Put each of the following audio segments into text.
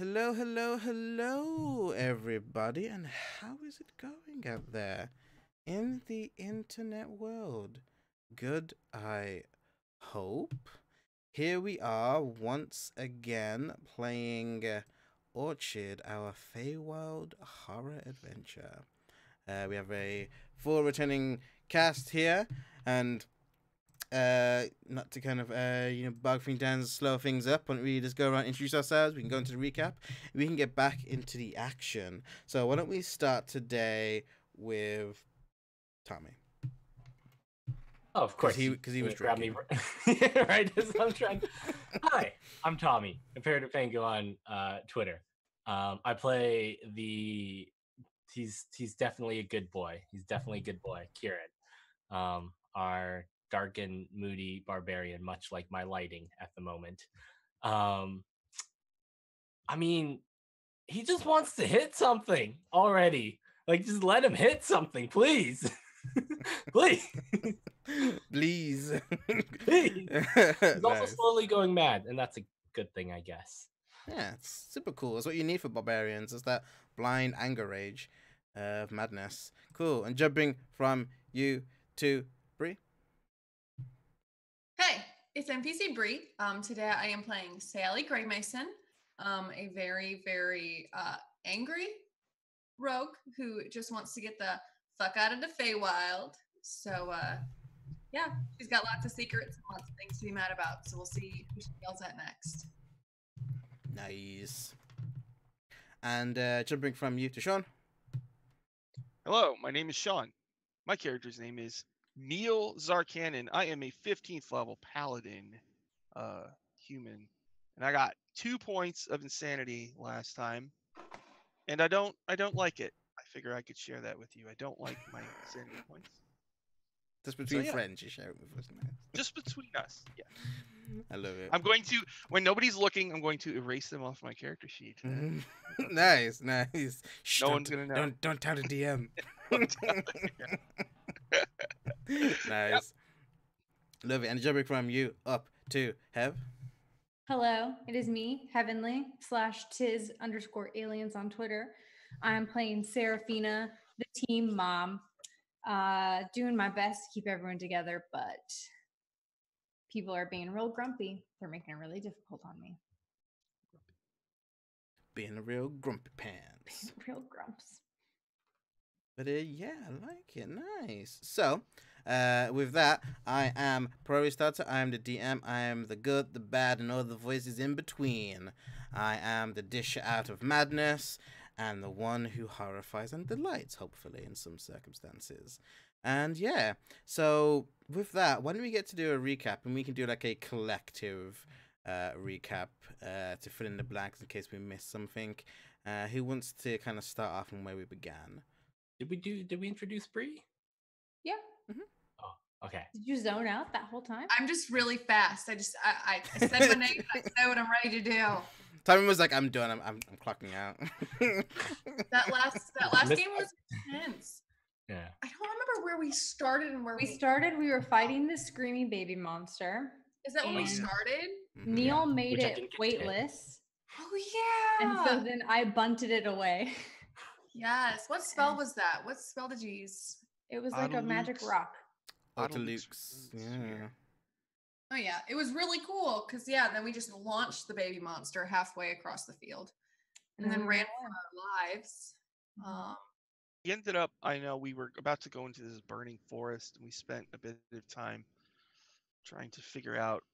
Hello, hello, hello, everybody, and how is it going out there in the internet world? Good, I hope. Here we are once again playing Orchard, our Feywild horror adventure. We have a full returning cast here, and not to kind of bog things down, slow things up. Why don't we just go around, introduce ourselves? We can go into the recap. We can get back into the action. So why don't we start today with Tommy? Oh, of course. Because he was drinking. Right. I'm trying. Hi, I'm Tommy, Imperative Pango on Twitter. I play the. He's definitely a good boy. He's definitely a good boy, Kieran. Our dark and moody barbarian, much like my lighting at the moment. I mean, he just wants to hit something already. Like, just let him hit something, please. Please. Please. Please. He's also slowly going mad, and that's a good thing, I guess. Yeah, it's super cool. That's what you need for barbarians. It's that blind anger rage of madness. Cool. And jumping from you to Bree. Hey, it's NPC Bree. Today I am playing Sally Greymason, a very, very angry rogue who just wants to get the fuck out of the Feywild. So, yeah, she's got lots of secrets and lots of things to be mad about. So we'll see who she yells at next. Nice. And jumping from you to Sean. Hello, my name is Sean. My character's name is Neil Zarkanen. I am a 15th level paladin human. And I got 2 points of insanity last time. And I don't like it. I figure I could share that with you. I don't like my insanity points. Just between friends, you share it with us now. Just between us, yeah. I love it. I'm going to, when nobody's looking, I'm going to erase them off my character sheet. Nice, nice. Shh, no one's gonna know. Don't tell the DM. Nice. Yep. Love it. And jumping from you up to Hev. Hello, it is me, Heavenly /Tiz_aliens on Twitter. I'm playing Seraphina, the team mom. Doing my best to keep everyone together, but people are being real grumpy. They're making it really difficult on me. Being a real grumpy pants. Real grumps. But yeah, I like it. Nice. So, with that, I am Pro Starter. I am the DM. I am the good, the bad, and all the voices in between. I am the disher out of madness, and the one who horrifies and delights, hopefully, in some circumstances. And yeah, so with that, why don't we get to do a recap, and we can do like a collective recap to fill in the blanks in case we missed something. Who wants to kind of start off from where we began? Did we introduce Bree? Yeah. Mm-hmm. Oh, okay. Did you zone out that whole time? I'm just really fast. I said my name. I said what I'm ready to do. Tommy was like, "I'm done. I'm clocking out." That last game was intense. Yeah. I don't remember where we started and where we started. We were fighting the screaming baby monster. Is that when we started? Neil made it weightless. Oh yeah. And so then I bunted it away. Yes. What spell was that? What spell did you use? It was like a magic rock. Autolukes. Yeah. Oh yeah, it was really cool because then we just launched the baby monster halfway across the field, and then ran for our lives. We ended up. I know we were about to go into this burning forest, and we spent a bit of time trying to figure out,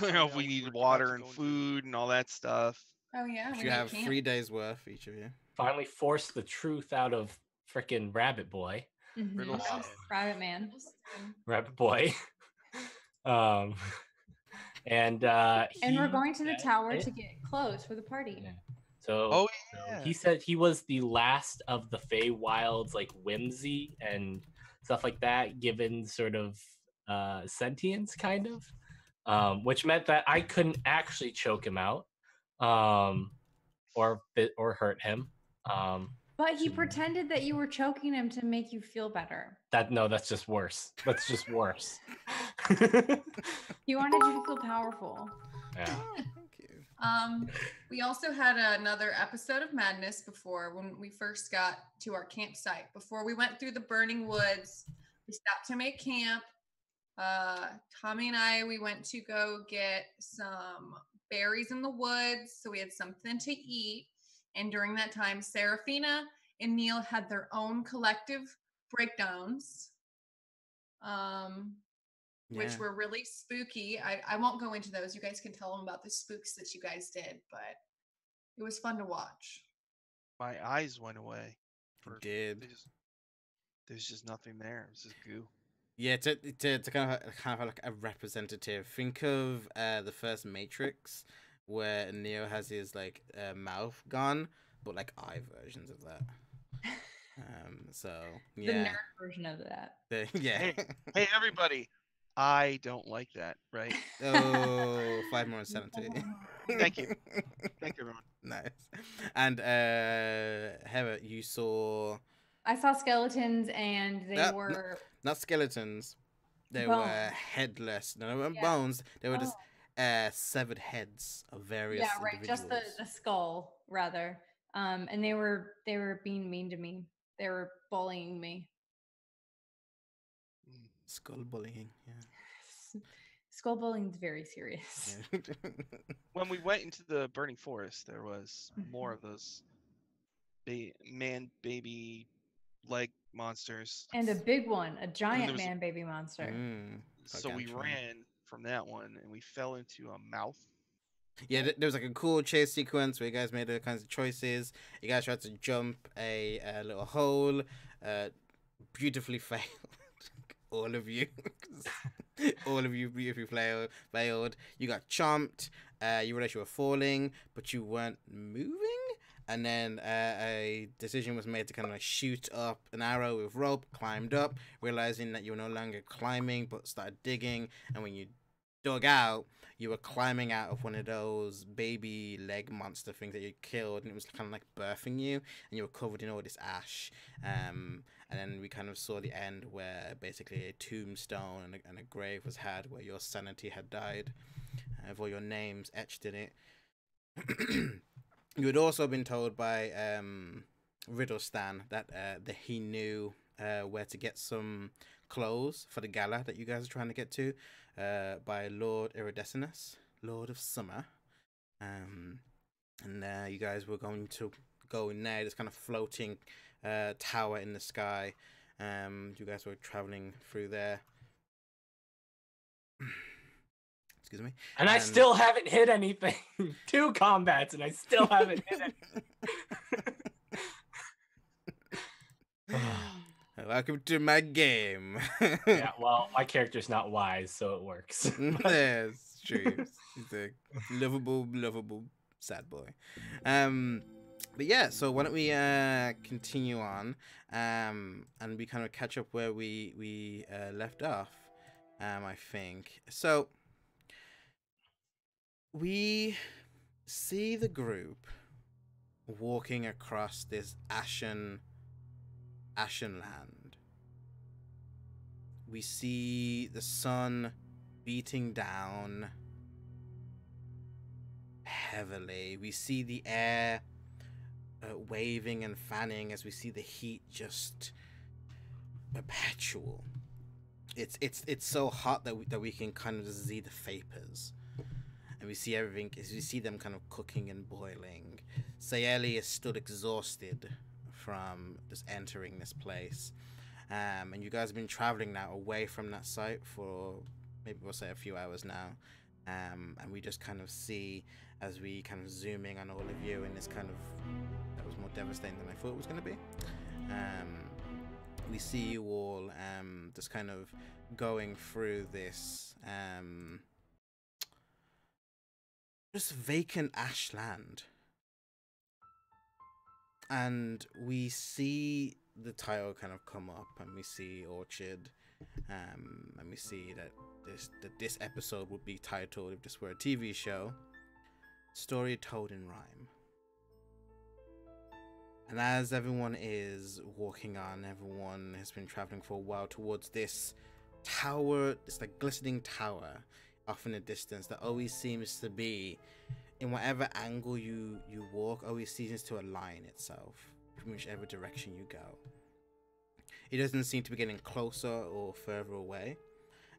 if we needed water and food and all that stuff. Oh yeah, you have 3 days worth each of you. Finally forced the truth out of frickin' Rabbit Boy. Mm-hmm. Rabbit Man. Rabbit Boy. And we're going to the tower to get clothes for the party. Yeah. So he said he was the last of the Feywild's like whimsy and stuff like that, given sort of sentience, kind of, which meant that I couldn't actually choke him out, or hurt him. But he pretended that you were choking him to make you feel better. That's just worse. That's just worse. He wanted you to feel powerful. Yeah. Oh, thank you. We also had another episode of Madness before when we first got to our campsite. Before we went through the burning woods, we stopped to make camp. Tommy and I, we went to go get some berries in the woods, so we had something to eat. And during that time, Serafina and Neil had their own collective breakdowns, which were really spooky. I won't go into those. You guys can tell them about the spooks that you guys did, but it was fun to watch. My eyes went away. Did. There's just nothing there. It was just goo. Yeah, to kind of like a representative. Think of the first Matrix, where Neo has his like mouth gone, but like eye versions of that. So yeah, The nerd version of that. Yeah. Hey, everybody! I don't like that, right? Oh, 5 more insanity. Thank you. Thank you, everyone. Nice. And Heather, you saw I saw skeletons and they were not skeletons. They bones. were headless. No, they weren't Yeah. bones. They were just severed heads of various just individuals. the skull rather. And they were being mean to me. They were bullying me. Skull bullying, yeah. Skull bullying is very serious. Yeah. When we went into the burning forest, there was more of those man-baby leg monsters. And a big one, a giant was- man baby monster. So we gargantuan. ran from that one, and we fell into a mouth. Yeah, there was like a cool chase sequence where you guys made all kinds of choices. You guys tried to jump a little hole. Beautifully failed. All of you. All of you beautifully failed. You got chomped. You realized you were falling, but you weren't moving. And then a decision was made to kind of like shoot up an arrow with rope, climbed up, realizing that you were no longer climbing, but started digging. And when you dug out, you were climbing out of one of those baby leg monster things that you killed, and it was kind of like birthing you, and you were covered in all this ash. And then we kind of saw the end where basically a tombstone and a grave was had where your sanity had died, with all your names etched in it. You had also been told by Riddlestan that he knew where to get some clothes for the gala that you guys are trying to get to, by Lord Iridesinus, Lord of Summer. And you guys were going to go in there, this kind of floating tower in the sky. You guys were traveling through there. Excuse me. And I still haven't hit anything. 2 combats, and I still haven't hit anything. Welcome to my game. Yeah, well, my character's not wise, so it works. Yeah, it's true. He's a lovable sad boy. But yeah, so why don't we continue on, and we kind of catch up where we left off. I think so. We see the group walking across this ashen land. We see the sun beating down heavily. We see the air waving and fanning as we see the heat just perpetual. It's so hot that we can kind of see the vapors. And we see everything, as we see them kind of cooking and boiling. Sayeli is still exhausted from just entering this place. And you guys have been traveling now away from that site for maybe we'll say a few hours now. And we just kind of see, as we kind of zooming on all of you, in this kind of, that was more devastating than I thought it was going to be. We see you all just kind of going through this just vacant ashland, and we see the title kind of come up, and we see Orchard, and we see that this episode would be titled, if this were a TV show, Story Told in Rhyme. And as everyone is walking on, everyone has been traveling for a while towards this tower, this like glistening tower off in the distance that always seems to be in whatever angle you walk, always seems to align itself from whichever direction you go. It doesn't seem to be getting closer or further away.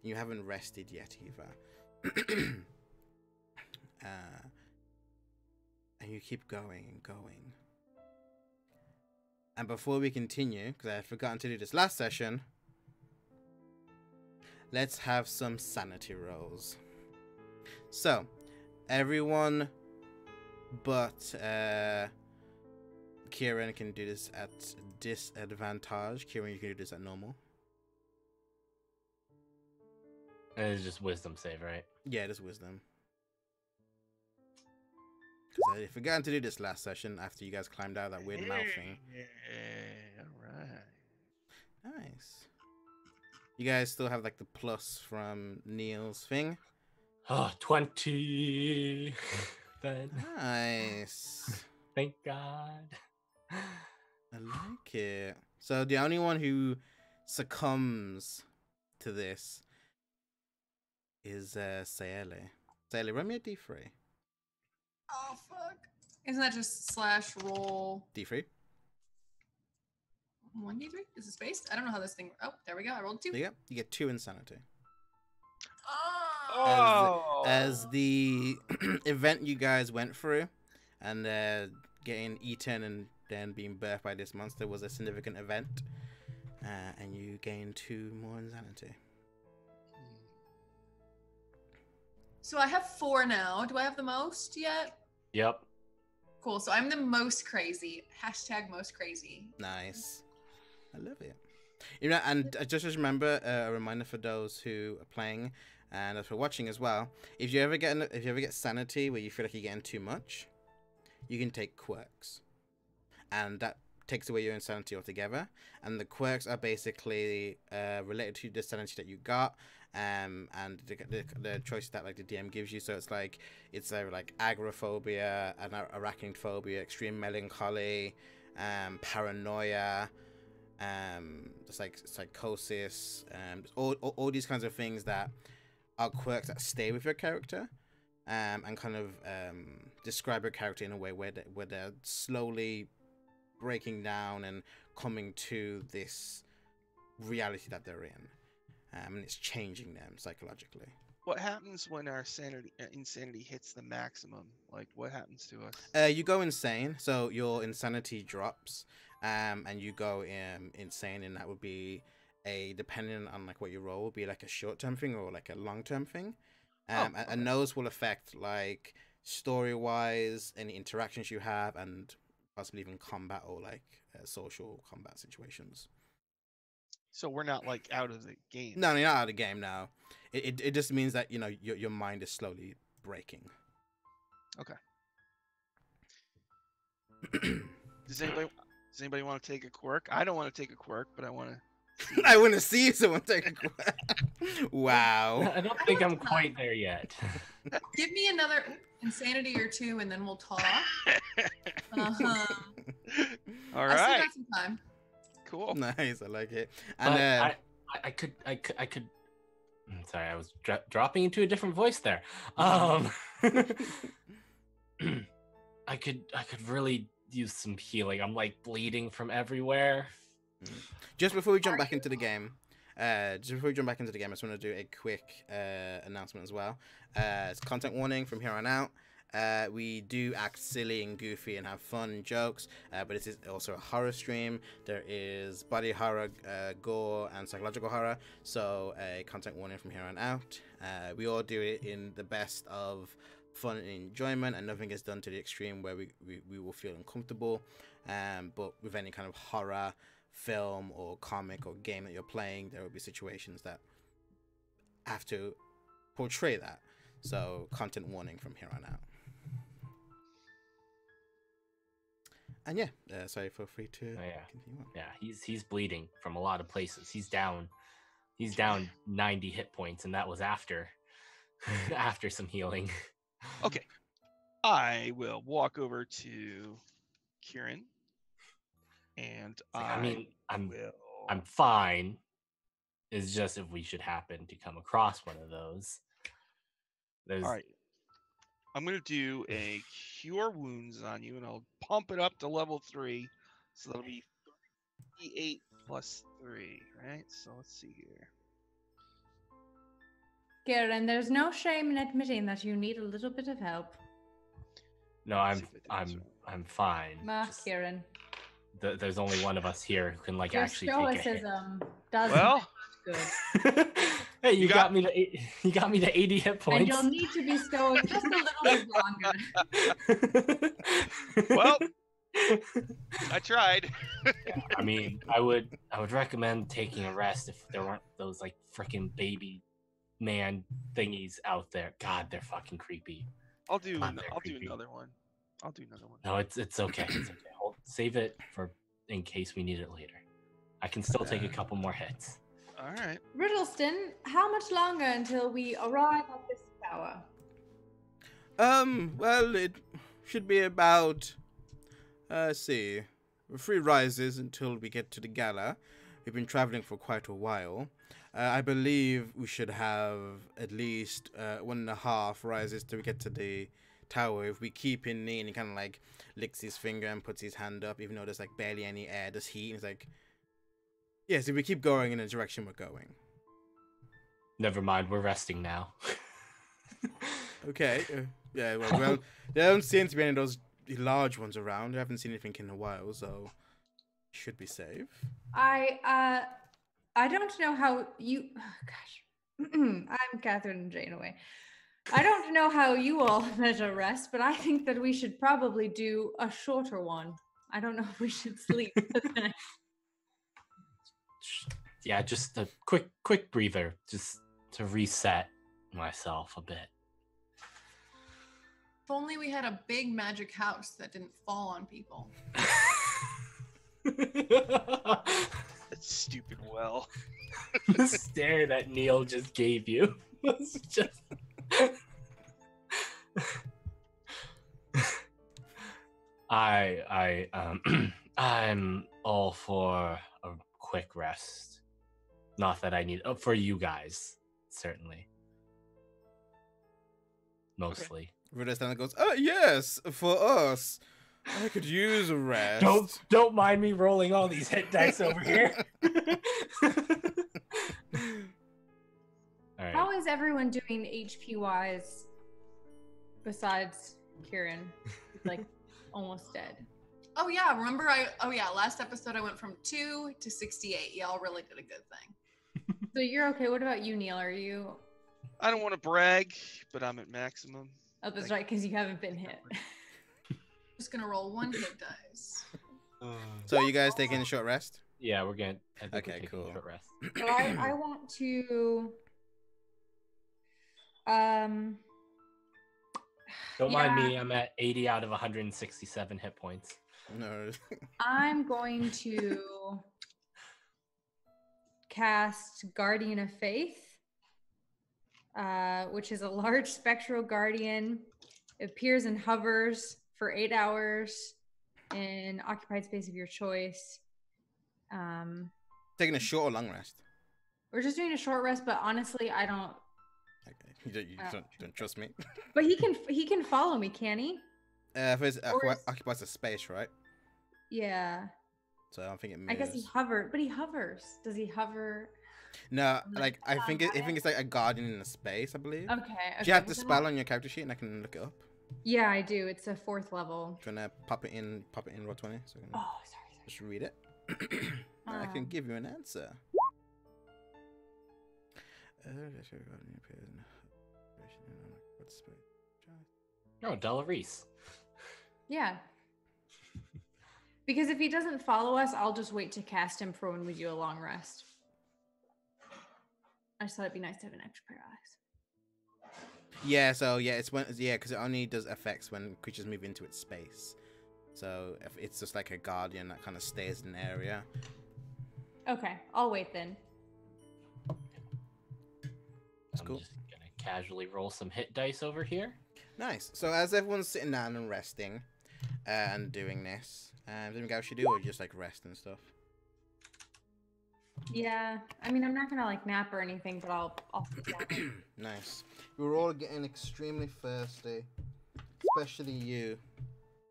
You haven't rested yet either. And you keep going and going. And before we continue, because I had forgotten to do this last session, let's have some sanity rolls. So, everyone but Kieran can do this at disadvantage. Kieran, you can do this at normal. And it's just wisdom save, right? Yeah, just wisdom. Because I had forgotten to do this last session after you guys climbed out of that weird mouth thing. Yeah, all right. Nice. You guys still have like the plus from Neil's thing? Oh, 20. Then. Nice. Thank God. I like it. So the only one who succumbs to this is Saele. Saele, run me a D3. Oh fuck! Isn't that just slash roll D3. 1d3? Is it spaced? I don't know how this thing. Oh, there we go. I rolled 2. There you go. You get 2 insanity. Oh. As the event you guys went through and getting eaten and then being birthed by this monster was a significant event, and you gain 2 more insanity. So I have 4 now. Do I have the most yet? Yep. Cool. So I'm the most crazy. Hashtag most crazy. Nice. I love it. You know, and just remember a reminder for those who are playing and those who are watching as well. If you ever get sanity where you feel like you're getting too much, you can take quirks, and that takes away your insanity altogether. And the quirks are basically related to the sanity that you got, and the choices that like the DM gives you. So it's like like agoraphobia, and arachnid phobia, extreme melancholy, paranoia, just like psychosis, all these kinds of things that are quirks that stay with your character, and kind of describe your character in a way where they're slowly breaking down and coming to this reality that they're in, and it's changing them psychologically. What happens when our insanity hits the maximum? Like, what happens to us? You go insane, so your insanity drops, and you go insane, and that would be depending on like what you roll, would be like a short-term thing or like a long-term thing. Okay. And those will affect like story-wise, any interactions you have, and possibly even combat or like social combat situations. So we're not like out of the game. No, you're not out of the game now. It just means that, you know, your mind is slowly breaking. Okay. Does anybody want to take a quirk? I don't want to take a quirk, but I want to. I want to see someone take a quirk. Wow. I don't think I'm quite there yet. Give me another insanity or 2, and then we'll talk. Uh-huh. All I still right. got some time. Cool. Nice, I like it. But And I could. Sorry, I was dropping into a different voice there. I could really use some healing. I'm like bleeding from everywhere. just before we jump back into the game, I just want to do a quick announcement as well. It's content warning from here on out. We do act silly and goofy and have fun and jokes, but this is also a horror stream. There is body horror, gore, and psychological horror, so a content warning from here on out. We all do it in the best of fun and enjoyment, and nothing is done to the extreme where we will feel uncomfortable. But with any kind of horror film or comic or game that you're playing, there will be situations that have to portray that. So content warning from here on out. And yeah, sorry, feel free to continue on. Yeah, he's bleeding from a lot of places. He's down 90 hit points, and that was after after some healing. Okay. I will walk over to Kieran, and I'm fine. It's just if we should happen to come across one of those. All right. I'm gonna do a cure wounds on you, and I'll pump it up to level 3, so that'll be 38 plus 3, right? So let's see here. Kieran, there's no shame in admitting that you need a little bit of help. No, Let's see if I did this I'm fine. Just- Kieran. there's only one of us here who can like Your actually take a hit. stoicism doesn't Well, good. Hey, You you got- got me to 80 hit And points. you'll need to be stoic just a little bit longer. well, I tried. I mean, I would recommend taking a rest if there weren't those like freaking baby man thingies out there. God, they're fucking creepy. I'll do God, they're I'll do creepy. another one. I'll do another one. No, it's okay. It's okay. Save it for in case we need it later. I can still take a couple more hits. All right. Riddleston, how much longer until we arrive at this tower? Well, it should be about, let's see, 3 rises until we get to the gala. We've been traveling for quite a while. I believe we should have at least 1.5 rises till we get to the tower. If we keep in knee and he kind of like licks his finger and puts his hand up, even though there's like barely any air, there's heat, and he's like, yes, if we keep going in the direction we're going. Never mind, we're resting now. Okay. Yeah, well, there don't seem to be any of those large ones around. I haven't seen anything in a while, so should be safe. I don't know how you. Oh, gosh, I'm Catherine Janeway. I don't know how you all measure rest, but I think that we should probably do a shorter one. I don't know if we should sleep. Yeah, just a quick breather, just to reset myself a bit. If only we had a big magic house that didn't fall on people. That stupid well. The stare that Neil just gave you was just. I'm all for a quick rest. Not that I need for you guys, certainly. Mostly. Riddleston goes, oh, yes, for us. I could use a rest. Don't mind me rolling all these hit dice over here. All right. How is everyone doing HP wise besides Kieran? He's like almost dead. Oh yeah, remember last episode I went from 2 to 68. Y'all really did a good thing. So you're okay. What about you, Neil? Are you? I don't want to brag, but I'm at maximum. Oh, that's right, because you haven't been hit. Just gonna roll 1 hit dice. So you guys taking a short rest? Yeah, we're gonna. I think we're Okay, taking a cool. short rest. So I want to. Don't mind Yeah. me. I'm at 80 out of 167 hit points. No. I'm going to cast Guardian of Faith, which is a large spectral guardian. It appears and hovers for 8 hours in occupied space of your choice. Taking a short or long rest? We're just doing a short rest, but honestly, I don't. Okay. You don't trust me? But he can follow me, can he? If it's Or is- occupies a space, right? Yeah. So I don't think it moves. I guess he hovers. Does he hover? No, like, like I think it's like a guardian in a space, I believe. Okay. Do you have the well, then spell on your character sheet, and I can look it up? Yeah, I do. It's a 4th level. Do you wanna pop it in roll 20? So I can Oh, sorry. just read it. I can give you an answer. Oh, Della Reese. Yeah. Because if he doesn't follow us, I'll just wait to cast him for when we do a long rest. I just thought it'd be nice to have an extra pair of eyes. Yeah, so yeah, because it only does effects when creatures move into its space. So if it's just like a guardian that kind of stays in an area. Okay, I'll wait then. That's I'm cool. just gonna casually roll some hit dice over here. Nice. So as everyone's sitting down and resting and doing this, anything else you do, or just like rest and stuff? Yeah, I mean, I'm not gonna like nap or anything, but I'll sit down. Nice. We're all getting extremely thirsty. especially you,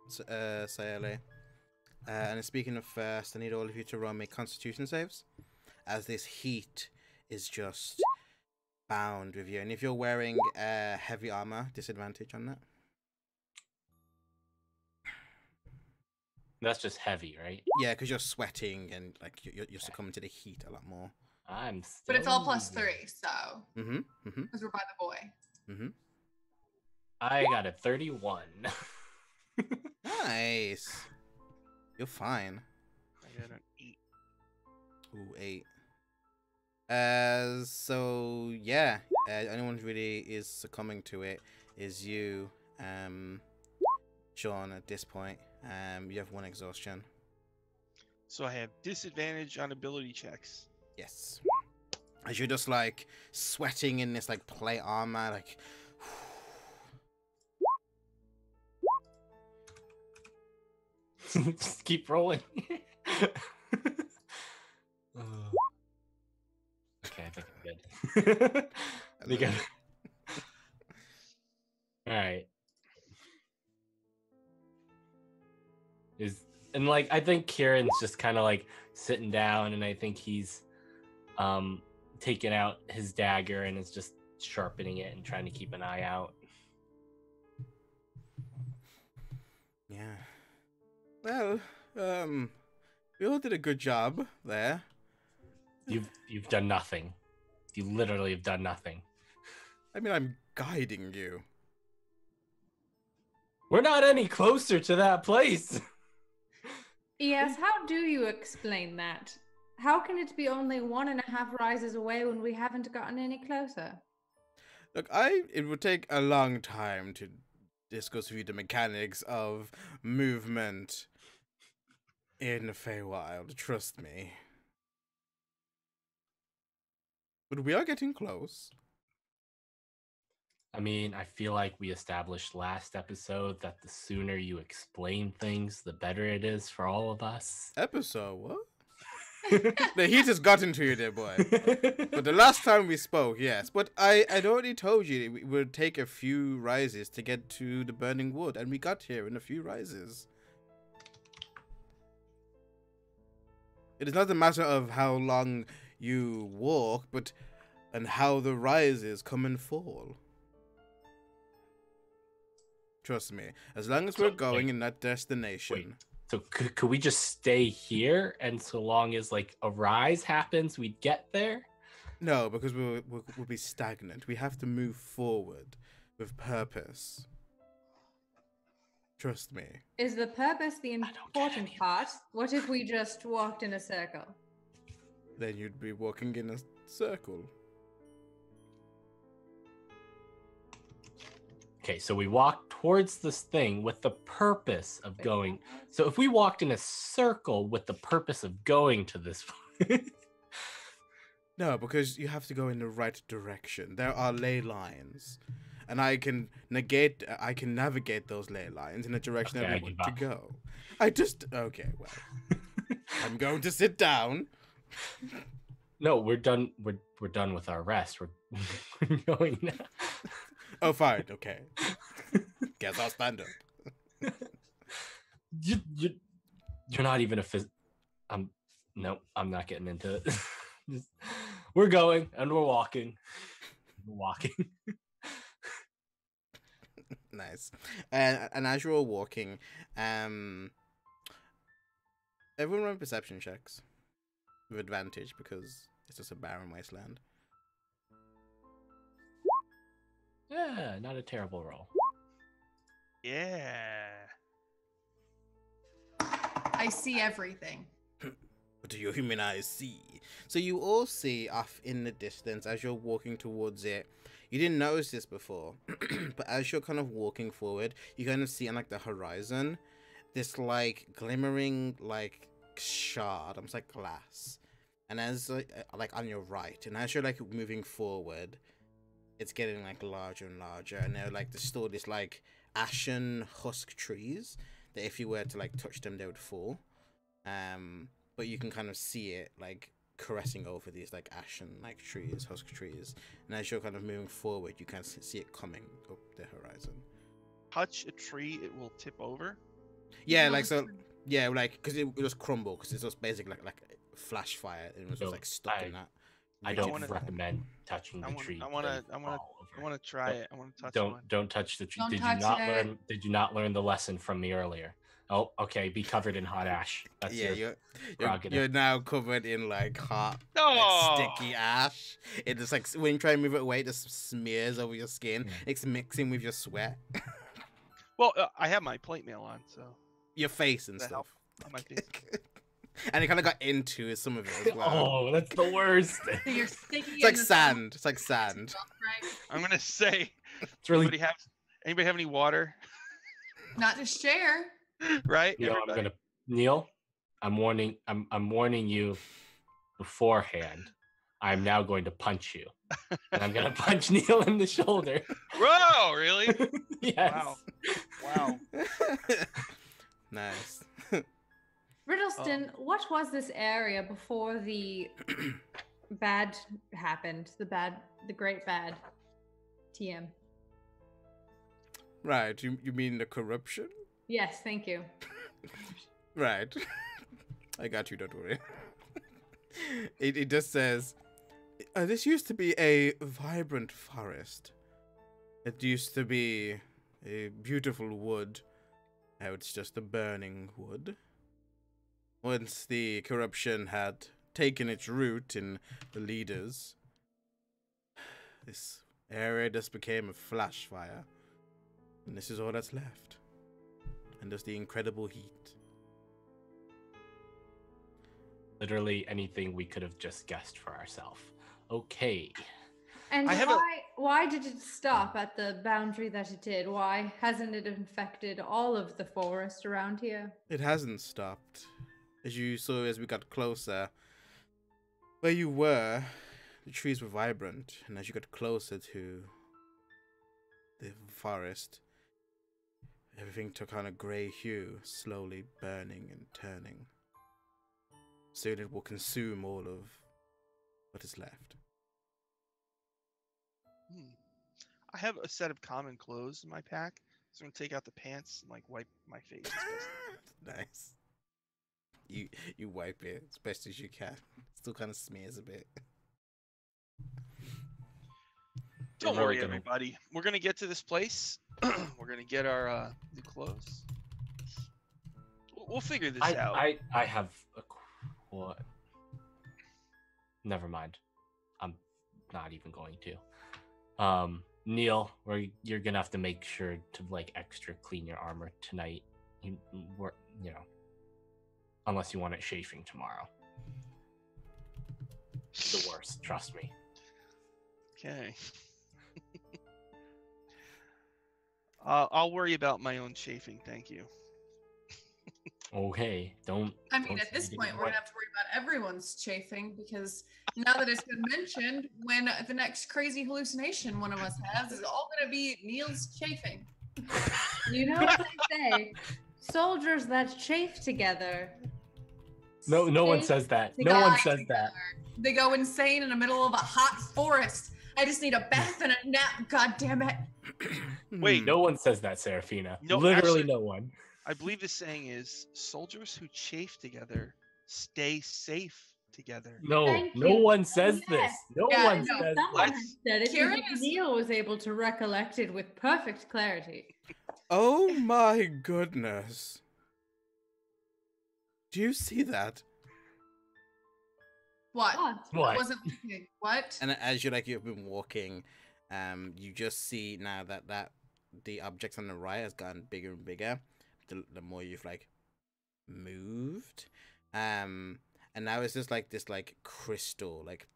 Sayale. And speaking of first, I need all of you to roll me Constitution saves, as this heat is just bound with you. And if you're wearing heavy armor, disadvantage on that. That's just heavy, right? Yeah, because you're sweating and like you're succumbing to the heat a lot more. I'm still. But it's all plus easy. 3, so Mm-hmm. because we're by the boy. Mm-hmm. I got a 31. Nice. You're fine. I got an 8. Ooh, 8. So yeah, anyone who really is succumbing to it is you, Sean. At this point, you have 1 exhaustion. So I have disadvantage on ability checks. Yes. As you're just like sweating in this like plate armor, like. Just keep rolling. Okay, I think I'm good. I think I'm... All right. And like I think Kieran's just kind of like sitting down, and I think he's taking out his dagger and is just sharpening it and trying to keep an eye out. Yeah. Well, we all did a good job there. You've done nothing. You literally have done nothing. I mean, I'm guiding you. We're not any closer to that place. Yes, how do you explain that? How can it be only 1.5 rises away when we haven't gotten any closer? Look, it would take a long time to discuss with you the mechanics of movement in the Feywild. Trust me. But we are getting close. I mean, I feel like we established last episode that the sooner you explain things, the better it is for all of us. Episode, what? The heat has gotten to you, dear boy. But the last time we spoke, yes. But I'd already told you it would take a few rises to get to the burning wood, and we got here in a few rises. It is not a matter of how long you walk, but and how the rises come and fall. Trust me, as long as we're going in that destination. Wait, so could we just stay here, and so long as like a rise happens, we'd get there? No, because we'll be stagnant. We have to move forward with purpose. Trust me. Is the purpose the don't get important any of part? What if we just walked in a circle? Then you'd be walking in a circle. Okay, so we walk towards this thing with the purpose of going. So if we walked in a circle with the purpose of going to this, No, because you have to go in the right direction. There are ley lines. And I can navigate those ley lines in the direction Okay, that I we want give to up. go. Okay, well. I'm going to sit down. no, we're done. We're done with our rest. We're going now. Oh, fine, okay. Guess I'll stand up. You're not even a no, I'm not getting into it. We're going and we're walking. We're walking. Nice. And as you're all walking, everyone run perception checks with advantage because it's just a barren wasteland. Yeah, not a terrible roll. Yeah. I see everything. What do your human eyes see? So you all see off in the distance as you're walking towards it. You didn't notice this before, but as you're kind of walking forward, you kind of see on like the horizon this like glimmering like shard, almost like glass. And as like on your right, and as you're like moving forward, it's getting like larger and larger, and they're like there's still this like ashen husk trees that if you were to like touch them they would fall. But you can kind of see it like caressing over these like ashen like trees, husk trees, and as you're kind of moving forward you can see it coming up the horizon. touch a tree, it will tip over? Yeah, No, like so. listen. Yeah, like because it just crumble because it's just basically like flash fire and it was just No, like stuck in that. I rigid don't wanna- form. recommend touching I the want tree. I want to They'll I want to fall I over. want to try it. I want to touch Don't one. don't touch the tree. Don't Did you touch not it. learn? Did you not learn the lesson from me earlier? Oh, okay. Be covered in hot ash. That's Yeah, your you're prerogative. now covered in like hot, No. like, sticky ash. It just like when you try and move it away, it just smears over your skin. Yeah. It's mixing with your sweat, Well, I have my plate mail on, so your face and That stuff. on my face. And it kind of got into some of it as well. Oh, that's the worst. So you're sticky. It's like sand. It's like sand. Right? I'm gonna say, It's really. anybody have any water? Not to share. Right? Neil, Everybody? Neil, I'm warning you beforehand. I'm now going to punch you, and I'm gonna punch Neil in the shoulder. Whoa, really? Yes. Wow. Wow. Nice. Riddleston, what was this area before the bad happened? The great bad. TM. Right. You mean the corruption? Yes, thank you. Right. I got you. Don't worry. It just says, this used to be a vibrant forest. It used to be a beautiful wood. Now it's just a burning wood. Once the corruption had taken its root in the leaders, this area just became a flash fire. And this is all that's left. And just the incredible heat. Literally anything we could have just guessed for ourselves. Okay. And I have a- why did it stop at the boundary that it did? Why hasn't it infected all of the forest around here? It hasn't stopped. As you saw as we got closer, where you were, the trees were vibrant, and as you got closer to the forest, everything took on a grey hue, slowly burning and turning. Soon it will consume all of what is left. I have a set of common clothes in my pack, so I'm gonna take out the pants and like wipe my face. as best. Nice. You wipe it as best as you can. Still kind of smears a bit. Don't really worry, gonna- everybody. We're gonna get to this place. We're gonna get our new clothes. We'll figure this out. I have a what? Never mind. I'm not even going to. Neil, you're gonna have to make sure to like extra clean your armor tonight. You know, unless you want it chafing tomorrow. It's the worst, trust me. Okay. I'll worry about my own chafing. Thank you. Okay, don't. I mean, don't at this say point, it. we're gonna have to worry about everyone's chafing because now that it's been mentioned, when the next crazy hallucination one of us has is all gonna be Neil's chafing. You know what they say? Soldiers that chafe together. No one stay says that. They No one die says that. together. They go insane in the middle of a hot forest. I just need a bath and a nap. God damn it! Wait, No one says that, Serafina. No, Literally actually- no one. I believe the saying is soldiers who chafe together stay safe together. No, Thank no you. one says Yes. this. No Yeah, one no, says Someone this. has said it Kieran because is- Neil was able to recollect it with perfect clarity. Oh my goodness. Do you see that? What? What? I What? wasn't looking. What? And as you've been walking, you just see now that the objects on the right has gotten bigger and bigger. The more you've like moved, and now it's just like this like crystal like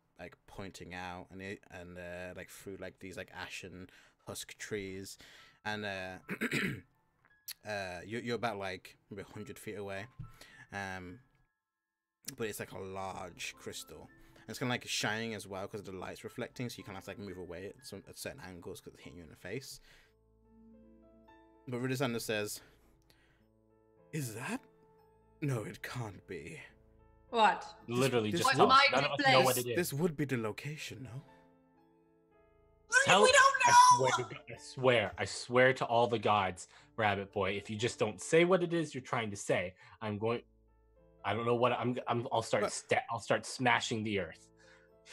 pointing out and like through like these like ashen husk trees, and you're about like maybe 100 feet away, but it's like a large crystal. And it's kind of like shining as well because the light's reflecting, so you kind of have to like move away at certain angles because it's hitting you in the face. But Ridisanda says, "Is that? No, it can't be. What? Literally This just What look. might None take of us know what place? it is. This would be the location, no?" Tell- we don't I know. swear, to God, I swear to all the gods, Rabbit Boy. If you just don't say what it is you're trying to say, I'm going. I don't know what I'll start. I'll start smashing the earth.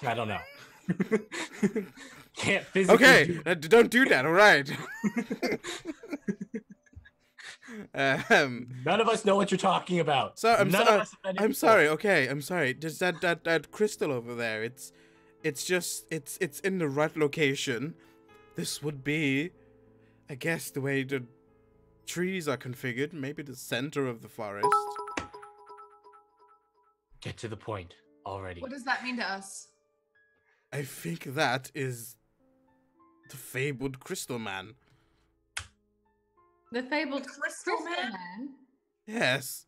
I don't know. Can't physically. Okay, do don't do that. All right. None of us know what you're talking about. So None of us have been I'm before. sorry. Okay, I'm sorry. There's that crystal over there. It's in the right location. This would be, I guess, the way the trees are configured. Maybe the center of the forest. Get to the point already. What does that mean to us? I think that is the fabled Crystal Man. The fabled Crystal Man? Yes,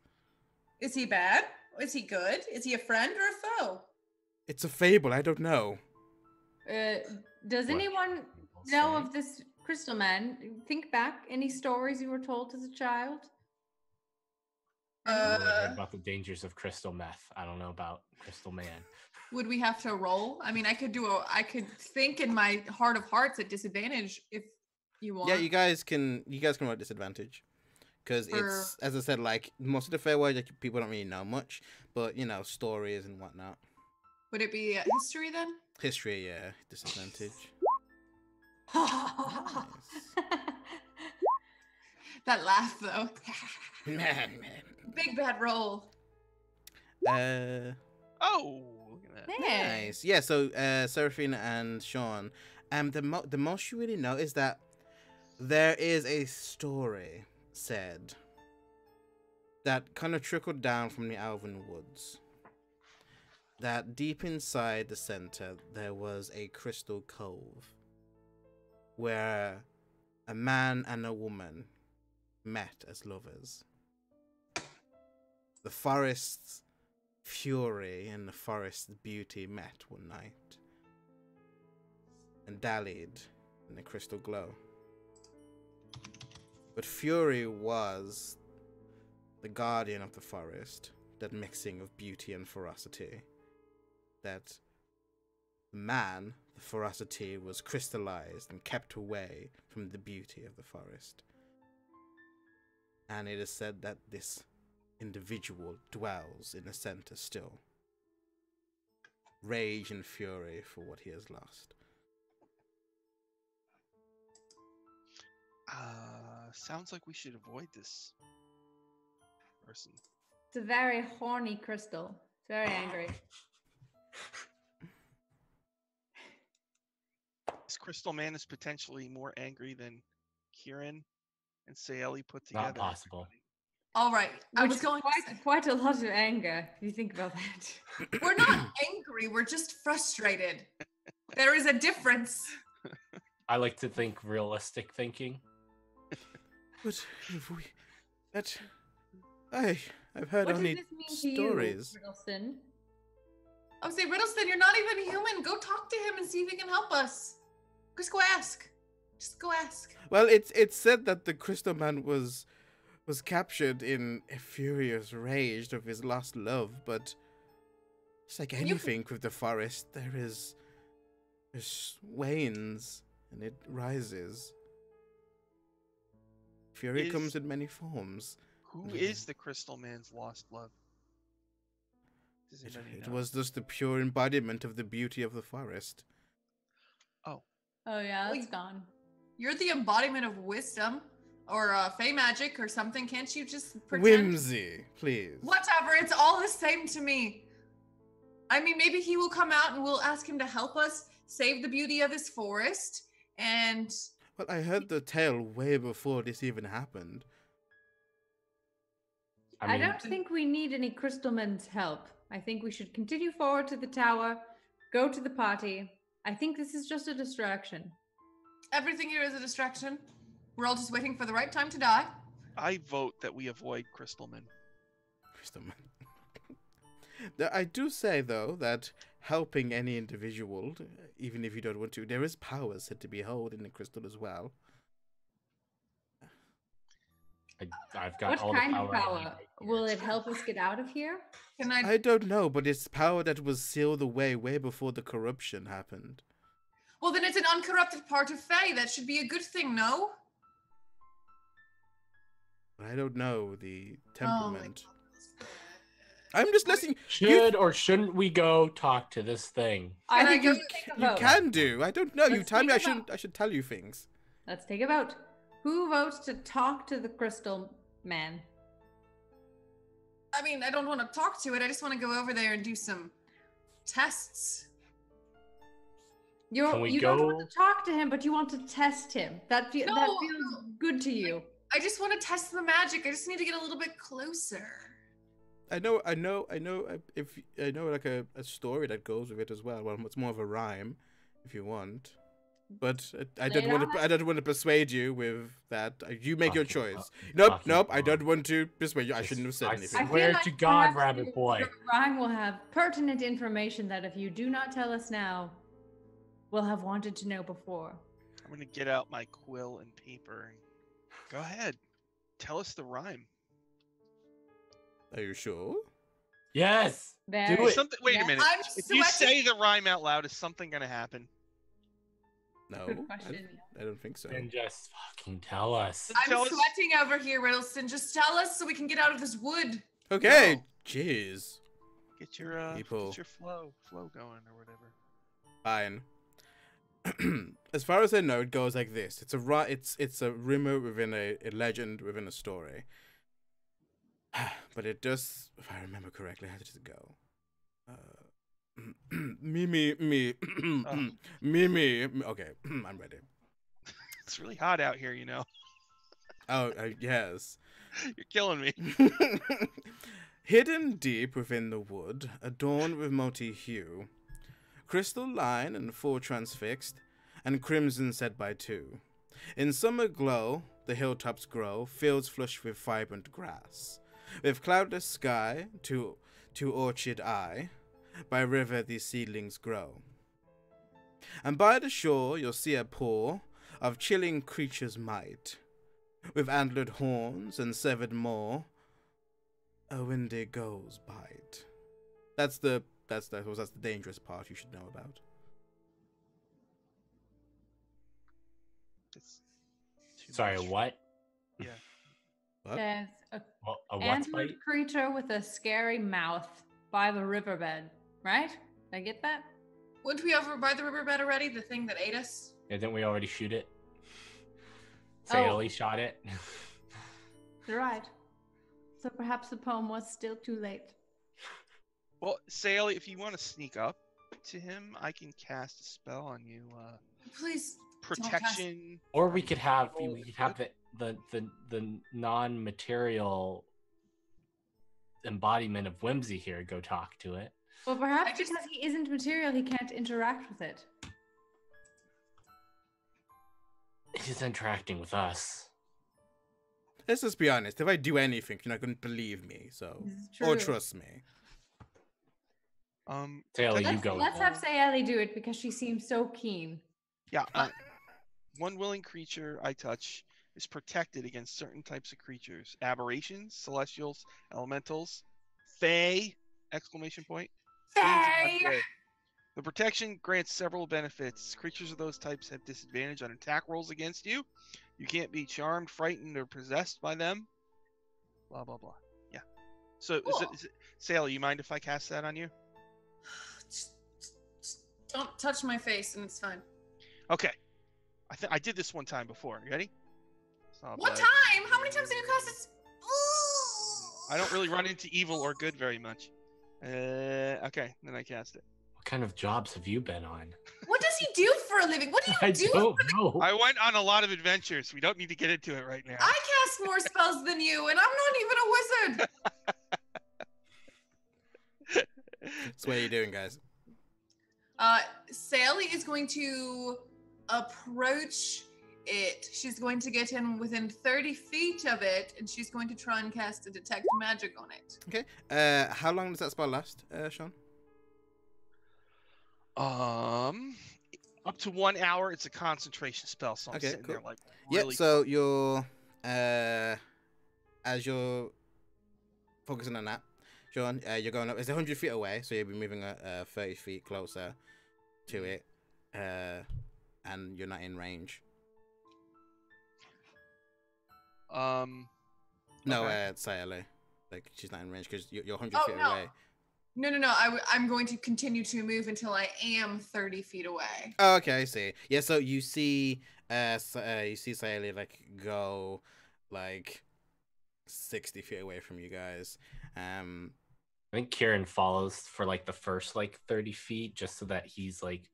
Is he bad? Is he good? Is he a friend or a foe? it's a fable. I don't know. Does What anyone people know say. of this Crystal Man? Think back. Any stories you were told as a child? I heard about the dangers of crystal meth. I don't know about Crystal Man. Would we have to roll? I mean, I could think in my heart of hearts at disadvantage if you want. Yeah, you guys can roll at disadvantage. Because For- it's, as I said, like, most of the fair words, like, people don't really know much. But, you know, stories and whatnot. Would it be history then? History, yeah, disadvantage. That laugh though. Man. Big bad roll. Oh, look at that. Nice. Yeah, so Seraphina and Sean, the most you really know is that there is a story said that kind of trickled down from the Elven Woods. That deep inside the center there was a crystal cove where a man and a woman met as lovers. The forest's fury and the forest's beauty met one night and dallied in the crystal glow. But fury was the guardian of the forest, that mixing of beauty and ferocity. That man, the ferocity, was crystallized and kept away from the beauty of the forest. And it is said that this individual dwells in the center still. Rage and fury for what he has lost. Sounds like we should avoid this person. It's a very horny crystal. It's very angry. This Crystal Man is potentially more angry than Kieran and Saeli put together. Not possible. All right. I Which was is going to say, quite a lot of anger, if you think about that. we're not angry, we're just frustrated. There is a difference. I like to think realistic thinking. But if we... That... I've heard What only does this mean to stories. you, Riddleston? I would say, Riddleston, you're not even human. Go talk to him and see if he can help us. Just go ask. Just go ask. Well, it's said that the Crystal Man was captured in a furious rage of his lost love, but it's like anything with the forest. There's wanes and it rises. Fury comes in many forms. Who is the Crystal Man's lost love? Does anybody It know? was just the pure embodiment of the beauty of the forest. Oh yeah, Well, that's gone. You're the embodiment of wisdom or fey magic or something. Can't you just pretend? Whimsy, please. Whatever. It's all the same to me. I mean, maybe he will come out and we'll ask him to help us save the beauty of this forest. And Well, I heard the tale way before this even happened. I don't think we need any Crystalman's help. I think we should continue forward to the tower, go to the party. I think this is just a distraction. everything here is a distraction. We're all just waiting for the right time to die. I vote that we avoid Crystal Man. Crystal Man. I do say, though, that helping any individual, even if you don't want to, there is power said to be held in the crystal as well. I've got What all kind the of power. I need power? right here. Will it help us get out of here? Can I don't know, but it's power that was sealed away way before the corruption happened. Well, then it's an uncorrupted part of Fae. That should be a good thing, no? I don't know the Oh my temperament. I'm just listening. Should or shouldn't we go talk to this thing? I Can I think go- you should take a You vote. can do. I don't know. You Let's tell me. take a vote. I should tell you things. Let's take a vote. Who votes to talk to the crystal man? I mean, I don't want to talk to it. I just want to go over there and do some tests. Can we You don't go- want to talk to him, but you want to test him. That feels No. good to you. I just want to test the magic. I just need to get a little bit closer. I know. If I know like a story that goes with it as well. Well, it's more of a rhyme, if you want. But I Lay it don't want on to. I don't want to persuade you with that. You make your Fucking choice. fuck. Nope. Fucking Nope. I fuck. don't want to persuade you. I Just- shouldn't have said I anything. I feel Swear like to God, perhaps Rabbit Boy. your rhyme will have pertinent information that if you do not tell us now, we'll have wanted to know before. I'm gonna get out my quill and paper. And go ahead. Tell us the rhyme. Are you sure? Yes. Very- Do it. Something. Wait Yeah. a minute. I'm If you sweating. say the rhyme out loud, is something gonna happen? No. Good question. I don't think so. Then just fucking tell us. I'm Tell us- sweating over here, Riddleston. Just tell us so we can get out of this wood. Okay. No. Jeez. Get your People. get your flow going or whatever. Fine. As far as I know, it goes like this. It's a rumor within a legend within a story. But it does, if I remember correctly, how does it go? Me. Okay, I'm ready. It's really hot out here, you know. Oh, yes. You're killing me. Hidden deep within the wood, adorned with multi-hue, crystal line and full transfixed, and crimson set by two. In summer glow, the hilltops grow, fields flush with vibrant grass. With cloudless sky to orchard eye, by river these seedlings grow. And by the shore you'll see a pour of chilling creatures' might, with antlered horns and severed maw, a Wendigo's bite. That's the dangerous part you should know about. It's too Sorry, much. what? What? There's a A what antlered bite? creature with a scary mouth by the riverbed, right? Did I get that? Weren't we over by the riverbed already? The thing that ate us? Yeah, didn't we already shoot it? Oh. Sayoli shot it. You're right. So perhaps the poem was still too late. Well, Saley, if you want to sneak up to him, I can cast a spell on you. Please. Protection. Or we could have Roll the non-material embodiment of whimsy here go talk to it. Well, perhaps I just- because he isn't material, he can't interact with it. He's interacting with us. Let's just be honest. If I do anything, you're not going to believe me, so This is or true. trust me. Taylor, you Let's, go. let's have Sayeli do it because she seems so keen. Yeah. One willing creature I touch is protected against certain types of creatures: aberrations, celestials, elementals, fae! Exclamation point. Fiends and Fae! undead. The protection grants several benefits. Creatures of those types have disadvantage on attack rolls against you. You can't be charmed, frightened, or possessed by them. Blah blah blah. Yeah. So Cool. Sally, you mind if I cast that on you? Don't touch my face and it's fine. Okay. I did this one time before. You ready? So I'll be One like- time? How many times have you cast this? Ooh. I don't really run into evil or good very much. Okay, then I cast it. What kind of jobs have you been on? What does he do for a living? What do you I do? don't know. I went on a lot of adventures. We don't need to get into it right now. I cast more spells than you, and I'm not even a wizard. So what are you doing, guys? Sally is going to approach it. She's going to get in within 30 feet of it, and she's going to try and cast a detect magic on it. Okay. How long does that spell last, Sean? Up to 1 hour. It's a concentration spell, so I'm Okay, sitting there cool. like Yeah. really. So you're as you're focusing on that, Sean, you're going up. It's 100 feet away, so you'll be moving 30 feet closer to it. and you're not in range. No, Okay. it's Sayale. Like she's not in range because you're 100 Oh, feet no. away. No. I'm going to continue to move until I am 30 feet away. Oh, okay, I see. Yeah, so you see, you see Sayale like go, like 60 feet away from you guys. I think Kieran follows for like the first like 30 feet just so that he's like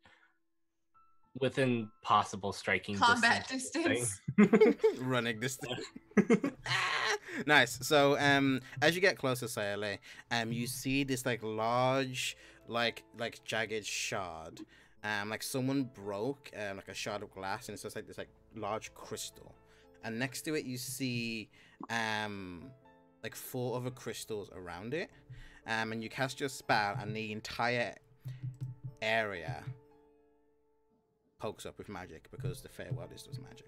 within possible striking Combat distance. distance. Running this thing. Nice. So as you get closer, Sayale, you see this like large like jagged shard. Like someone broke like a shard of glass, and it's just like this like large crystal, and next to it you see like 4 other crystals around it, and you cast your spell and the entire area pokes up with magic because the Feywild does magic.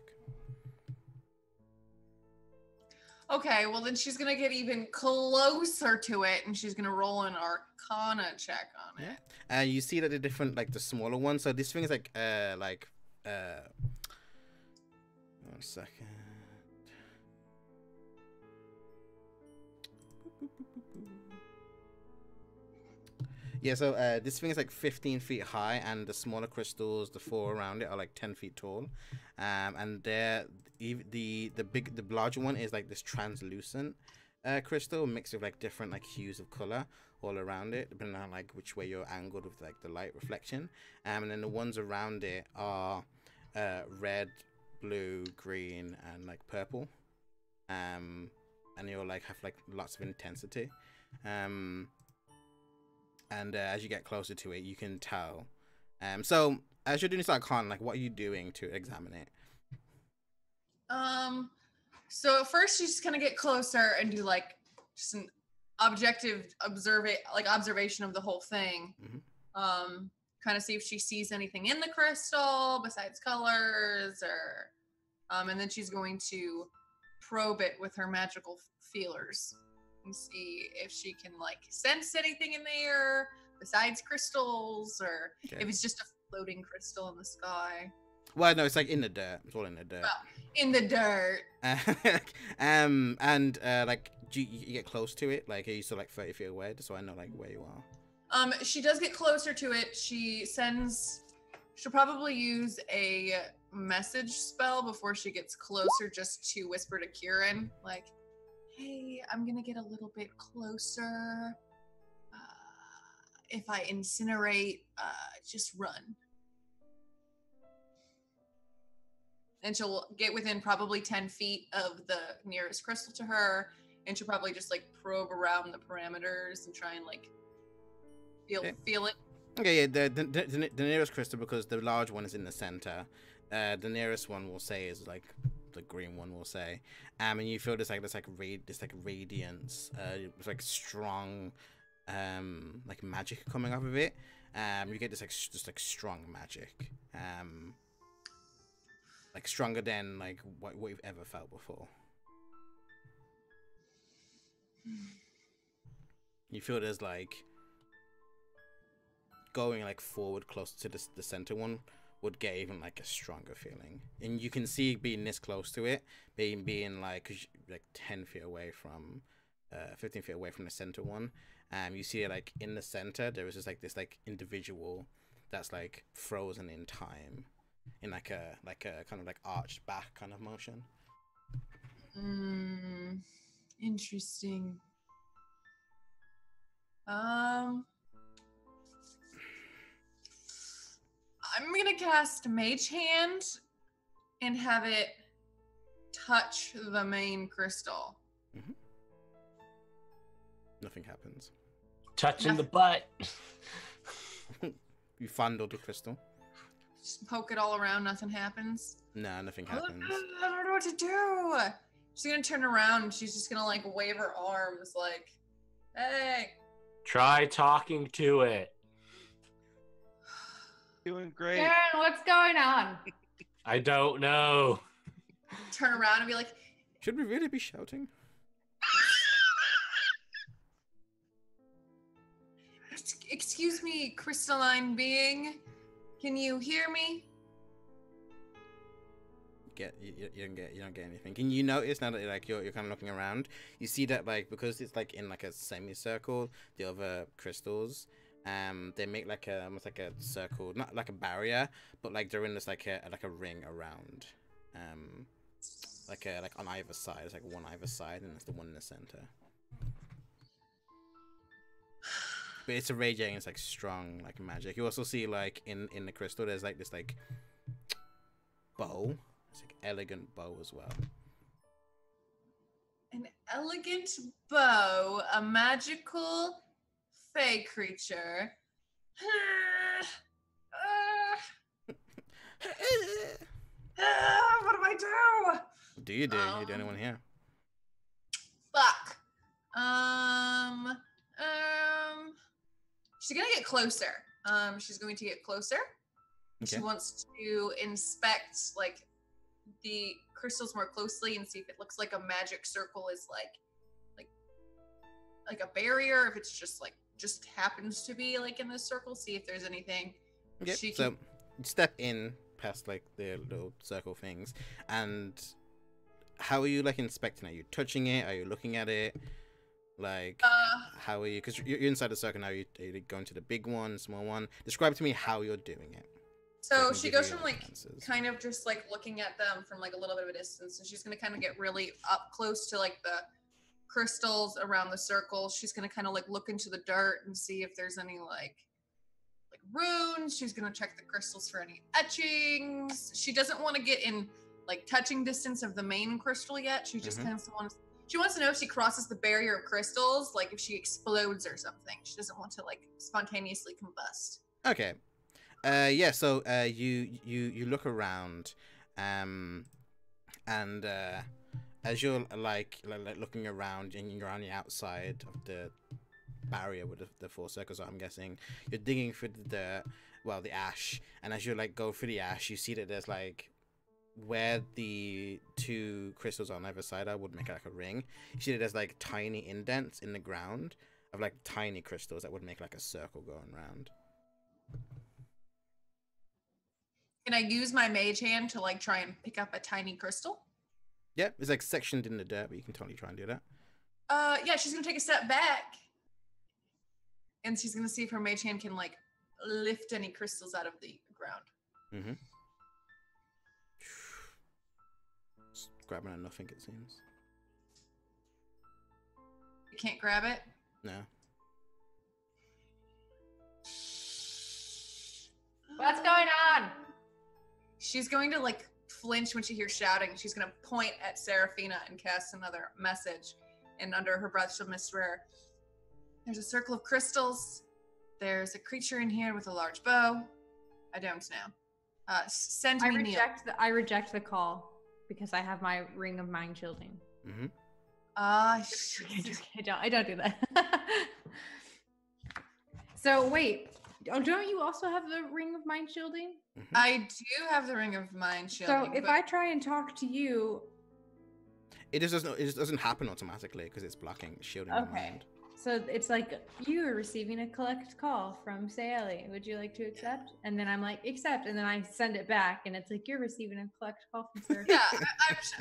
Okay, well then she's gonna get even closer to it, and she's gonna roll an Arcana check on it. You see that the different, like the smaller one. So this thing is like 1 second. Yeah, so this thing is like 15 feet high, and the smaller crystals, the 4 around it, are like 10 feet tall. And the larger one is like this translucent crystal mixed with like different like hues of color all around it, depending on like which way you're angled with like the light reflection. And then the ones around it are red, blue, green, and like purple. And they all like have like lots of intensity. And as you get closer to it, you can tell. So as you're doing this Arcana, like what are you doing to examine it? So at first she's just gonna get closer and do like just an objective observation of the whole thing. Mm-hmm. Kind of see if she sees anything in the crystal besides colors, or and then she's going to probe it with her magical feelers and see if she can like sense anything in there besides crystals, or if it's just a floating crystal in the sky. Well, no, it's like in the dirt. It's all in the dirt. Well, in the dirt. Like, do you get close to it? Like, are you still like 30 feet away? Just so I know like where you are. She does get closer to it. She'll probably use a message spell before she gets closer, just to whisper to Kieran, like, hey, I'm gonna get a little bit closer. If I incinerate, just run. And she'll get within probably 10 feet of the nearest crystal to her, and she'll probably just like probe around the parameters and try and like feel it. Okay, yeah, the nearest crystal, because the large one is in the center. The nearest one we'll say is like the green one, we'll say. And you feel this radiance, with like strong like magic coming off of it. You get this like just like strong magic. Like stronger than like what you've ever felt before. You feel there's like going like forward closer to the center one would get even like a stronger feeling, and you can see being this close to it, being like 10 feet away from 15 feet away from the center one. You see it like in the center there is just like this like individual that's like frozen in time in like a kind of like arched back kind of motion. Interesting. I'm gonna cast Mage Hand and have it touch the main crystal. Mm-hmm. Nothing happens. Touching the butt. You fondle the crystal. Just poke it all around, nothing happens. No, nothing happens. I don't know what to do. She's gonna turn around and she's just gonna like wave her arms like, hey. Try talking to it. Doing great. Karen, what's going on? I don't know. Turn around and be like, should we really be shouting? excuse me, crystalline being. Can you hear me? you don't get anything. Can you notice now that you're kind of looking around? You see that like because it's like in like a semicircle, the other crystals, they make like almost like a circle, not like a barrier, but like they're in this like a ring around, like on either side. It's like one either side, and it's the one in the center. But it's a radiating, it's like strong, like magic. You also see like in the crystal, there's like this like bow. It's like elegant bow as well. An elegant bow, a magical fey creature. What do I do? Do you do? You're the only one here. Fuck. She's gonna get closer. She's going to get closer. Okay. She wants to inspect like the crystals more closely and see if it looks like a magic circle is like a barrier, if it's just happens to be like in this circle. See if there's anything. Okay. She So can... you step in past like the little circle things, and how are you like inspecting it? Are you touching it? Are you looking at it? Like, how are you? Because you're inside the circle now. Are you going to the big one, small one? Describe to me how you're doing it. So she goes from like kind of just like looking at them from like a little bit of a distance, and she's gonna kind of get really up close to like the crystals around the circle. She's gonna kind of like look into the dirt and see if there's any like runes. She's gonna check the crystals for any etchings. She doesn't want to get in like touching distance of the main crystal yet. She just kind of wants. She wants to know if she crosses the barrier of crystals, like if she explodes or something. She doesn't want to like spontaneously combust. Okay. Yeah. So you look around, and as you're like looking around and you're on the outside of the barrier with the four circles, I'm guessing you're digging through the ash, and as you like go through the ash, you see that there's like where the two crystals on either side would make like a ring. You see that there's like tiny indents in the ground of like tiny crystals that would make like a circle going around. Can I use my mage hand to like try and pick up a tiny crystal? Yeah, it's like sectioned in the dirt, but you can totally try and do that. Yeah, she's gonna take a step back, and she's gonna see if her mage hand can like lift any crystals out of the ground. Mm-hmm. Just grabbing at nothing, it seems. You can't grab it? No. What's going on? She's going to like flinch when she hears shouting. She's gonna point at Seraphina and cast another message. And under her breath, she'll miswear. There's a circle of crystals. There's a creature in here with a large bow. I don't know. Send me Neil. I reject the call because I have my ring of mind shielding. Mm-hmm. I don't do that. So wait, don't you also have the ring of mind shielding? Mm-hmm. I do have the ring of mind shielding. So if I try and talk to you, it just doesn't happen automatically because it's blocking shielding. Okay. Your mind. So it's like you are receiving a collect call from Sayeli. Would you like to accept? And then I'm like, accept. And then I send it back, and it's like you're receiving a collect call from Sarah. Yeah,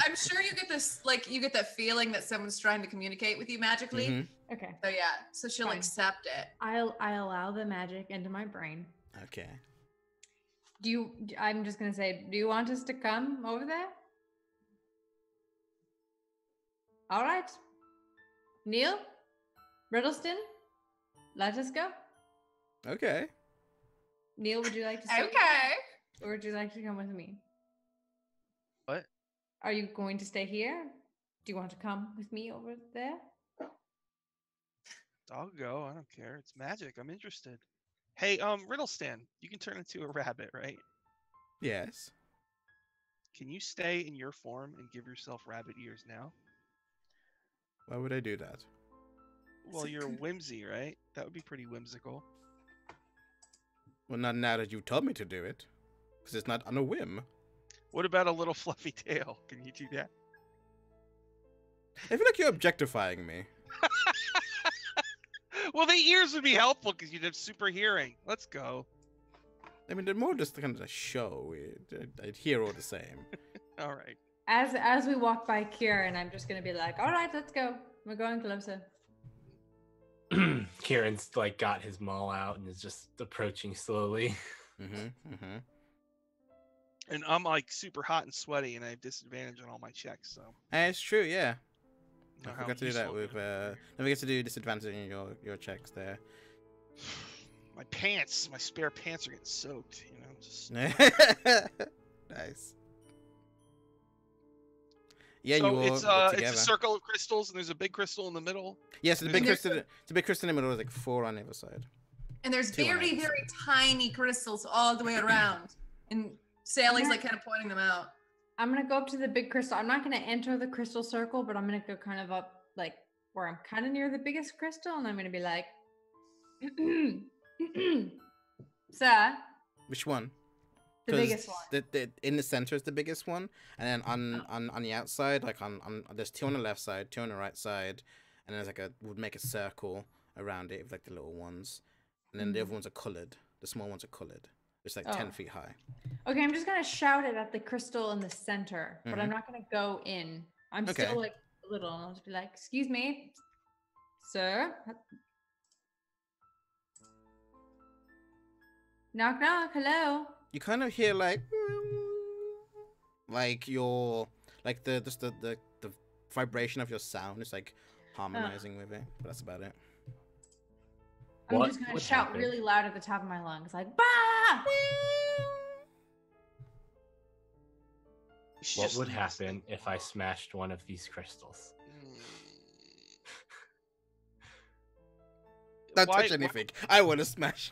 I'm sure you get this, like you get that feeling that someone's trying to communicate with you magically. Mm-hmm. Okay. So yeah, so she'll Fine. accept it. I allow the magic into my brain. Okay. I'm just gonna say, do you want us to come over there? All right. Neil? Riddleston? Let us go. Okay. Neil, would you like to stay? Okay. Or would you like to come with me? What? Are you going to stay here? Do you want to come with me over there? I'll go. I don't care. It's magic. I'm interested. Hey, Riddlestan, you can turn into a rabbit, right? Yes. Can you stay in your form and give yourself rabbit ears now? Why would I do that? Well, you're whimsy, right? That would be pretty whimsical. Well, not now that you told me to do it, because it's not on a whim. What about a little fluffy tail? Can you do that? I feel like you're objectifying me. Well, the ears would be helpful because you'd have super hearing. Let's go. I mean, they're more just kind of a show. I'd hear all the same. All right. As we walk by Kieran, I'm just gonna be like, all right, let's go. We're going closer. Kieran's like got his maul out and is just approaching slowly. And I'm like super hot and sweaty, and I have disadvantage on all my checks. So It's true, yeah. you know I how forgot to do that useful with. it Don't forget to do disadvantage in your checks there. is. My pants, my spare pants are getting soaked. You know, just. Nice. Yeah, So you all it's got it's together. a circle of crystals, and there's a big crystal in the middle. Yeah, so the And big there's crystal, the big crystal in the middle is like 4 on the other side. And there's Two on very, either very side. tiny crystals all the way around. And Sally's like kind of pointing them out. I'm gonna go up to the big crystal. I'm not gonna enter the crystal circle, but I'm gonna go kind of up, like where I'm kind of near the biggest crystal, and I'm gonna be like, "Sir, Which one? the 'Cause biggest one." The in the center is the biggest one, and then on the outside, like on there's 2 on the left side, 2 on the right side, and there's like would make a circle around it with like the little ones, and then the other ones are colored. The small ones are colored. It's like 10 Oh. feet high. Okay, I'm just gonna shout it at the crystal in the center, but I'm Mhm. not gonna go in. I'm Okay. still like little. I'll just be like, "Excuse me, sir." Knock knock. Hello. You kind of hear like your like the vibration of your sound is like harmonizing with it, but that's about it. I'm What just gonna would shout happen? really loud at the top of my lungs, like "Bah!" It's What just- would happen if I smashed one of these crystals? Don't Why- touch anything. I want to smash.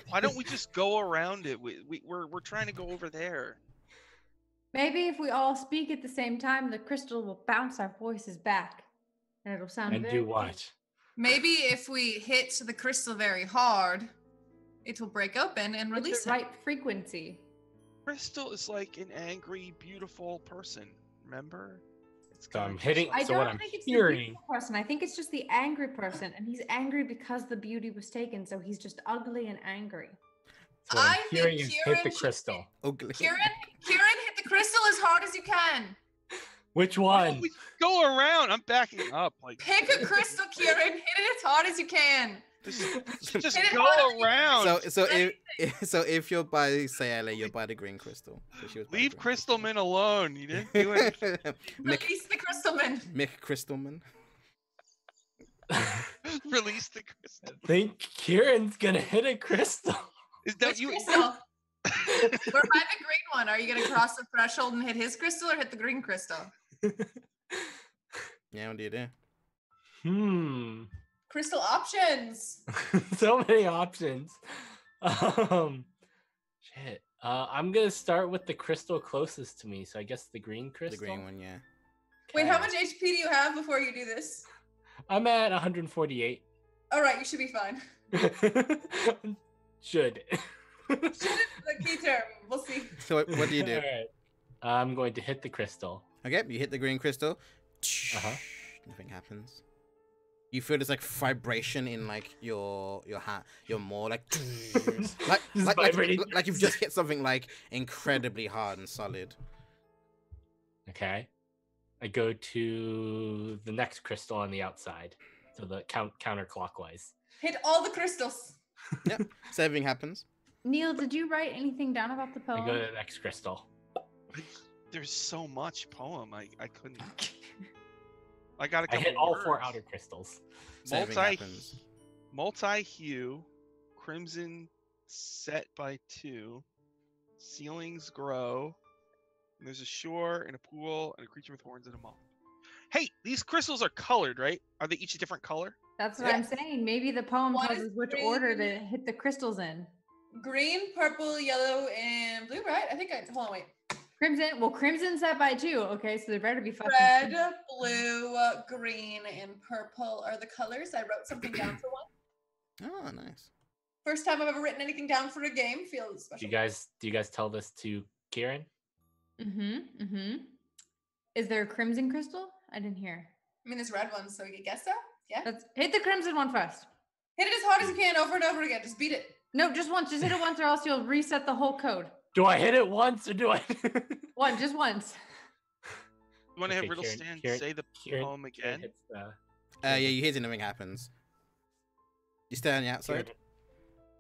Why don't we just go around it? We're trying to go over there. Maybe if we all speak at the same time, the crystal will bounce our voices back, and it'll sound And very do cute. what? Maybe if we hit the crystal very hard, it will break open and With release the it. right frequency. Crystal is like an angry, beautiful person. Remember? It's So got I'm hitting- I So don't what I'm think it's hearing- the beautiful person. I think it's just the angry person, and he's angry because the beauty was taken. So he's just ugly and angry. So what I I'm think hearing is hit Kieran the should- crystal. Ugly. Kieran, hit the crystal as hard as you can. Which Why don't one? we go around? I'm backing up. Like Pick a crystal, Kieran. Hit it as hard as you can. just Hit it go harder. around. So if you're by Sayala, you're by the green crystal. So she was by the Leave green Crystalman alone. You didn't do anything. Mick Release the crystalman. Crystalman. Release the crystal. I think Kieran's gonna hit a crystal. Is that Which you? crystal? We're by the green one. Are you going to cross the threshold and hit his crystal or hit the green crystal? Yeah, what do you do? Crystal options. So many options. Shit. I'm gonna start with the crystal closest to me. So I guess the green The crystal. green one, yeah. Wait, how Okay. much HP do you have before you do this? I'm at 148. All right, you should be fine. Should. Should is the key term. We'll see. So what do you do? Alright. I'm going to hit the crystal. Okay, you hit the green crystal. Uh-huh. Nothing happens. You feel this like vibration in like your hat. You're more like Just vibrating. like you've just hit something like incredibly hard and solid. Okay. I go to the next crystal on the outside. So the counterclockwise. Hit all the crystals. Yep. So everything happens. Neil, did you write anything down about the I poem? go to the next crystal. There's so much poem. I couldn't. I got a I couple hit all 4 words. outer crystals. So everything Multi happens. multi-hue, crimson set by 2, ceilings grow, and there's a shore and a pool and a creature with horns and a moth. Hey, these crystals are colored, right? Are they each a different color? That's what I'm saying. Maybe the poem One tells is us which green. order to hit the crystals in. Green, purple, yellow, and blue, right? Hold on, wait. Crimson. Well, crimson set by 2. Okay, so there better be fucking. Red, blue, green, and purple are the colors. I wrote something down for one. Oh, nice. First time I've ever written anything down for a game. Feels Do special. you guys tell this to Kieran? Is there a crimson crystal? I didn't hear. I mean, there's red ones, so you can guess so. Yeah. Let's hit the crimson one first. Hit it as hard as you can over and over again. Just beat it. No, just once. Just hit it once, or else you'll reset the whole code. Do I hit it once or do I? Just once. want to have Okay, Riddle Kieran- Stand Kieran- say the Kieran- poem Kieran again? hits the- Yeah, you hear nothing happens. You stay on the outside? Kieran-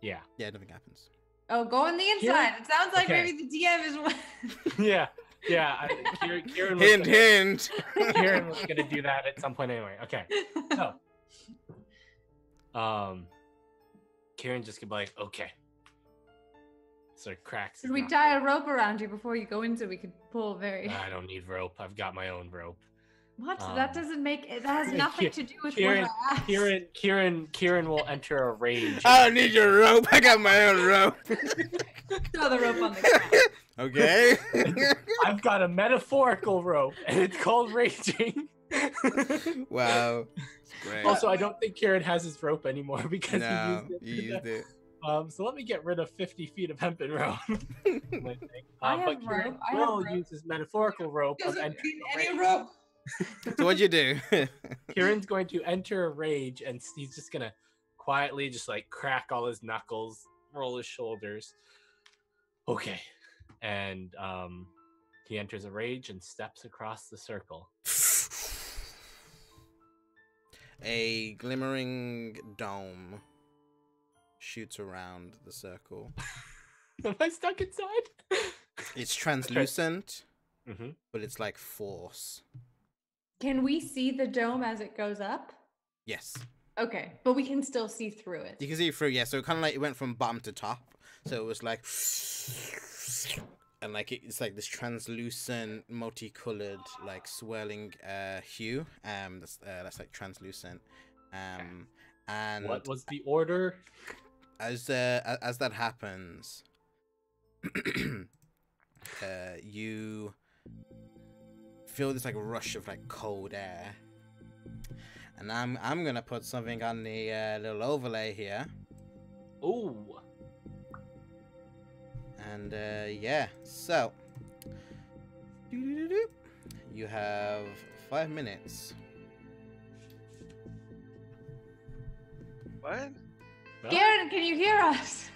Yeah. Yeah, nothing happens. Oh, go on the inside. It sounds like Okay. maybe the DM is. Yeah. Yeah. Kieran was Hint, gonna, hint. Kieran was gonna do that at some point anyway. Okay. So, Kieran just could be like, okay. Sort of cracks. his Should we knuckle. tie a rope around you before you go in so we could pull very? I don't need rope. I've got my own rope. What? Um, that doesn't make it. That has nothing to do with Kieran, what I asked. Kieran will enter a rage. I don't need your rope. I got my own rope. Throw the rope on the ground. Okay. I've got a metaphorical rope, and it's called raging. Wow. It's great. Also, I don't think Kieran has his rope anymore because no, he you used it. used it. So let me get rid of 50 feet of hempen rope. I have But Kieran rope. I have will rope. use his metaphorical rope of Doesn't entering need a any rage. rope. So what'd you do? Kieran's going to enter a rage, and he's just gonna quietly just like crack all his knuckles, roll his shoulders. Okay, and he enters a rage and steps across the circle. A glimmering dome shoots around the circle. Am I stuck inside? It's translucent, Mm-hmm. but it's like force. Can we see the dome as it goes up? Yes. Okay, but we can still see through it. You can see it through, yeah. So kind of like it went from bottom to top. So it was like, and like it's like this translucent, multicolored, like swirling hue. That's like translucent. And What was the order? as that happens, you feel this like rush of like cold air. And I'm gonna put something on the little overlay here. Ooh. And yeah, so you have 5 minutes. What? Well, Garen, can you hear us?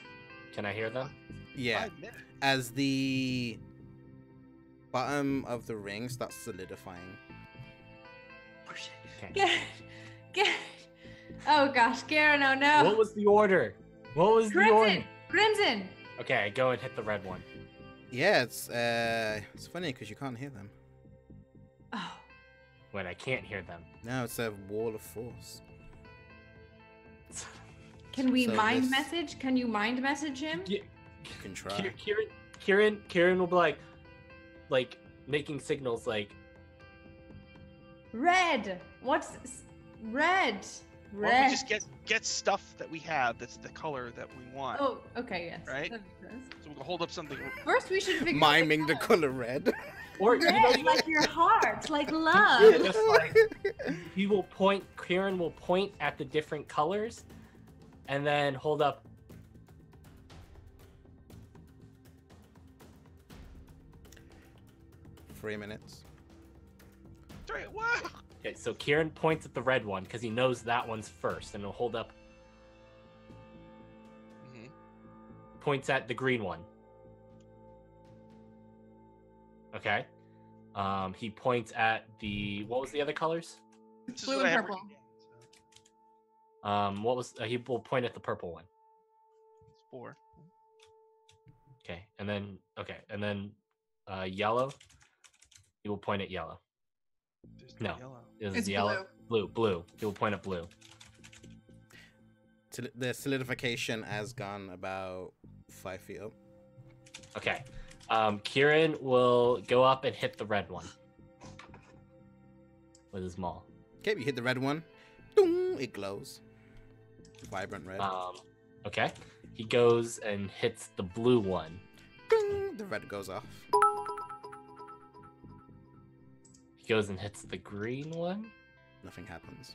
can I hear them? Yeah, 5 minutes. as the bottom of the ring starts solidifying. Okay. Garen. Oh gosh, Garen, oh no. What was the order? What was the order? Crimson! Okay, go and hit the red one. Yeah, it's funny because you can't hear them. Oh, Wait, I can't hear them. No, it's a wall of force. can we So mind this- message? Can you mind message him? Yeah. You can try. Kieran will be like making signals like Red! What's red? Why don't Red. we just get stuff that we have that's the color that we want? Oh, okay, yes. Right? That makes sense. So we'll hold up something. First, we should figure Miming out the color red. or you know red, you like your heart, like Yeah, love. just like he will point. Kieran will point at the different colors, and then hold up. 3 minutes. Wow. Okay, so Kieran points at the red one because he knows that one's first, and he'll hold up. Mhm. Points at the green one. Okay. He points at the what was the other colors? This is Blue what I and have purple. written down, so What was he will point at the purple one. it's 4. Okay, and then yellow. He will point at yellow. There's No. yellow. This is It's yellow. Blue. He will point at blue. The solidification has gone about 5 feet up. Okay. Kieran will go up and hit the red one with his maul. Okay, you hit the red one. Dong, it glows. Vibrant red. Okay. He goes and hits the blue one. Dong, the red goes off. He goes and hits the green one. Nothing happens.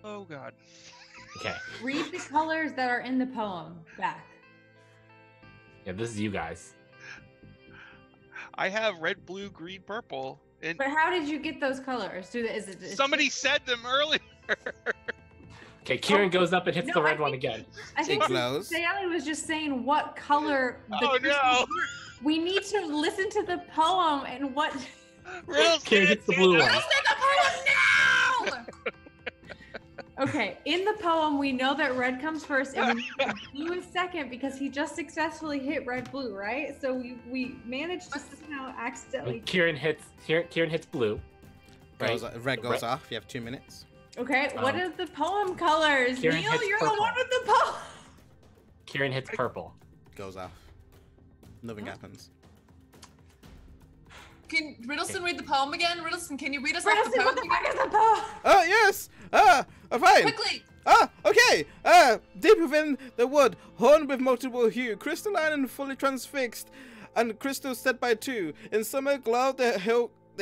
Oh God. Okay. Read the colors that are in the poem back. Yeah, this is you guys. I have red, blue, green, purple, and But how did you get those colors? somebody said them earlier. Okay, Kieran goes up and hits No, the I red one think- again. I think It glows. Sally was just saying what color. Oh, no. We need to listen to the poem and what. Riddles, Kieran hits the blue one. Riddles did the poem now! Okay, in the poem, we know that red comes first and we know that blue is second because he just successfully hit red blue, right? So we managed to somehow accidentally. Kieran hits blue. Right. Red goes off. You have 2 minutes. Okay, what are the poem colors? Kieran Neil, hits you're purple. the one with the poem. Kieran hits purple. Goes off. Nothing happens. Can Riddleston read the poem again? Riddleston, can you read us off the Preston, poem what the again? fuck is the poem? Oh, yes! Fine! Quickly! Okay! Deep within the wood, horned with multiple hue, crystalline and fully transfixed, and crystals set by two. In summer glow, the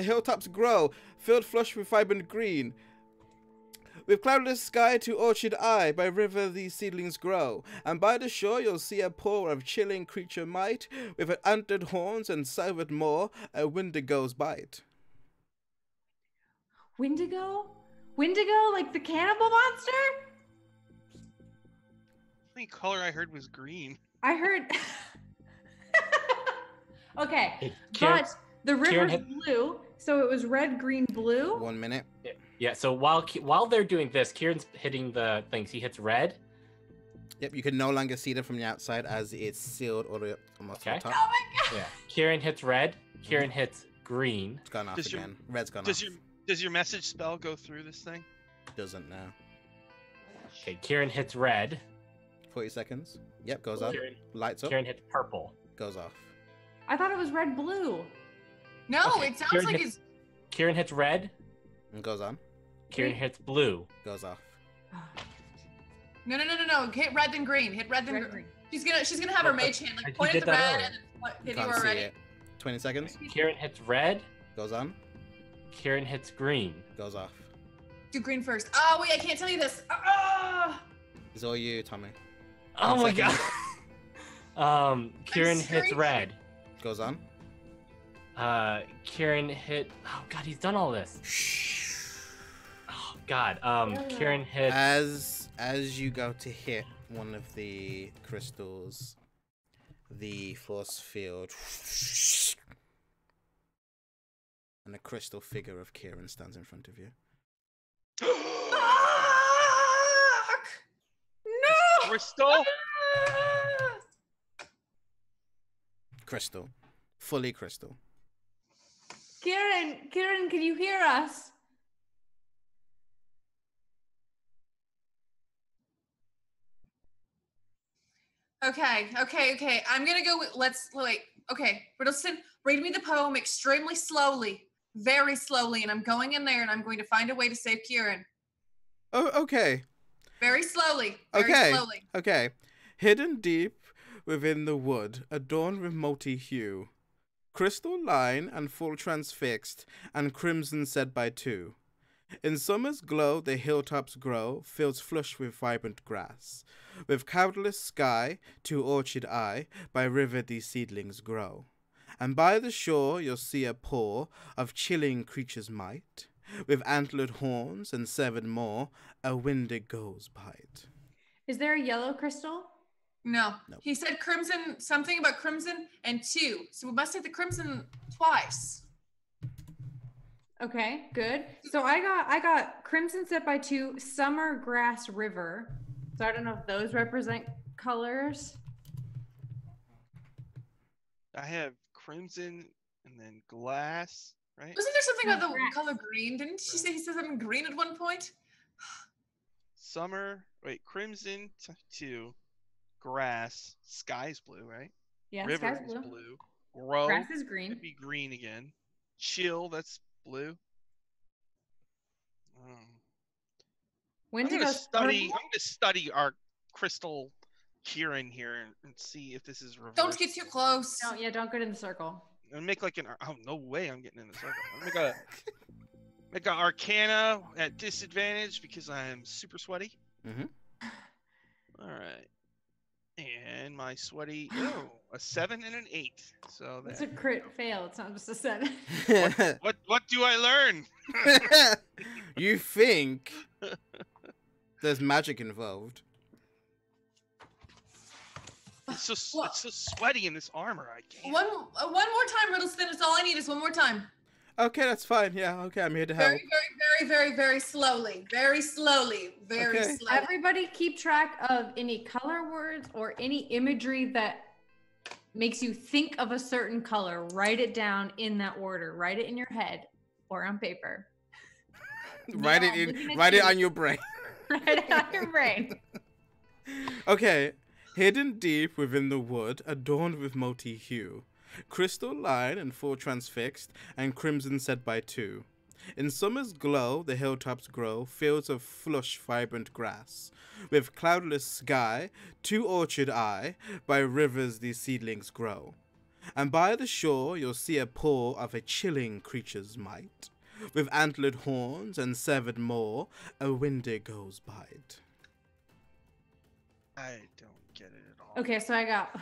hilltops grow, filled flush with vibrant green. With cloudless sky to orchard eye, by river these seedlings grow. And by the shore you'll see a paw of chilling creature might, with antlered horns and silvered maw, a windigo's bite. Wendigo? Wendigo, like the cannibal monster? The only color I heard was green. I heard. Okay, Hey, Kieran- but the Kieran river's hit- blue, so it was red, green, blue. 1 minute. Yeah. So while they're doing this, Kieran's hitting the things. He hits red. Yep, you can no longer see them from the outside as it's sealed all the way up almost to Okay. the top. Oh my god! Yeah. Kieran hits red. Kieran hits green. It's gone off Does your- again. Red's gone Does off. your message spell go through this thing? Doesn't now. Okay. Kieran hits red. 40 seconds. Yep, goes up. Kieran, Lights up. Kieran hits purple. Goes off. I thought it was red, blue. No, Okay, it sounds Kieran like hits- it's. Kieran hits red. And goes on. Kieran hits blue. Goes off. No. Hit red then green. Hit red then Red, green. green. She's gonna have her Oh, mage hand I like point did at the that red earlier. and then hit you Can't see already. it. 20 seconds. Kieran hits red. Goes on. Kieran hits green. Goes off. Do green first. Oh wait, I can't tell you this. It's all you, Tommy. Oh my second. god. Kieran hits serious. red. Goes on. Kieran hit. Oh god, he's done all this. Oh god. Kieran hit. As you go to hit one of the crystals, the force field and a crystal figure of Kieran stands in front of you. Fuck! No! Crystal? Crystal. Fully crystal. Kieran, can you hear us? Okay. I'm gonna go with let's wait. Okay, Riddleston, read me the poem extremely slowly. Very slowly, and I'm going in there and I'm going to find a way to save Kieran. Oh, okay. Very slowly. Very Okay. slowly. Okay. Hidden deep within the wood, adorned with multi-hue, crystal line and full transfixed, and crimson set by two. In summer's glow the hilltops grow, fields flush with vibrant grass. With cloudless sky to orchard eye, by river these seedlings grow. And by the shore you'll see a paw of chilling creature's might, with antlered horns and severed maw, a windigo's bite. Is there a yellow crystal? No. Nope. He said crimson, something about crimson and two. So we must hit the crimson twice. Okay, good. So I got crimson set by two, summer grass river. So I don't know if those represent colors. I have crimson and then glass, right? Wasn't there something about the Grass. color green? Didn't she say he said something green at one point? Summer, wait, crimson two, grass, sky's blue, right? Yeah, River sky's is blue. blue. Grow Grass is green. could be green again. Chill, that's blue. I'm gonna Wendigo's study. purple. I'm gonna study our crystal Kieran here and see if this is reversed. Don't get too close. No, yeah, don't get in the circle. And make like an. Oh no way! I'm getting in the circle. I'm gonna make an Arcana at disadvantage because I'm super sweaty. Mhm. All right. And my sweaty. Oh, a 7 and an 8. So It's that. a crit fail. It's not just a 7. What do I learn? You think there's magic involved? Well- it's so sweaty in this armor. I can't. One more time, Riddleston. It's all I need is one more time. Okay, that's fine. Yeah, okay, I'm here to help. Very slowly. Very slowly. Very Okay. slowly. Everybody keep track of any color words or any imagery that makes you think of a certain color. Write it down in that order. Write it in your head or on paper. Write Yeah, looking it at write it you. on your brain. Write it on your brain. Okay. Hidden deep within the wood, adorned with multi-hue, crystal line and full transfixed, and crimson set by two. In summer's glow, the hilltops grow, fields of flush, vibrant grass. With cloudless sky, to orchard eye, by rivers these seedlings grow. And by the shore you'll see a paw of a chilling creature's might. With antlered horns and severed maw, a Wendigo's bite. I don't get it at all. Okay, so I got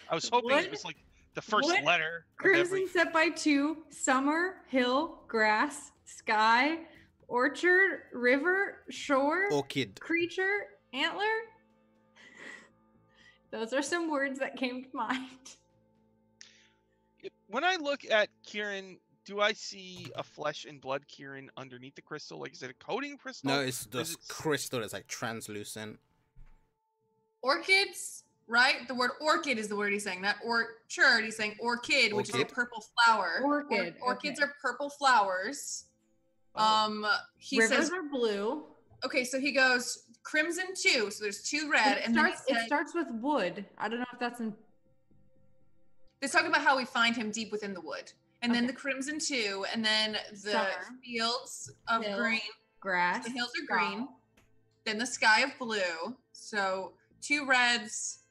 I was hoping Wood- it was like the first wood, letter. Of crimson every... set by two, summer, hill, grass, sky, orchard, river, shore, Orchid. creature, antler. Those are some words that came to mind. When I look at Kieran, do I see a flesh and blood Kieran underneath the crystal? Like, is it a coating crystal? No, it's Is just it- crystal. It's like translucent. Orchids, right? The word orchid is the word he's saying. Not orchard. He's saying orchid, which is a Orchid. purple flower. Orchid, Orchids okay. are purple flowers. Oh. He Rivers says, are blue. okay, so he goes crimson 2. So there's 2 red, It and then starts, it starts with wood. I don't know if that's in. Let's talk about how we find him deep within the wood. And then Okay. the crimson 2, and then the Summer. fields of Hill. green. Grass. The hills are sky. green. Then the sky of blue. So 2 reds,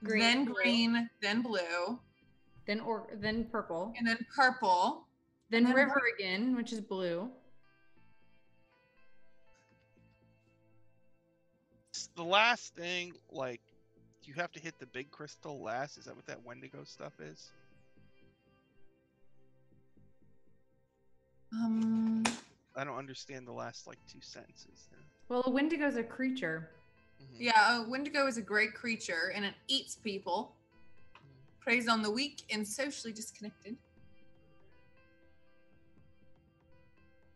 Green, then blue. green, then blue, Then purple. and then purple. Then then river again, which is blue. The last thing, like, do you have to hit the big crystal last? Is that what that Wendigo stuff is? I don't understand the last, like, 2 sentences. Well, a wendigo's a creature. Mhm. Yeah, a Wendigo is a great creature and it eats people, preys on the weak and socially disconnected.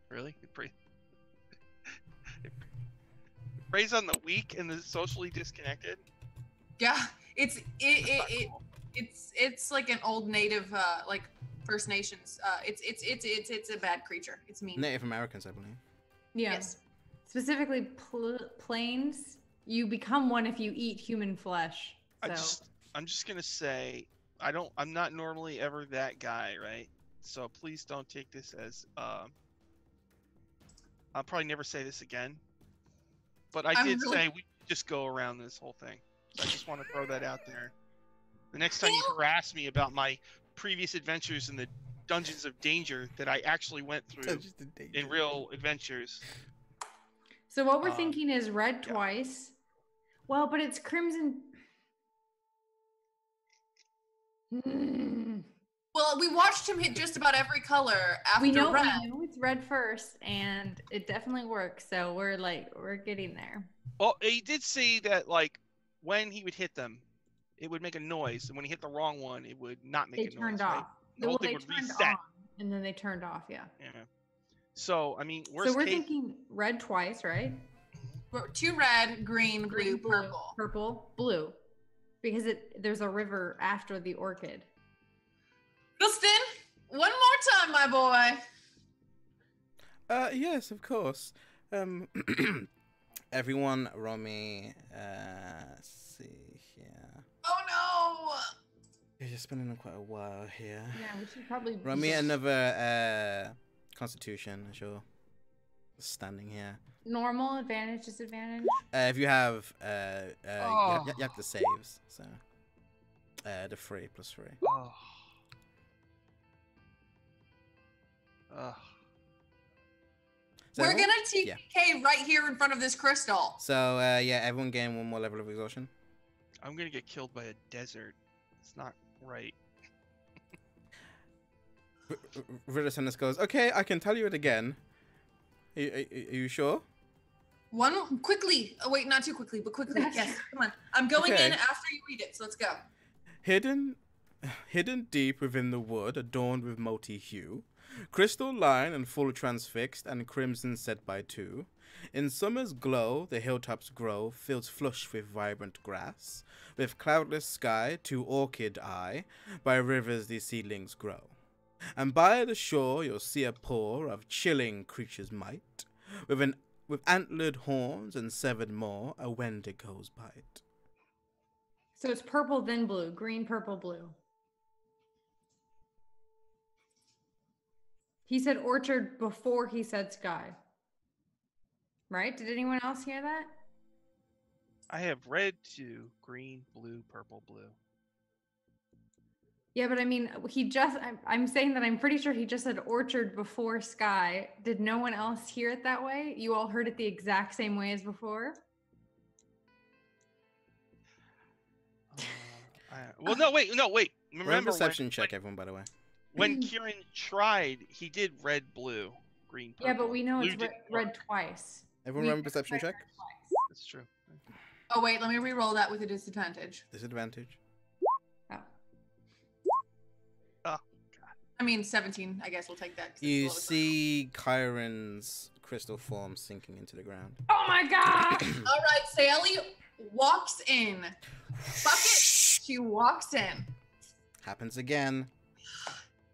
Really? It preys on the weak and the socially disconnected? Yeah, it's That's not cool. it's like an old native like First Nations. It's a bad creature. It's mean. Native Americans, I believe. Yeah. Yes. Specifically, plains. You become one if you eat human flesh. So. I'm just gonna say I'm not normally ever that guy, right? So please don't take this as I'll probably never say this again. But I I'm did really- say we just go around this whole thing. So I just want to throw that out there. The next time you harass me about my previous adventures in the Dungeons of Danger that I actually went through in real adventures. So what we're Um, thinking is red yeah. twice. Well, but it's crimson. Well, we watched him hit just about every color after We know red. it's red first, and it definitely works. So we're getting there. Well, he did say that, like, when he would hit them, it would make a noise, and when he hit the wrong one, it would not make They a noise. turned right? off. The whole Well, thing they would turned reset. on, and then they turned off. Yeah. Yeah. So I mean, worst So we're case, thinking red twice, right? 2 red, green, blue, Green, purple. purple, blue, because there's a river after the orchid. Kristen, one more time, my boy. Yes, of course. Everyone, roll me. Let's see here. Oh It's just been in quite a while here. Yeah, we should probably. Roll me another Constitution, sure. Standing here. Normal, advantage, disadvantage. If you have, Oh. you have the saves, so. The 3 plus 3. oh. Ugh. So no! We're everyone- gonna TK right here in front of this crystal. So, yeah, everyone gain 1 more level of exhaustion. I'm gonna get killed by a desert. It's not right. Riddleson goes, okay, I can tell you it again. Are you sure? One quickly. Oh wait, not too quickly, but quickly. Yes, come on. I'm going Okay. in after you read it, so let's go. Hidden deep within the wood, adorned with multi-hue, crystal line and full transfixed, and crimson set by two. In summer's glow, the hilltops grow, fields flush with vibrant grass. With cloudless sky to orchid eye, by rivers these seedlings grow. And by the shore you'll see a pour of chilling creature's might, with antlered horns and severed maw, a Wendigo's bite. So it's purple, then blue. Green, purple, blue. He said orchard before he said sky. Right? Did anyone else hear that? I have red to green, blue, purple, blue. Yeah, but I mean, I'm saying that I'm pretty sure he just said orchard before sky. Did no one else hear it that way? You all heard it the exact same way as before? Well, no, wait. Run a Remember perception check, everyone, by the way. when Kieran tried, he did red, blue, green, purple. Yeah, but we know Blue it's didn't red work. twice. Everyone run a perception check. That's true. Oh wait, let me re-roll that with a disadvantage. Disadvantage. Oh. I mean, 17. I guess we'll take that. 'cause it's You the lowest see Kyron's crystal form sinking into the ground. Oh my god! one. All right, Sally walks in. Bucket. She walks in. Happens again.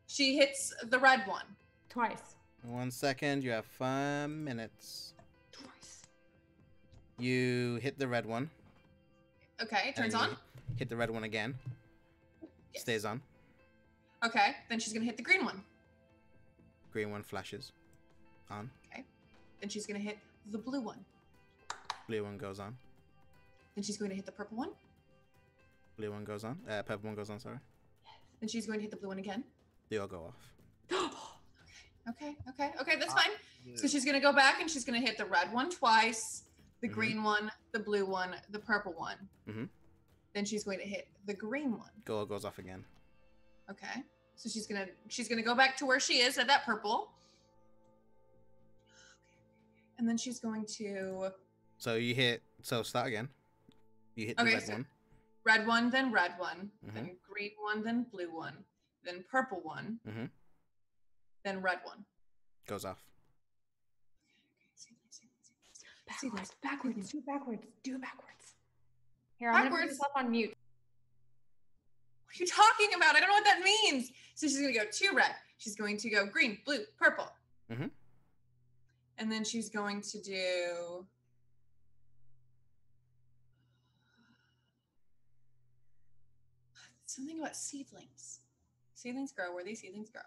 She hits the red one. Twice. 1 second. You have 5 minutes. Twice. You hit the red one. Okay, it turns and on. you Hit the red one again. Yes. Stays on. Okay, then she's gonna hit the green one. Green one flashes. On. Then she's gonna hit the blue one. Blue one goes on. Then she's going to hit the purple one. Blue one goes on. Purple one goes on, sorry. Then she's going to hit the blue one again. They all go off. Okay, that's fine. So she's gonna go back and she's gonna hit the red one twice, the Mhm. green one, the blue one, the purple one. Mhm. Then she's going to hit the green one. All goes off again. Okay. So she's gonna go back to where she is at that purple. And then she's going to So you hit. So start again. You hit the Okay, red so- one. red one, then red one, Mhm. then green one, then blue one, then purple one, Mhm. then red one. Goes off. Backwards. Do it backwards. Do it backwards. Here, I'm gonna put Backwards? myself on mute. What are you talking about? I don't know what that means. So she's gonna go to red. She's going to go green, blue, purple. Mhm. And then she's going to do something about seedlings. Seedlings grow where these seedlings grow.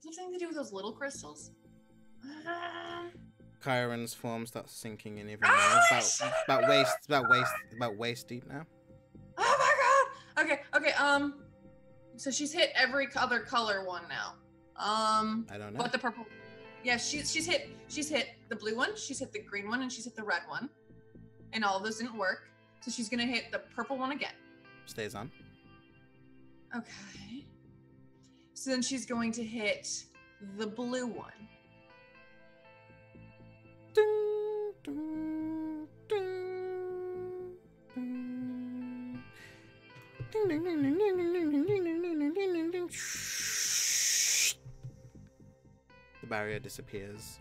Does it have something to do with those little crystals? Kyron's form starts sinking in even Ah, more. It's about waist deep now. Oh my god! Okay. So she's hit every other color one now. I don't know. But the purple. Yeah, she's hit the blue one, she's hit the green one, and she's hit the red one. And all of those didn't work. So she's gonna hit the purple one again. Stays on. Okay. So then she's going to hit the blue one. Ding, ding, ding, ding. Ding, ding, ding, ding, ding, ding, ding, ding, ding, ding, ding, ding, ding. Shh. The barrier disappears.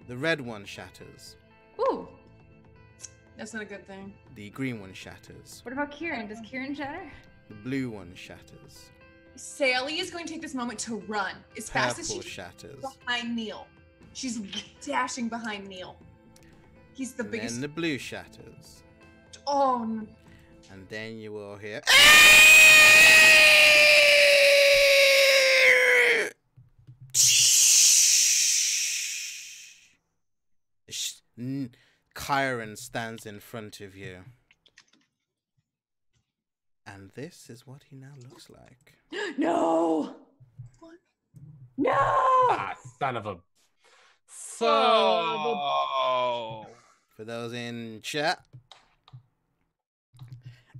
The red one shatters. Ooh. That's not a good thing. The green one shatters. What about Kieran? Does Kieran shatter? The blue one shatters. Sally is going to take this moment to run as fast as Purple she shatters. can behind Neil. She's dashing behind Neil. He's the And biggest. then the blue shatters. Oh, And then you will hear. Kyron stands in front of you. And this is what he now looks like. No. What? No. Ah, son of a. Oh. For those in chat,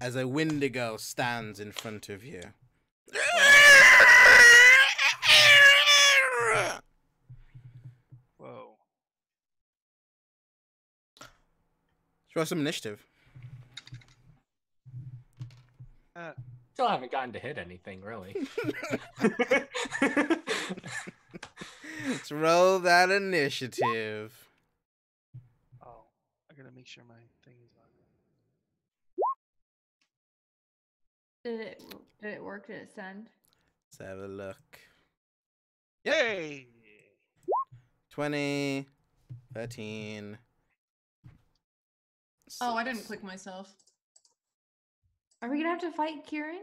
as a Wendigo stands in front of you. Whoa. Show some initiative. Still haven't gotten to hit anything, really. Let's roll that initiative. Oh, I gotta make sure my thing is on. Did it work? Did it send? Let's have a look. Yay! 20, 13. Oh, I didn't 6. click myself. Are we gonna have to fight Kieran?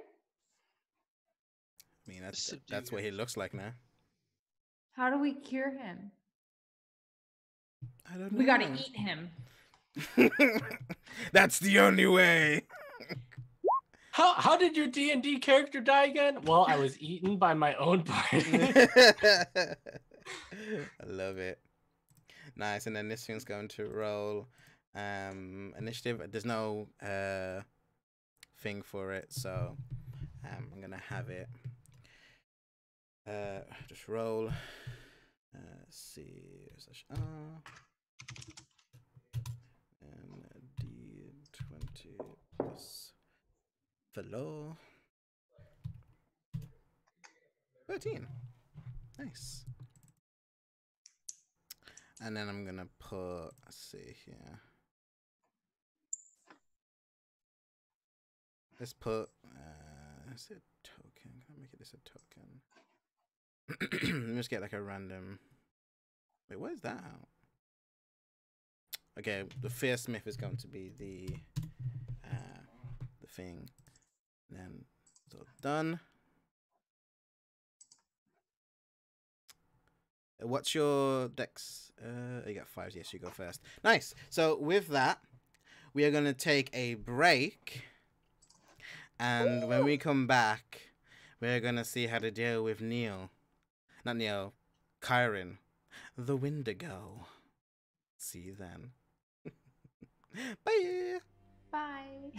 I mean, that's Subdue what he him. looks like now. How do we cure him? I don't know. We gotta eat him. That's the only way. How did your D&D character die again? Well, I was eaten by my own party. I love it. Nice. And then this thing's going to roll initiative. There's no thing for it, so I'm gonna have it just roll. C /R and D20 plus fellow 13. Nice. And then I'm gonna put, let's see here. Let's put is it token? Can I make it this a token? Let's get like a random. Wait, what is that out? Okay, the Fierce Smith is going to be the thing. And then so done. What's your dex? You got 5. Yes, you go first. Nice. So with that, we are going to take a break. And when we come back, we're going to see how to deal with Neil. Not Neil. Kyron. The Wendigo. See you then. Bye. Bye.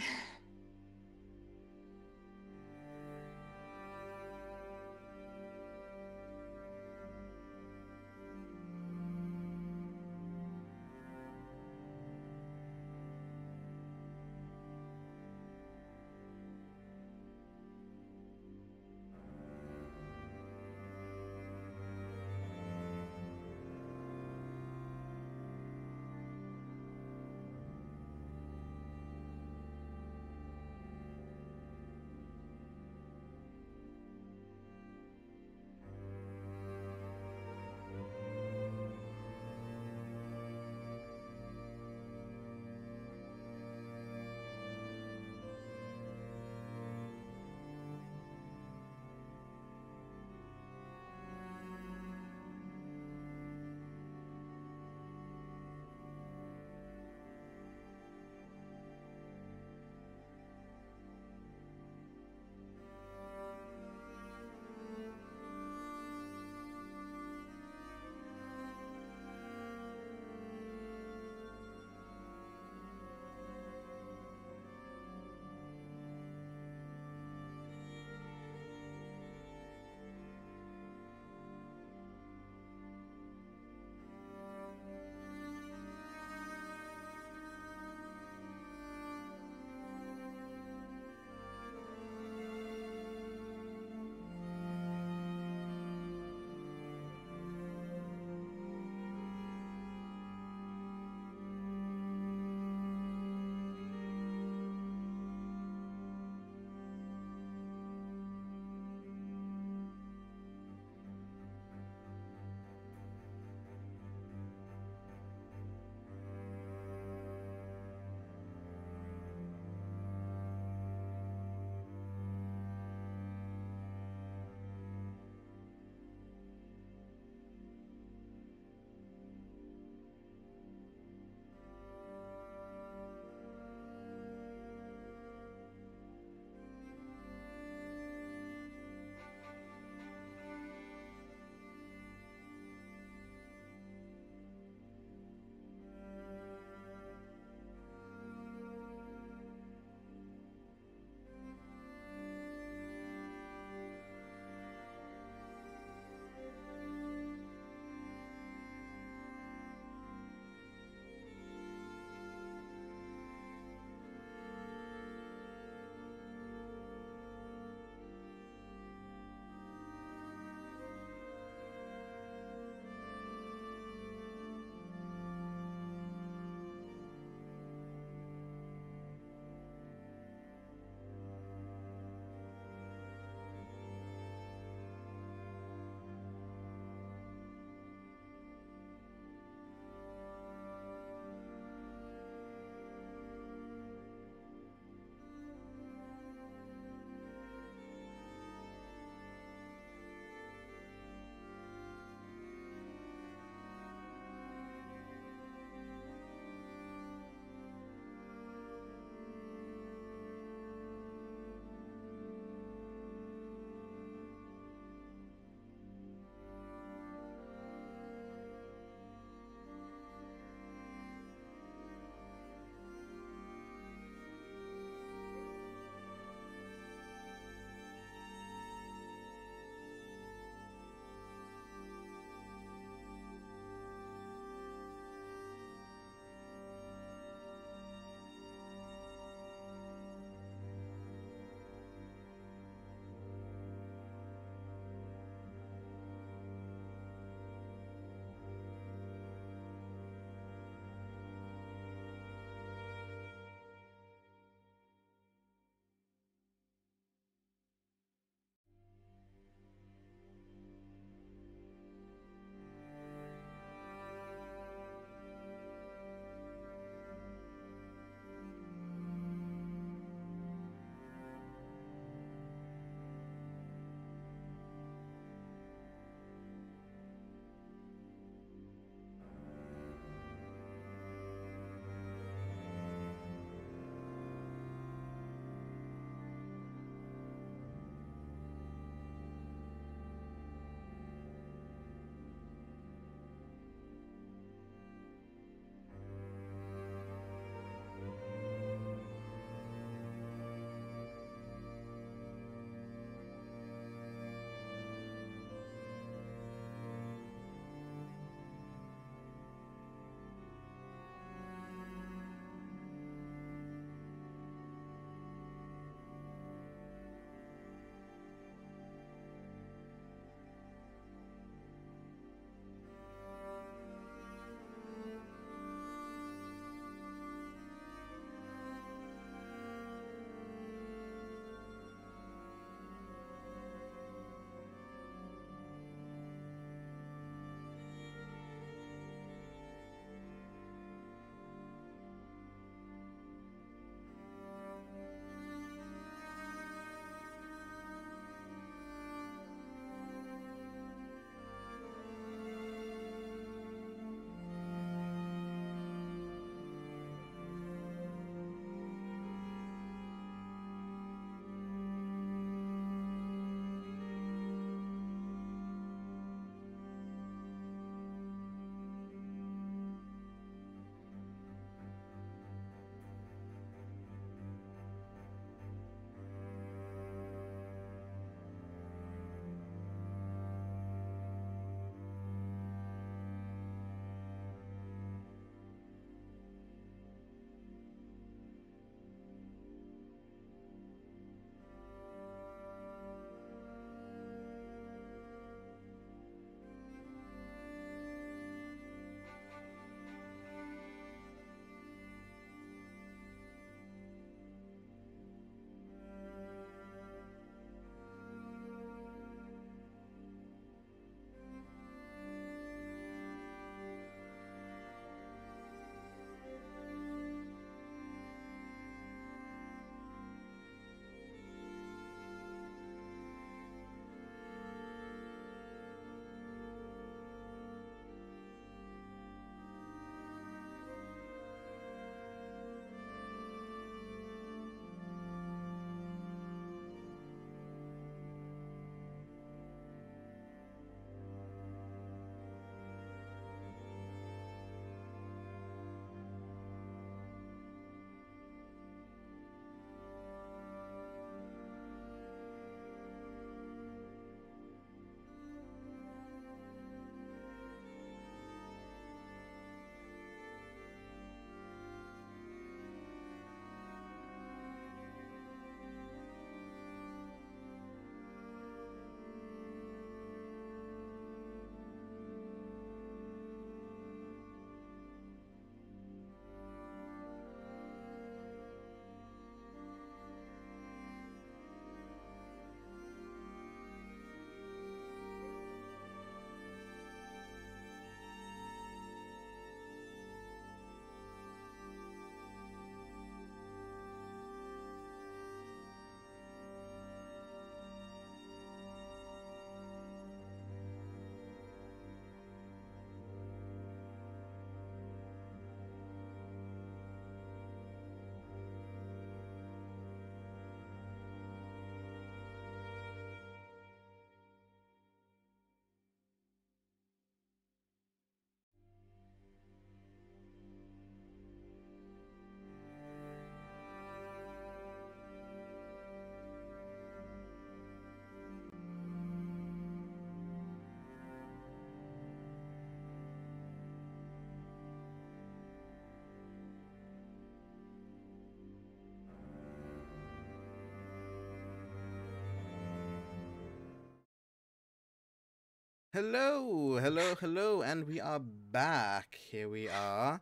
Hello, hello, hello, and we are back. Here we are,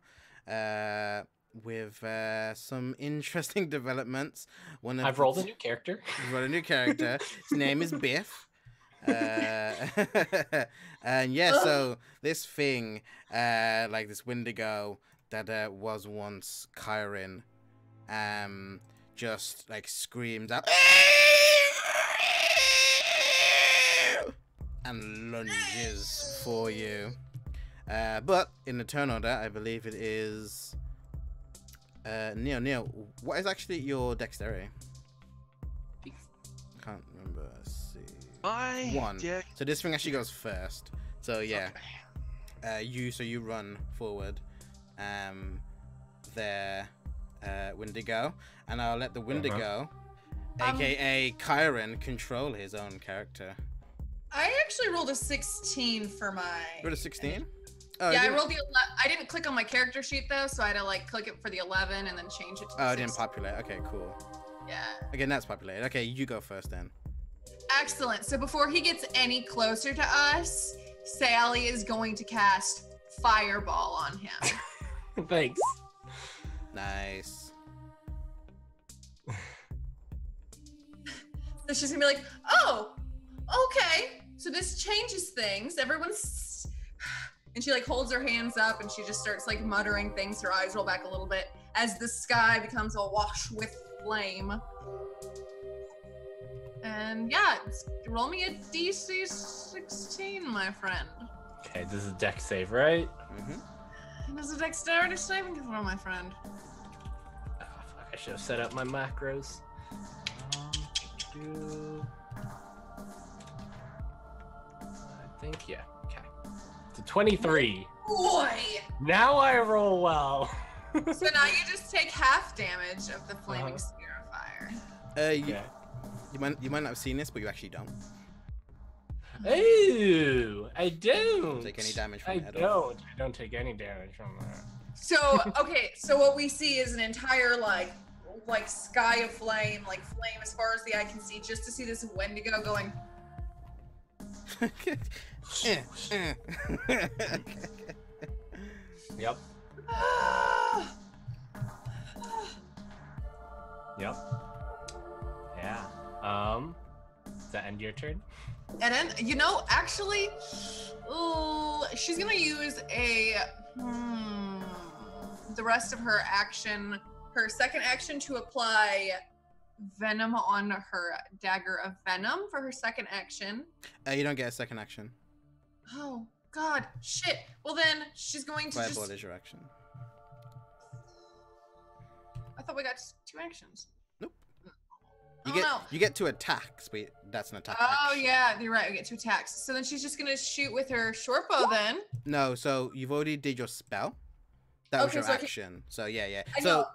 with some interesting developments. I've rolled a new character. You've rolled a new character. His name is Biff. And yeah, so this thing, like this Wendigo that was once Kyrin, just like screams out and lunges for you. But in the turn order, I believe it is Neil, what is actually your dexterity? Can't remember. Let's see. One. So this thing actually goes first. So yeah. Okay. You run forward. There, Wendigo, and I'll let the Wendigo, aka Kyron, control his own character. I actually rolled a 16 for my. Rolled a 16? Oh, yeah, I rolled the 11. I didn't click on my character sheet though, so I had to like click it for the 11 and then change it to the Oh, it 16. didn't populate. Okay, cool. Yeah. Again, that's populated. Okay, you go first then. Excellent. So before he gets any closer to us, Sally is going to cast Fireball on him. Thanks. Nice. So she's gonna be like, oh, okay. So this changes things. Everyone's, and she like holds her hands up and she just starts like muttering things. Her eyes roll back a little bit as the sky becomes awash with flame. And yeah, roll me a DC 16, my friend. Okay, this is a dex save, right? And this is a dexterity saving throw, my friend. Oh, fuck, I should have set up my macros. I think, yeah. Okay. It's a 23. Boy! Now I roll well. So now you just take half damage of the flaming sphere of fire. You might not have seen this, but you actually don't. Ooh, I don't Take any damage from it at I all. don't take any damage from that. So, okay, so what we see is an entire, like sky of flame, like flame as far as the eye can see, just to see this Wendigo going. Yep. Yep. Yeah. Does that end your turn? And then, you know, actually, she's gonna use the rest of her action, her second action, to apply venom on her dagger of venom for her second action. You don't get a second action. Oh God, shit. Well then, she's going to Fireball just. is your action. I thought we got just 2 actions. Nope. Oh, You get 2 attacks, but that's an attack. Oh action. yeah, you're right. We get 2 attacks. So then she's just gonna shoot with her short bow. Then. No, so you've already did your spell. That was Okay, your so I can- action. So yeah. I So know.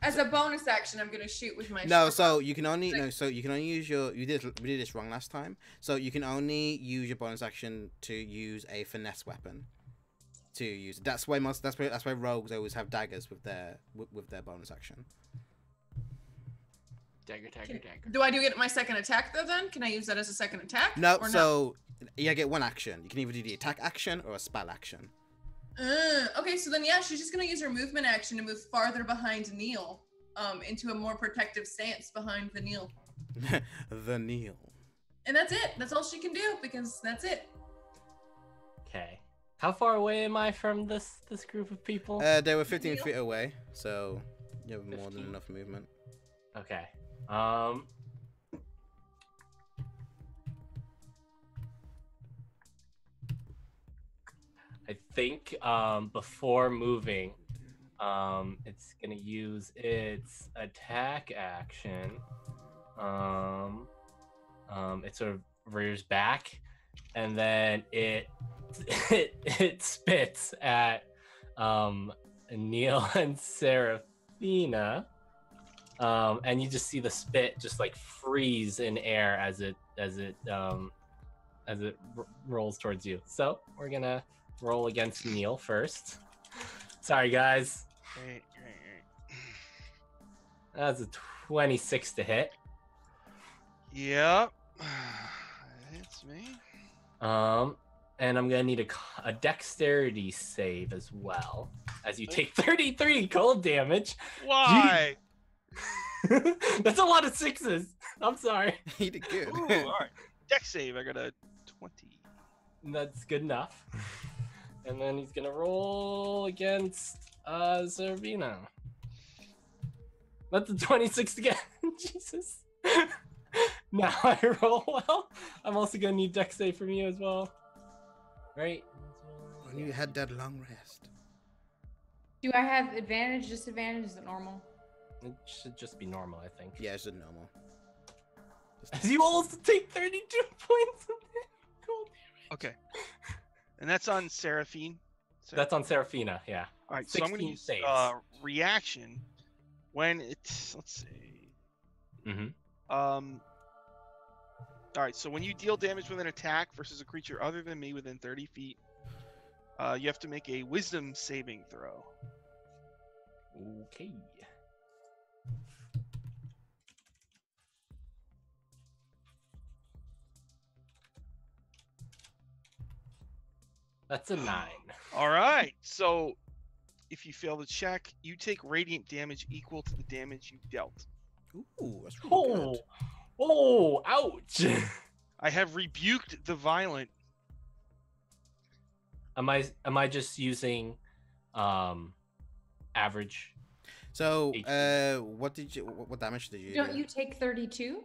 As a bonus action, I'm gonna shoot with my. no, short so bow. you can only use your. We did this wrong last time. So you can only use your bonus action to use a finesse weapon. To use that's why rogues always have daggers with their bonus action. Dagger. Do I get my second attack though? Then can I use that as a second attack? No, Or so you get 1 action. You can either do the attack action or a spell action. Okay, so then yeah, she's just gonna use her movement action to move farther behind Neil, into a more protective stance behind the Neil. The Neil. And that's it. That's all she can do because that's it. Okay. How far away am I from this group of people? They were 15 feet away, so you have more than 15. enough movement. Okay. I think before moving, it's gonna use its attack action. It sort of rears back, and then it spits at Neil and Seraphina. And you just see the spit just like freeze in air as it rolls towards you. So we're gonna roll against Neil first. Sorry, guys. Right. That's a 26 to hit. Yep. It's me. And I'm gonna need a dexterity save as well, as you take 33 cold damage. Why? That's a lot of sixes. I'm sorry. He did good. Ooh, all right. Dex save. I got a 20. That's good enough. And then he's gonna roll against Servina. That's a 26 again. Jesus. Now I roll well. I'm also gonna need dex save from you as well. Right? When you had that long rest. Do I have advantage, disadvantage? Is it normal? It should just be normal, I think. Yeah, it's just normal. As you also take 32 points of cold damage. Okay. And that's on Seraphine. That's on Serafina, yeah. All right, so I'm going to 16 use saves. reaction when it's, let's see. Mm-hmm. All right, so when you deal damage with an attack versus a creature other than me within 30 feet, you have to make a wisdom saving throw. Okay. That's a 9. All right, so if you fail the check, you take radiant damage equal to the damage you dealt. Ooh, that's really good. Oh, ouch. I have rebuked the violent. Am I just using average? So, HP. what damage did you Don't do? you take 32?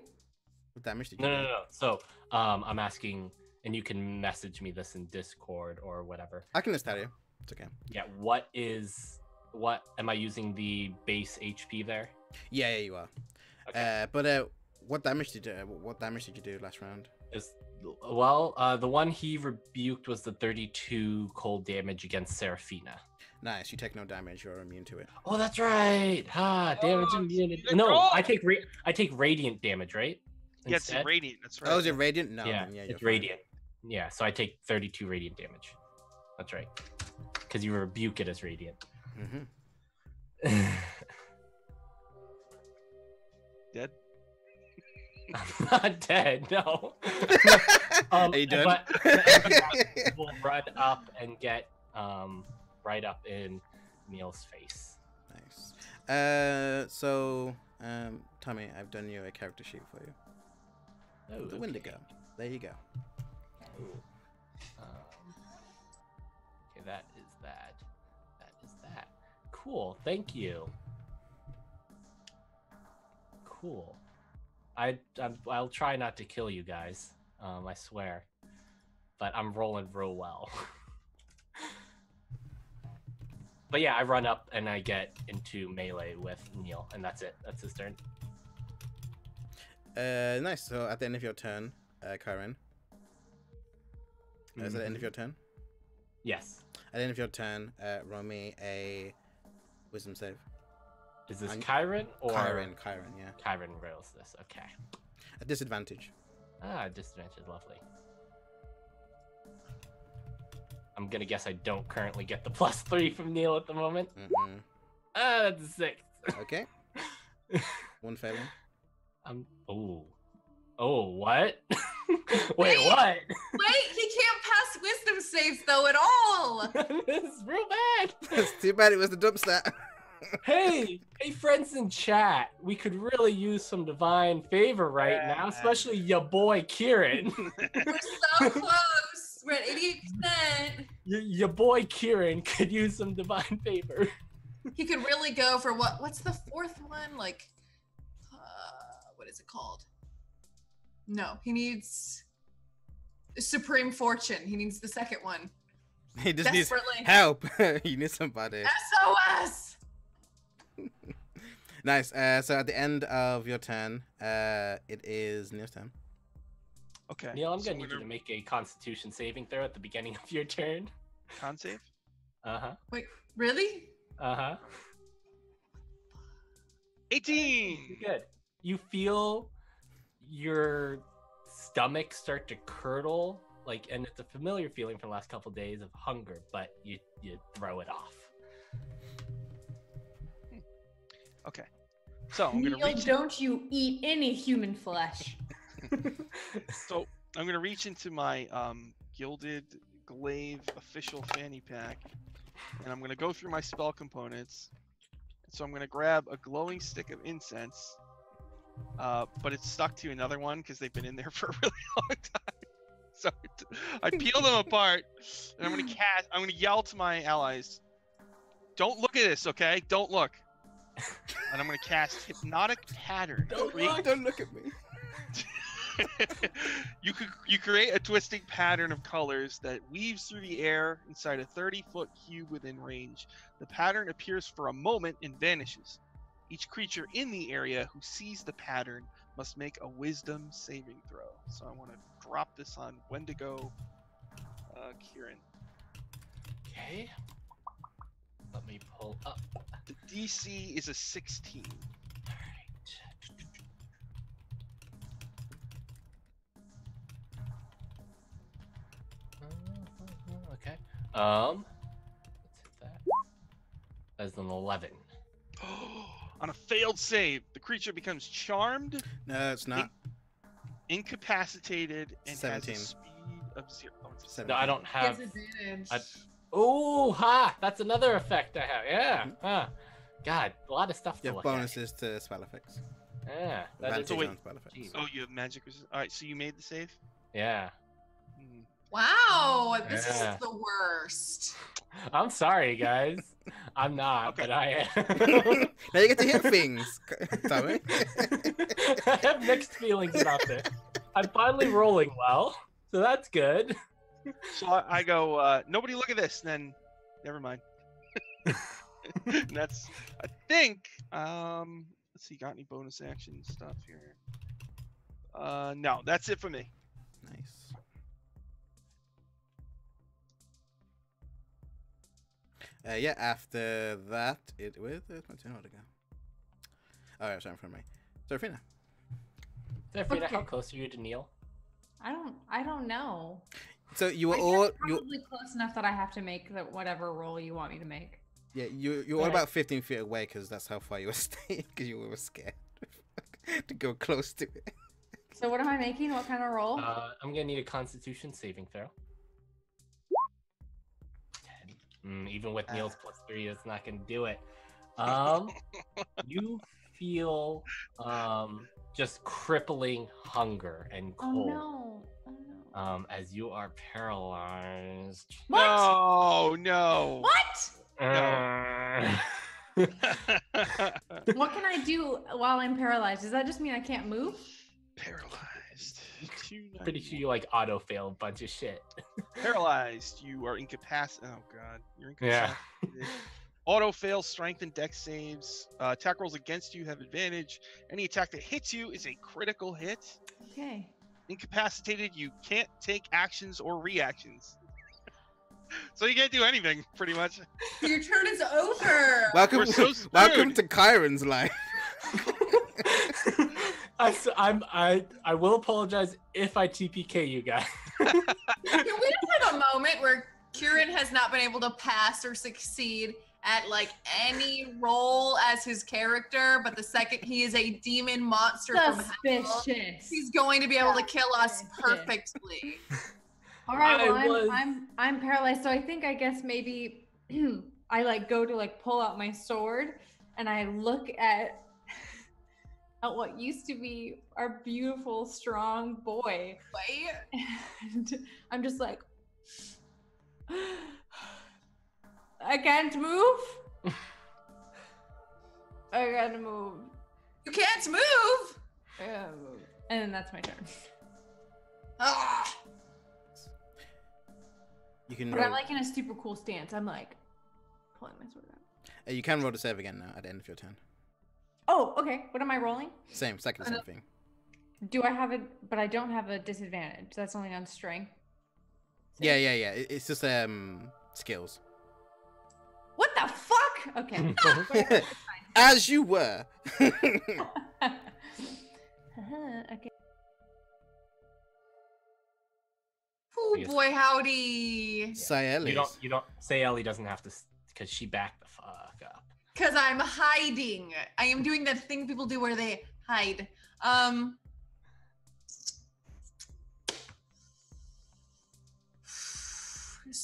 What damage did you No, do? no, no. So, I'm asking, and you can message me this in Discord or whatever. I can just tell you. It's okay. Yeah, what am I using the base HP there? Yeah, you are. Okay. But what damage did you do last round? The one he rebuked was the 32 cold damage against Serafina. Nice. You take no damage. You're immune to it. Oh, that's right. Damage immunity. No, I take radiant damage, right? Yeah, it's Instead? radiant. That's right. Oh, is it radiant? No. Yeah, then yeah, it's you're fine. radiant. Yeah, so I take 32 radiant damage. That's right. Because you rebuke it as radiant. Mm-hmm. Dead. I'm not dead, no. Are you done? But we'll run up and get right up in Neil's face. Nice. Tommy, I've done you a character sheet for you. Oh, The Wendigo. There you go. Ooh. Okay, that is that. That is that. Cool. Thank you. Cool. I'll try not to kill you guys. I swear. But I'm rolling real well. But yeah, I run up and I get into melee with Neil, and that's it. That's his turn. Nice. So at the end of your turn, Karen. Is that the end of your turn? Yes. At the end of your turn, roll me a wisdom save. Is this Kyron or Kyron, yeah. Kyron rolls this? Okay. At disadvantage. Disadvantage, lovely. I'm gonna guess I don't currently get the +3 from Neil at the moment. Mm-mm. That's a 6. Okay. One failing. Oh, what? Wait, Wait. what? Wait, he can't pass wisdom saves though at all. This is real bad. It's too bad it was the dump stat. Hey, friends in chat. We could really use some divine favor right now, especially your boy Kieran. We're so close. We're at 88%. Your boy Kieran could use some divine favor. He could really go for what's the fourth one? Like, what is it called? No, he needs Supreme Fortune. He needs the second one. He just needs Desperately. help. You need somebody. SOS! Nice. So at the end of your turn, it is Neil's turn. Okay. Neil, I'm so gonna need you to make a Constitution saving throw at the beginning of your turn. Con save? Wait, really? 18! Good. You feel your stomach start to curdle, and it's a familiar feeling from the last couple days of hunger, but you throw it off. Okay. So I'm gonna Neil, reach. don't you eat any human flesh. So I'm gonna reach into my Gilded Glaive official fanny pack, and I'm gonna go through my spell components. So I'm gonna grab a glowing stick of incense, but it's stuck to another one because they've been in there for a really long time. So I peel them apart, and I'm gonna yell to my allies, "Don't look at this, okay? Don't look." And I'm gonna cast Hypnotic Pattern. Don't Don't look at me. You create a twisting pattern of colors that weaves through the air inside a 30-foot cube within range. The pattern appears for a moment and vanishes. Each creature in the area who sees the pattern must make a wisdom saving throw. So I want to drop this on Wendigo Kieran. Okay. Let me pull up. The DC is a 16. All right. Okay. Let's hit that. That's an 11. On a failed save, the creature becomes charmed, No, it's not. incapacitated, and 17. has a speed of 0. Oh, it's a 17. No, I don't have. Disadvantage. Oh, ha! That's another effect I have. Yeah. Huh. God, a lot of stuff to You have look bonuses to spell effects. at. Yeah. That is. Advantage wait. on spell effects. Jeez. Oh, you have magic resistance. All right, so you made the save. Yeah. Hmm. Wow, this Yeah. is the worst. I'm sorry, guys. I'm not, Okay. but I am. Now you get to hit things, Tommy. I have mixed feelings about this. I'm finally rolling well, so that's good. So I go, nobody look at this, then never mind. And that's, I think, let's see, got any bonus action stuff here? No, that's it for me. Nice. Yeah, after that, where's my turn? Where'd it go? Oh, yeah, sorry, in front of me. Serafina. Serafina, how Okay. close are you to Neil? I don't know. So you were I guess all probably close enough that I have to make whatever roll you want me to make. you're all Right. about 15 feet away because that's how far you were staying because you were scared to go close to it. So what am I making? What kind of roll? I'm gonna need a Constitution saving throw. 10. Even with Neil's +3, that's not gonna do it. You feel just crippling hunger and Oh cold. no. Oh, no. As you are paralyzed. What? No, no. What? What can I do while I'm paralyzed? Does that just mean I can't move? Paralyzed. Pretty sure you like auto fail a bunch of shit. Paralyzed. You are incapacitated. Oh god, you're Yeah. incapacitated. Auto fail, strength and dex saves. Attack rolls against you have advantage. Any attack that hits you is a critical hit. Okay. Incapacitated, you can't take actions or reactions. So you can't do anything, pretty much. Your turn is over. Welcome, We're so welcome screwed. to Kyron's life. I will apologize if I TPK you guys. Can we just have a moment where Kieran has not been able to pass or succeed at like any role as his character, but the second he is a demon monster from hell, Suspicious. he's going to be able to kill us perfectly. All right, I well, was- I'm paralyzed, so I think I guess maybe I like go to like pull out my sword and I look at what used to be our beautiful, strong boy, Wait. and I'm just like, I can't move. I gotta move. You can't move. I gotta move. And then that's my turn. Ah. You can But roll, I'm like in a super cool stance. I'm like pulling my sword out. you can roll the save again now at the end of your turn. Oh, okay. What am I rolling? Same, second same thing. Do I have it? But I don't have a disadvantage. That's only on strength. Yeah. It's just skills. What the fuck? Okay. As you were. Okay. Oh Yes. boy, howdy. Cielis. You don't say Ellie doesn't have to because she backed the fuck up. Cause I'm hiding. I am doing that thing people do where they hide.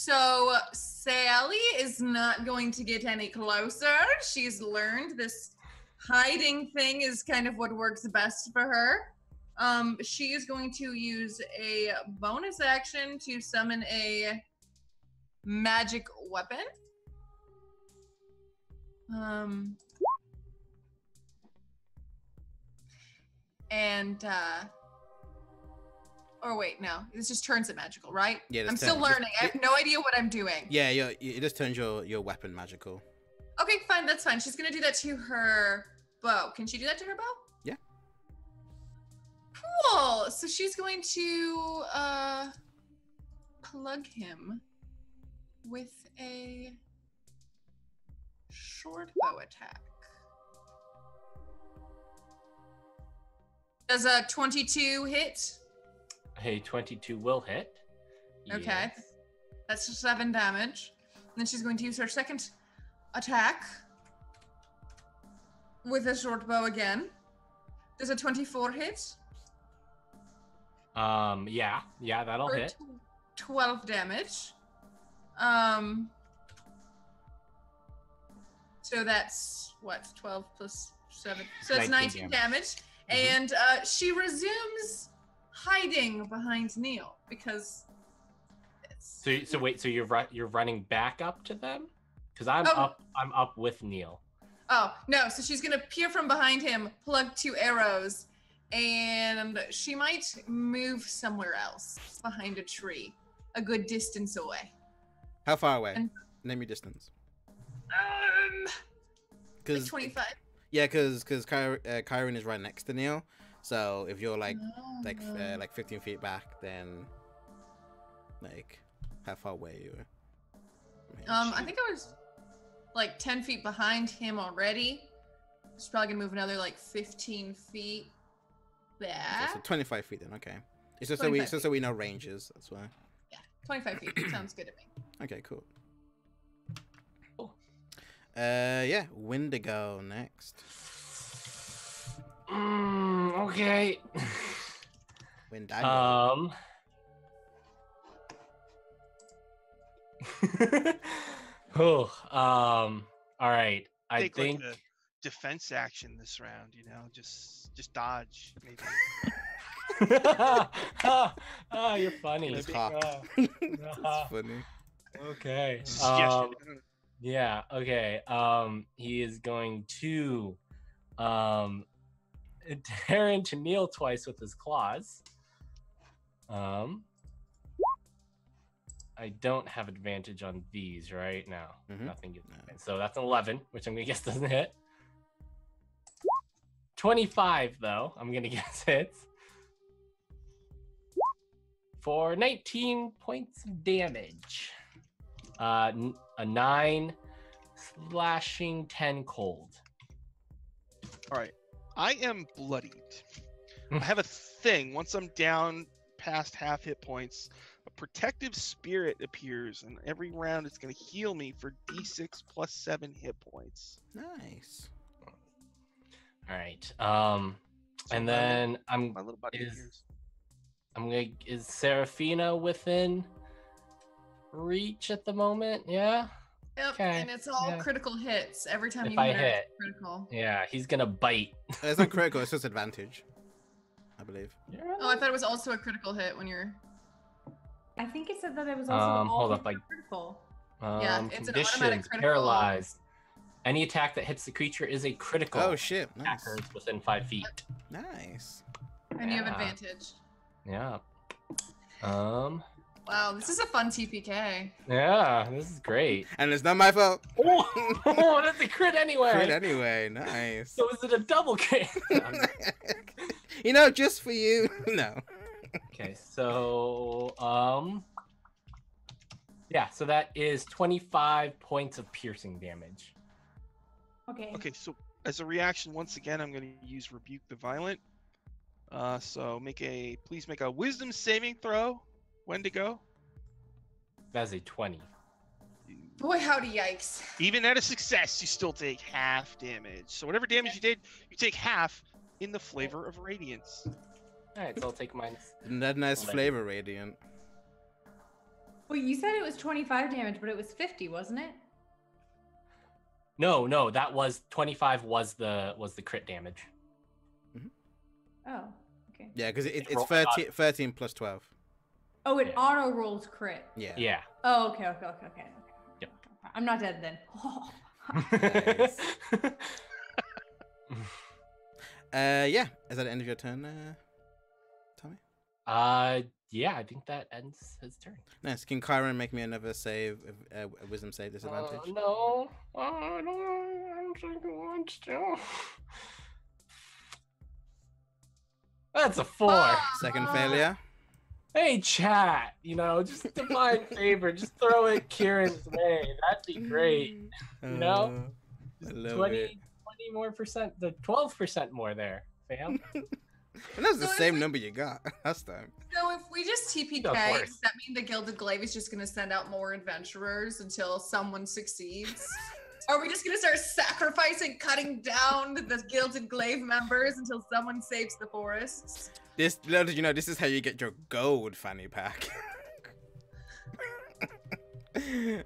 So Sally is not going to get any closer. She's learned this hiding thing is kind of what works best for her. She is going to use a bonus action to summon a magic weapon. Or wait, no, this just turns it magical, right? Yeah, I'm still learning. I have no idea what I'm doing. Yeah, it just turns your weapon magical. Okay, fine, that's fine. She's gonna do that to her bow. Can she do that to her bow? Yeah. Cool. So she's going to plug him with a short bow attack. Does a 22 hit? Hey, 22 will hit. Okay. Yes. That's 7 damage. And then she's going to use her second attack with a short bow again. Does a 24 hit? Yeah, that'll For hit. 12 damage. So that's what? 12 plus 7. So that's 19 damage. And she resumes hiding behind Neil because it's... So wait, so you're running back up to them? Because I'm up with Neil. Oh, no, so she's gonna peer from behind him, plug 2 arrows, and she might move somewhere else behind a tree, a good distance away. How far away? Name your distance. Like 25. Yeah, because Kyron is right next to Neil. So if you're like 15 feet back, then like how far away you were? I think I was like 10 feet behind him already. She's probably gonna move another like 15 feet back. Okay, so 25 feet then. Okay. It's just so we know ranges. That's why. Yeah, 25 feet sounds good to me. Okay, cool. Yeah, Wendigo next. Okay. Wendigo. All right. I Take think like a defense action this round. You know, just dodge. Maybe. You're funny. It's hot. That's funny. Okay. Suggestion. Yeah, okay. He is going to tear into Neil twice with his claws. I don't have advantage on these right now. Nothing gets so that's an 11, which I'm gonna guess doesn't hit. 25 though, I'm gonna guess hits. For 19 points of damage. A 9 slashing, 10 cold. All right. I am bloodied. I have a thing. Once I'm down past half hit points, a protective spirit appears, and every round it's going to heal me for d6 plus 7 hit points. Nice. All right. So And then my little buddy is Seraphina within reach at the moment? Yeah. Yep, Okay. and it's all critical hits every time If you I hit her, hit. it's critical. Yeah, he's gonna bite. It's not critical. It's just advantage, I believe. Oh, I thought it was also a critical hit when you're... I think it said that it was also all hold up, hits are critical. Yeah, it's an automatic conditions, critical. paralyzed. Any attack that hits the creature is a critical. Oh shit! Nice. Attackers within 5 feet. Nice. And you have Yeah. advantage. Yeah. Wow, this is a fun TPK. Yeah, this is great. And it's not my fault. Oh, that's a crit anyway. Crit anyway. Nice. So is it a double crit? You know, just for you. No. Okay, so yeah, so that is 25 points of piercing damage. Okay. Okay, so as a reaction, once again, I'm going to use Rebuke the Violent. So please make a Wisdom saving throw. Wendigo. That's a 20. Boy, howdy, yikes. Even at a success, you still take half damage. So whatever damage you did, you take half in the flavor of radiance. All right, so I'll take minus. That nice 11. flavor, Radiant. Well, you said it was 25 damage, but it was 50, wasn't it? No, that was 25 was the crit damage. Oh, okay. Yeah, because it's Roll- 13 plus 12. Oh, it Yeah. auto rolls crit. Yeah. Yeah. Oh, okay. Yep. I'm not dead then. Nice. Yeah. Is that the end of your turn, Tommy? Yeah, I think that ends his turn. Nice. Can Kyron make me another save, a wisdom save disadvantage? No. I don't think I want to. That's a 4. Second failure. Hey, chat, just divine favor. Just throw it Kieran's way. That'd be great. know? I love 20 it. more percent, the 12% more there, fam. And that's the So if same we- number you got last time. So if we just TPK, Of does course. that mean the Gilded Glaive is just going to send out more adventurers until someone succeeds? Are we just going to start sacrificing, cutting down the Gilded Glaive members until someone saves the forests? This is how you get your gold fanny pack. Neil,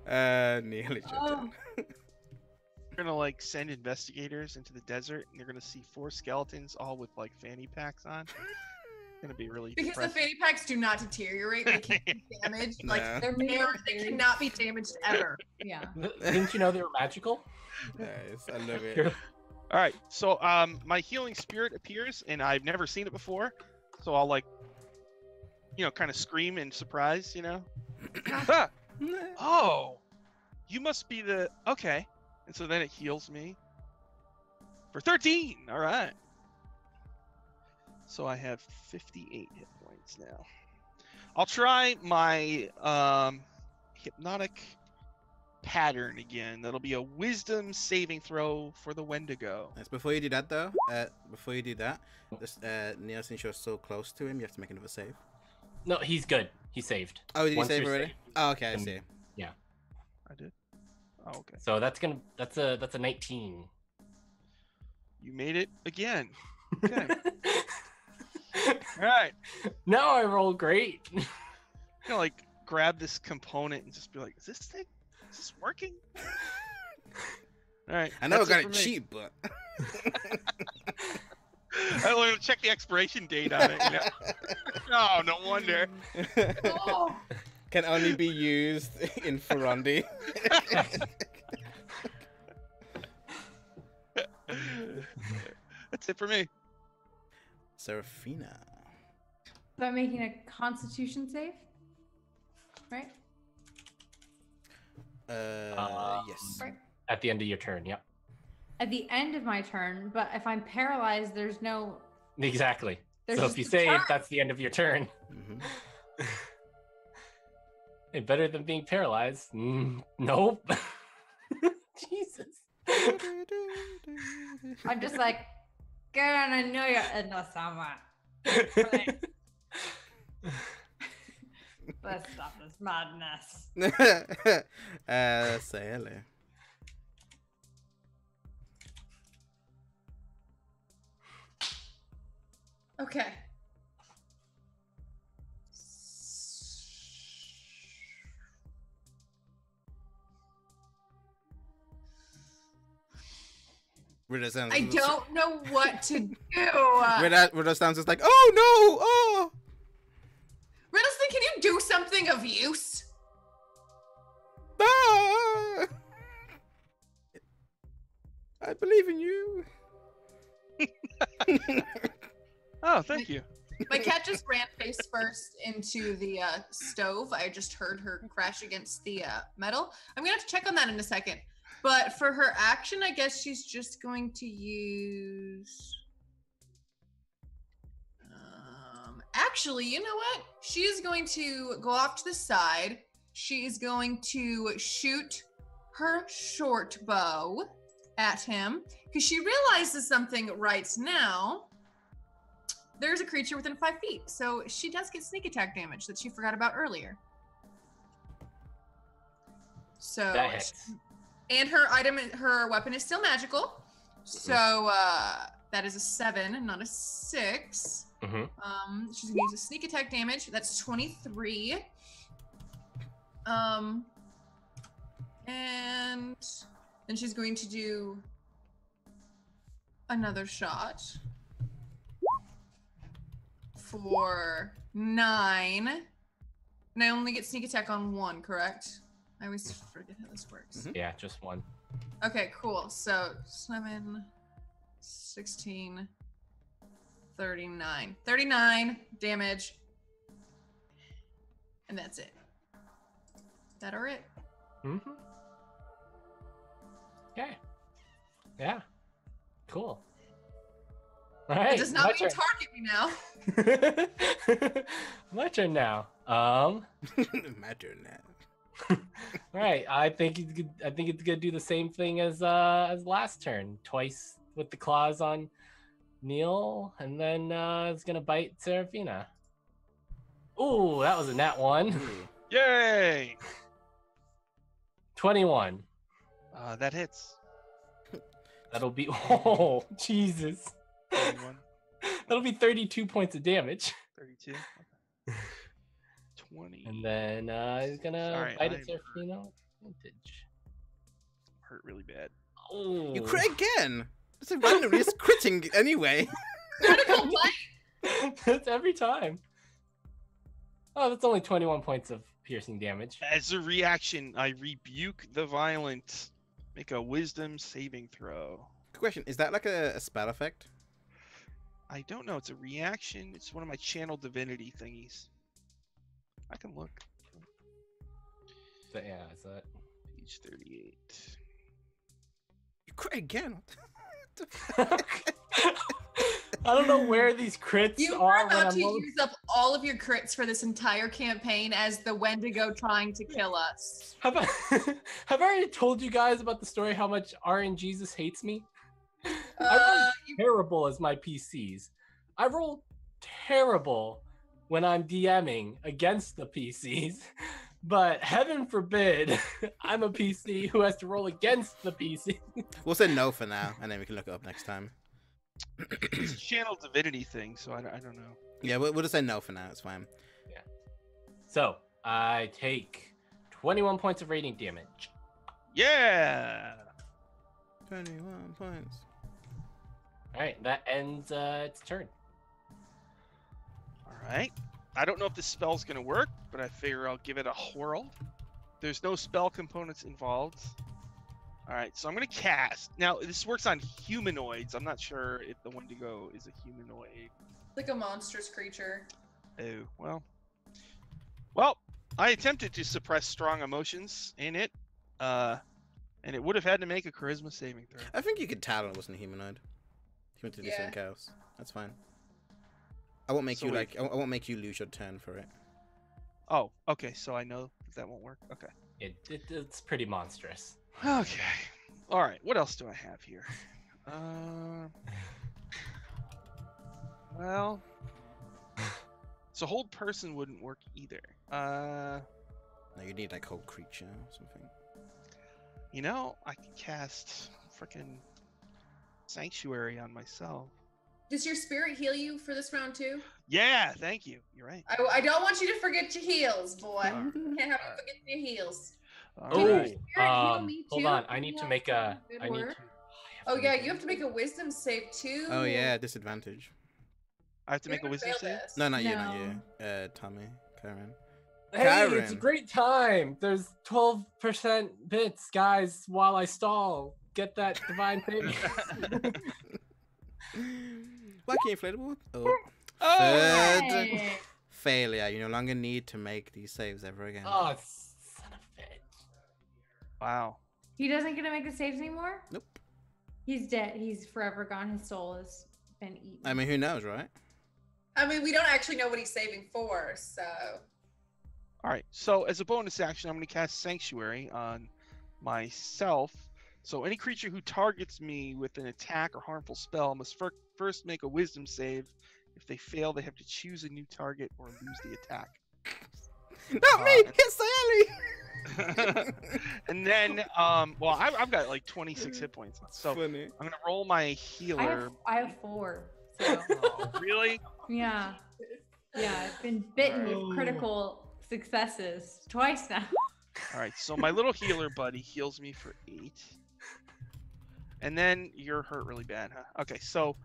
it's your turn. We're gonna like send investigators into the desert, and they're gonna see 4 skeletons, all with like fanny packs on. It's gonna be really Because the depressing. fanny packs do not deteriorate; they can't be damaged. No. Like They're made of they very- cannot be damaged ever. Yeah. Didn't you know they were magical? Nice, I love it. You're- All right, so my healing spirit appears, and I've never seen it before, so I'll like, kind of scream in surprise, Ah! Oh, you must be the okay, and so then it heals me for 13. All right, so I have 58 hit points now. I'll try my hypnotic pattern again. That'll be a wisdom saving throw for the Wendigo. Nice. Before you do that, though, this, Neil, since you're so close to him, you have to make another save. No, he's good. He saved. Oh, did you Once save you're already? saved, Oh, okay, I then- see. I did. Oh, okay. So that's a 19. You made it again. Okay. All right. Now I roll great. I'm gonna like grab this component and just be like, is this working? All right. I know I that's got for it me. cheap, but I don't even check the expiration date on it. Oh, no wonder. Oh, can only be used in Ferrondi. That's it for me. Seraphina. So I'm making a Constitution save, right? Yes. Right. At the end of your turn, yep. At the end of my turn, but if I'm paralyzed, there's no. Exactly. There's So just if you a save, turn. that's the end of your turn. Mhm. And better than being paralyzed. Nope. Jesus. I'm just like, get on, I know you're in the summer. Let's stop this madness. Say hello. okay. Rita sounds. I don't know what to do. Rita sounds just like, oh no, oh. Riddleston, can you do something of use? Ah! I believe in you. Oh, thank you. My cat just ran face first into the stove. I just heard her crash against the metal. I'm gonna have to check on that in a second. But for her action, I guess she's just going to use. Actually, you know what? She is going to go off to the side. She is going to shoot her short bow at him because she realizes something right now. There's a creature within 5 feet, so she does get sneak attack damage that she forgot about earlier. So, That hits. and her weapon is still magical. So that is a 7, not a 6. Mhm. She's gonna use a sneak attack damage. That's 23. And then she's going to do another shot for 9. And I only get sneak attack on 1, correct? I always forget how this works. Mhm. Yeah, just one. Okay, cool. So 7, 16, 39. 39 damage. And that's it. That are it. Mm-hmm. Okay. Yeah. Cool. All right. It does not my mean turn. target me now. My turn now. My turn now. All right. I think it's gonna do the same thing as last turn. Twice with the claws on Neil, and then it's gonna bite Serafina. Ooh, that was a nat 1. Ooh. Yay! 21. That hits. That'll be oh Jesus. 21, That'll be 32 points of damage. 32. Okay. 20. And then he's gonna Sorry, bite at I'm Serafina. Advantage. Hurt really bad. Oh, You crit again. It's a randomly it's critting anyway. Critical bite. That's every time. Oh, that's only 21 points of piercing damage. As a reaction, I rebuke the violent. Make a wisdom saving throw. Good question. Is that like a spell effect? I don't know. It's a reaction. It's one of my channel divinity thingies. I can look. So, yeah, is that? Page 38. You crit again. I don't know where these crits You are. are when about I'm to rolling. use up all of your crits for this entire campaign as the Wendigo trying to kill us. Have I, have I already told you guys about the story how much RNGesus hates me? I roll terrible as my PCs. I roll terrible when I'm DMing against the PCs, but heaven forbid I'm a PC who has to roll against the PC. We'll say no for now, and then we can look it up next time. It's a channel divinity thing, so I don't know. Yeah, we'll just say no for now. It's fine. So I take 21 points of radiant damage. Yeah! 21 points. All right, that ends its turn. Alright. I don't know if this spell's gonna work, but I figure I'll give it a whirl. There's no spell components involved. Alright, so I'm gonna cast. Now, this works on humanoids. I'm not sure if the Wendigo is a humanoid. Like a monstrous creature. Oh, well. Well, I attempted to suppress strong emotions in it, and it would have had to make a charisma saving throw. I think you could tell it wasn't a humanoid. He went to do Yeah. something else. That's fine. I won't make So you wait. like. I won't make you lose your turn for it. Oh, okay, so I know that won't work. Okay. It's pretty monstrous. Okay. Alright, what else do I have here? Well. So hold person wouldn't work either. No, you need like whole creature or something. You know, I could cast frickin' Sanctuary on myself. Does your spirit heal you for this round too? Yeah, thank you. You're right. I don't want you to forget your heals, boy. Alright. Can't have you forget your heals. Can your Alright. spirit heal me Hold too? on. I Can need you to have make a. good I need to. work? Oh yeah, you have to make a wisdom save too. Oh yeah, disadvantage. I have to make a You're gonna wisdom fail save? this. No, not you, not you. Tommy, Karen. Hey, it's a Karen. great time. There's 12% bits, guys. While I stall, get that divine favor. Wacky inflatable. Oh. Oh! Third Hey. failure. You no longer need to make these saves ever again. Oh, son of a bitch. Wow. He doesn't get to make the saves anymore? Nope. He's dead. He's forever gone. His soul has been eaten. I mean, who knows, right? I mean, we don't actually know what he's saving for, so. Alright, so as a bonus action, I'm going to cast Sanctuary on myself. So any creature who targets me with an attack or harmful spell must first make a wisdom save. If they fail, they have to choose a new target or lose the attack. Not me! It's Sally! And then, well, I've got like 26 hit points. So I'm Funny. going to roll my healer. I have 4. So Oh, really? yeah. Yeah, I've been bitten with critical successes twice now. All right, so my little healer buddy heals me for 8. And then you're hurt really bad, huh? Okay, so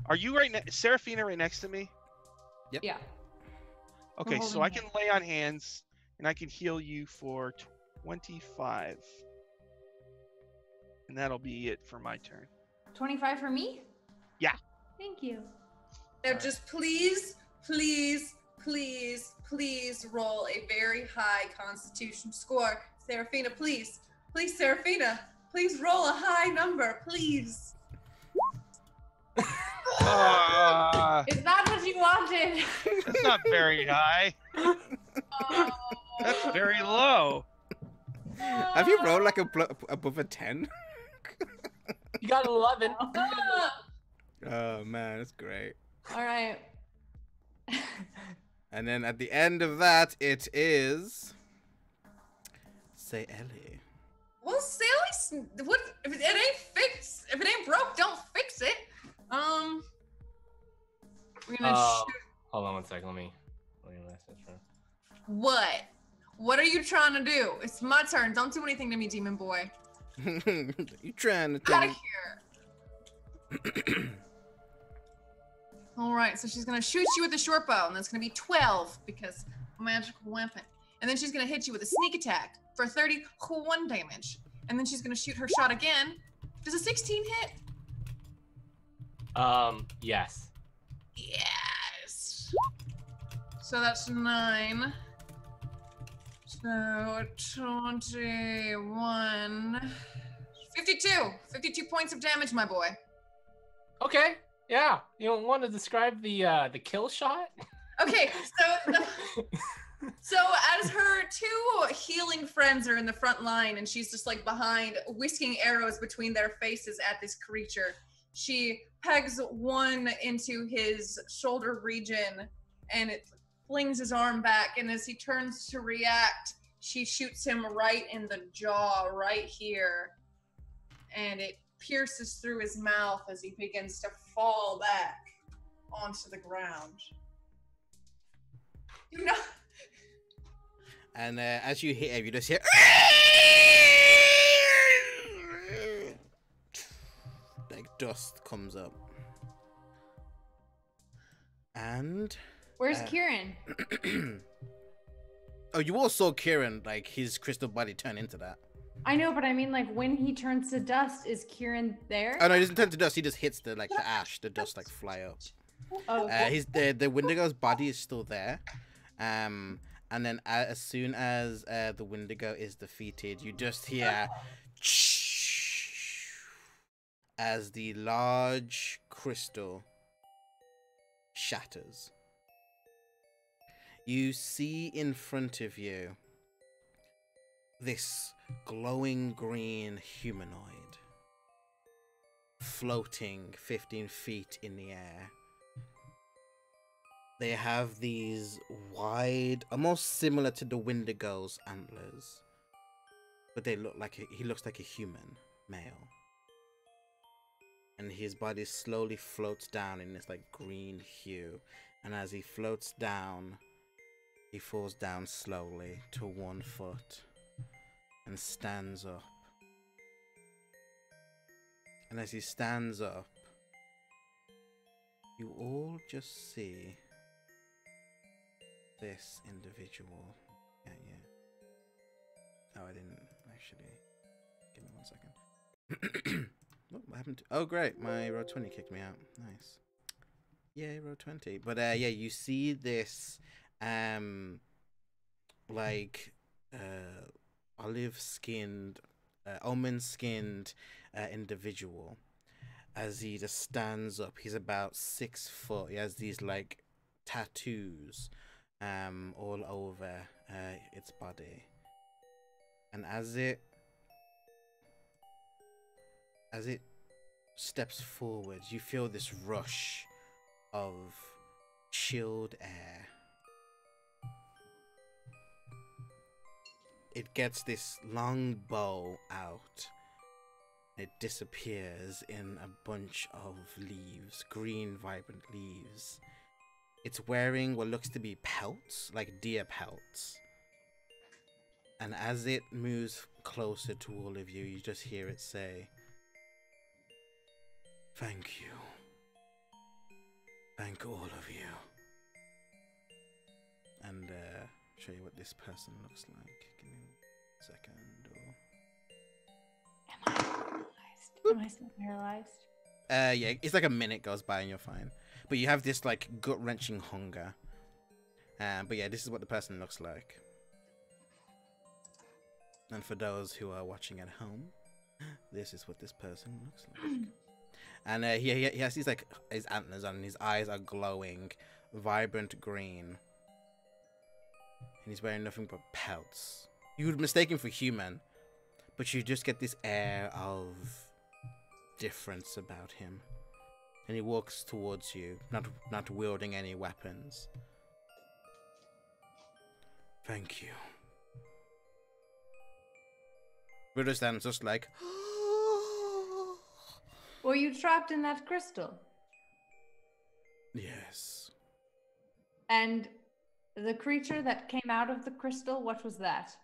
are you Seraphina right next to me? Yeah. Okay, so holding I can lay on hands and I can heal you for 25. And that'll be it for my turn. 25 for me? Yeah. Thank you. Now Alright. just please, please, please, please roll a very high Constitution score. Seraphina, please. Please, Seraphina. Please roll a high number, please. Is that what you wanted? That's not very high. That's very low. Have you rolled like above a 10? You got 11. Oh man, that's great. All right. And then at the end of that, it is. Say Ellie. Well, Sally's what if it ain't fixed? If it ain't broke, don't fix it. We're gonna shoot. Hold on one second. Let me message her. What? What are you trying to do? It's my turn. Don't do anything to me, demon boy. You trying to Out tell of me? here. All right, so she's gonna shoot you with a short bow, and that's gonna be 12 because magical weapon. And then she's gonna hit you with a sneak attack for 31 damage. And then she's gonna shoot her shot again. Does a 16 hit? Yes. Yes. So that's 9. So 21. 52 points of damage, my boy. Okay. Yeah. You want to describe the kill shot? Okay, so as her 2 healing friends are in the front line and she's just like behind, whisking arrows between their faces at this creature, she pegs one into his shoulder region and it flings his arm back, and as he turns to react, she shoots him right in the jaw, right here, and it pierces through his mouth as he begins to fall back onto the ground. You know. And as you hit him, you just hear. Like dust comes up. And. Where's Kieran? Oh, you all saw Kieran, like his crystal body turn into that. I know, but I mean, like, when he turns to dust, is Kieran there? Oh no, he doesn't turn to dust. He just hits the ash. The dust like fly up. Oh, The Wendigo's body is still there. And then as soon as the Wendigo is defeated, you just hear as the large crystal shatters. You see in front of you this glowing green humanoid floating 15 feet in the air. They have these wide, almost similar to the Wendigo's antlers, but they look like he looks like a human male, and his body slowly floats down in this like green hue. And as he floats down, he falls down slowly to 1 foot and stands up. And as he stands up, you all just see this individual. Yeah. Oh, I didn't actually. Give me 1 second. What happened to... Oh, great. My row 20 kicked me out. Nice. Yay, row 20. But yeah, you see this olive-skinned, almond-skinned individual. As he just stands up, he's about 6 foot. He has these like tattoos all over its body. And as it steps forward, you feel this rush of chilled air. It gets this long bow out. It disappears in a bunch of leaves, green, vibrant leaves. It's wearing what looks to be pelts, like deer pelts. And as it moves closer to all of you, you just hear it say, "Thank you. Thank all of you." And show you what this person looks like. Give me a second. Am I paralyzed? Am I still paralyzed? Yeah, it's like a minute goes by and you're fine. But you have this like gut-wrenching hunger. But yeah, this is what the person looks like. And for those who are watching at home, this is what this person looks like. And he has these like his antlers on, and his eyes are glowing, vibrant green. And he's wearing nothing but pelts. You would mistake him for human, but you just get this air of difference about him. And he walks towards you, not wielding any weapons. "Thank you." Buddha stands just like, Were you trapped in that crystal? "Yes. And the creature that came out of the crystal, what was that?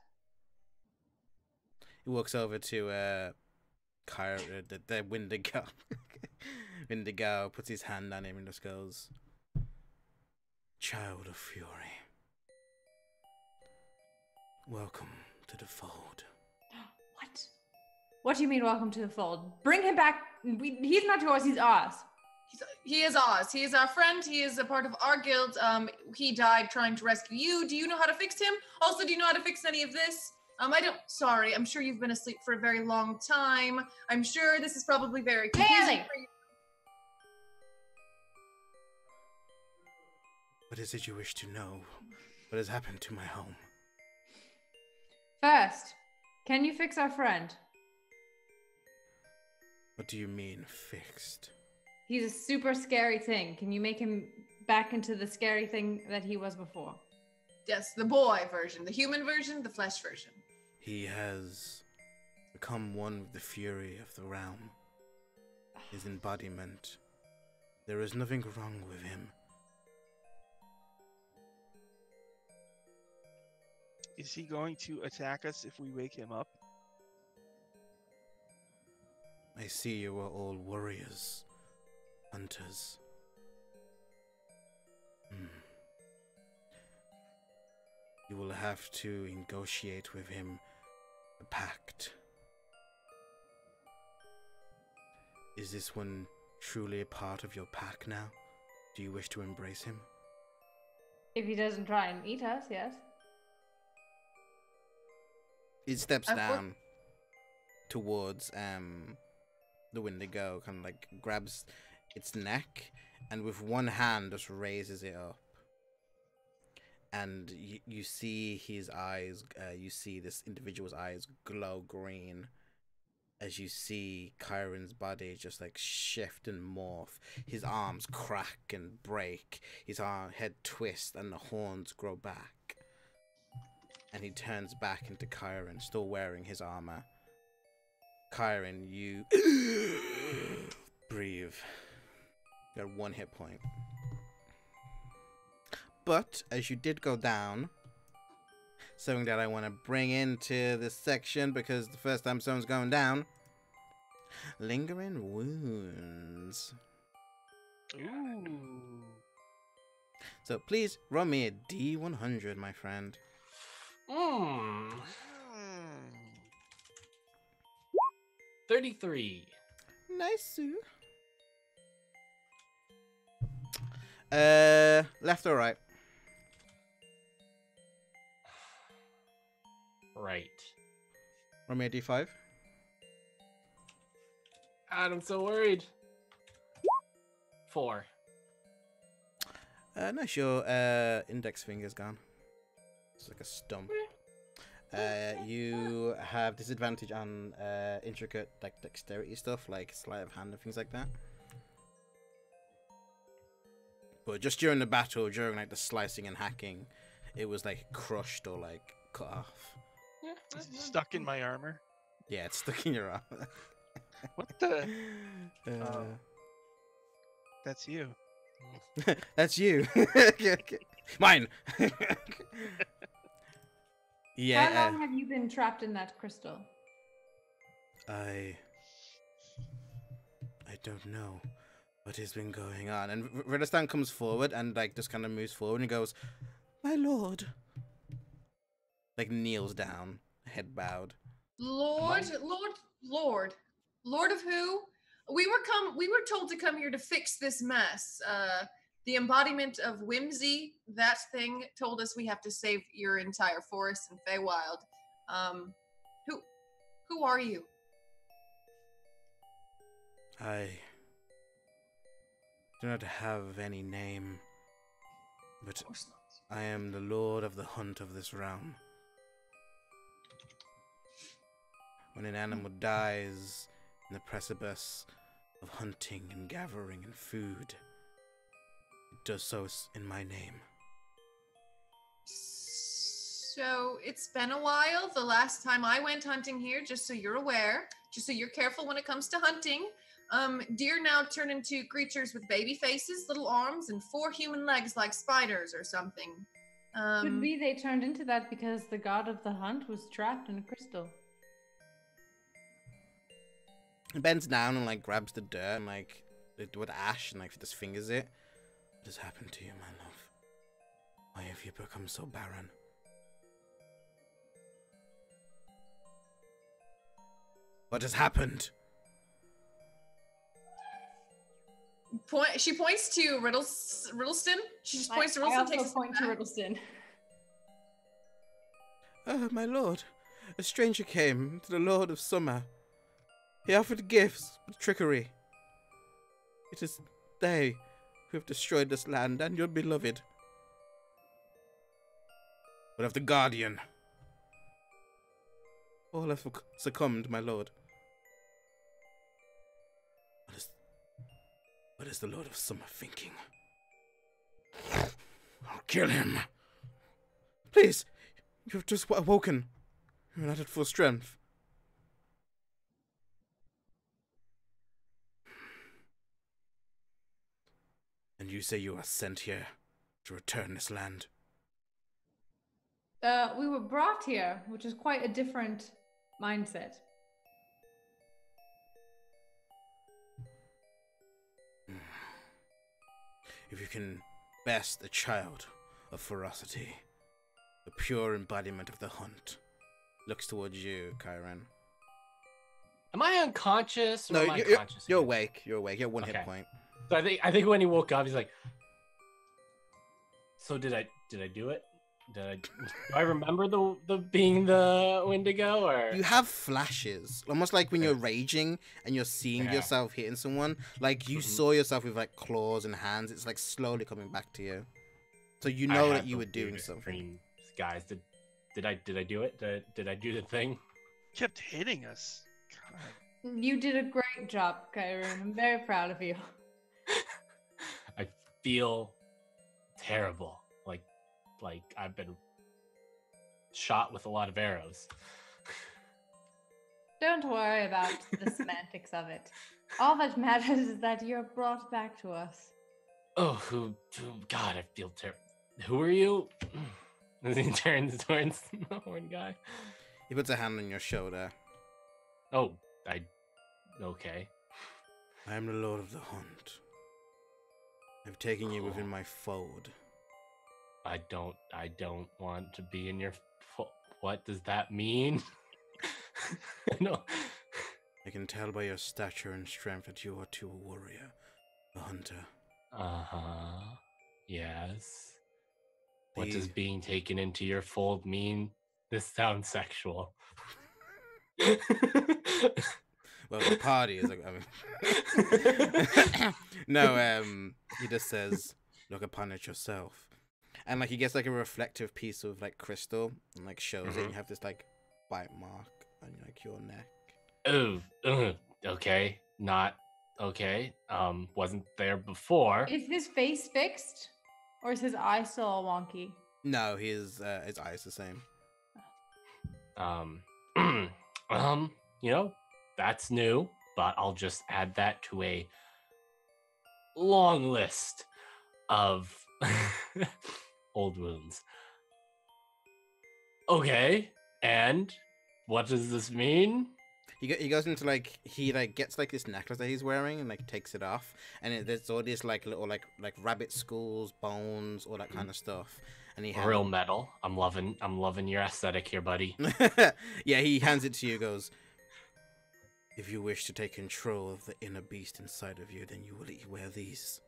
He walks over to Kyra, the Windigo. Windigo puts his hand on him and just goes, "Child of Fury, welcome to the fold." What? What do you mean, welcome to the fold? Bring him back. He's not yours, he's ours. He is ours. He is our friend. He is a part of our guild. He died trying to rescue you. Do you know how to fix him? Also, do you know how to fix any of this? I don't. Sorry, I'm sure you've been asleep for a very long time. I'm sure this is probably very confusing Haley! for you. What is it you wish to know? What has happened to my home? First, can you fix our friend? What do you mean, fixed? He's a super scary thing. Can you make him back into the scary thing that he was before? Yes, the boy version, the human version, the flesh version. He has become one with the fury of the realm. His embodiment. There is nothing wrong with him. Is he going to attack us if we wake him up? I see you are all warriors, hunters. You will have to negotiate with him a pact. Is this one truly a part of your pack now? Do you wish to embrace him? If he doesn't try and eat us, yes. He steps I've wor- down towards the Windigo, kind of like grabs its neck, and with one hand just raises it up. And you see his eyes, you see this individual's eyes glow green as you see Kyron's body just like shift and morph. His arms crack and break, his head twist, and the horns grow back. And he turns back into Kyron, still wearing his armor. Kyron, you breathe. You got 1 hit point. But as you did go down, something that I want to bring into this section, because the first time someone's going down, lingering wounds. Ooh. So please roll me a D100, my friend. 33. Nice, Sue. Left or right? Right. Roll me a D5. God, I'm so worried. 4. Nice, your index finger's gone. It's like a stump. You have disadvantage on intricate like dexterity stuff, like sleight of hand and things like that. But just during the battle, during like the slicing and hacking, it was like crushed or like cut off. Is it stuck in my armor? Yeah, it's stuck in your arm. What the? That's you. That's you. Okay. Mine. Yeah, How long have you been trapped in that crystal? I don't know what has been going on. And Redestan comes forward and like just kind of moves forward and he goes, "My lord." Like kneels down, head bowed. Lord of who? We were told to come here to fix this mess. The embodiment of whimsy, that thing told us we have to save your entire forest and Feywild. Um, who are you? I do not have any name, but Of course not. I am the lord of the hunt of this realm. When an animal dies in the precipice of hunting and gathering and food, it does so in my name. So it's been a while. The last time I went hunting here, just so you're aware, just so you're careful when it comes to hunting. Deer now turn into creatures with baby faces, little arms, and 4 human legs like spiders or something. Could be they turned into that because the god of the hunt was trapped in a crystal. He bends down and like grabs the dirt and like with ash and like just fingers it. What has happened to you, my love? Why have you become so barren? What has happened? She points to Riddleston. She just points to I Riddleston. also Takes a point step to back. Riddleston. Oh, my lord, a stranger came to the Lord of Summer. He offered gifts, but trickery. It is they who have destroyed this land and your beloved. But of the Guardian, all have succumbed, my lord. What is the Lord of Summer thinking? I'll kill him. Please, you've just awoken. You're not at full strength. And you say you are sent here to return this land? We were brought here, which is quite a different mindset. If you can best a child of ferocity, the pure embodiment of the hunt, looks towards you, Kyron. Am I unconscious? Or No, am I you're conscious you're again? awake. You're awake. You have one Okay. hit point. So I think when he woke up, he's like, "So did I do it? Do I remember the being the Wendigo or?" You have flashes, almost like when you're Yeah. raging and you're seeing Yeah. yourself hitting someone. Like you Mhm. saw yourself with like claws and hands. It's like slowly coming back to you. So you I know had that you the were doing weirdest something. dreams. Guys, did I do it? Did I do the thing? Kept hitting us. God. You did a great job, Kyron. I'm very proud of you. I feel terrible. Like I've been shot with a lot of arrows. Don't worry about the semantics of it. All that matters is that you're brought back to us. Oh, God, I feel terrible. Who are you? As he turns towards the horn guy. He puts a hand on your shoulder. Oh, okay. I am the Lord of the Hunt. I've taken you within my fold. I don't want to be in your. What does that mean? No. I can tell by your stature and strength that you are too a warrior, a hunter. Uh-huh. Yes. What does The- being taken into your fold mean? This sounds sexual. Well, the party is like, I mean, no, he just says, look upon it yourself. And like he gets like a reflective piece of like crystal and like shows it and you have this like bite mark on like your neck. Oh, okay. Not okay. Wasn't there before. Is his face fixed? Or is his eye still all wonky? No, his eye's the same. You know, that's new, but I'll just add that to a long list of old wounds. Okay, and what does this mean? He goes into he gets this necklace that he's wearing and takes it off, and there's all these little rabbit skulls, bones, all that kind of stuff. And he Real metal. I'm loving your aesthetic here, buddy. Yeah, he hands it to you. Goes, if you wish to take control of the inner beast inside of you, then you will wear these.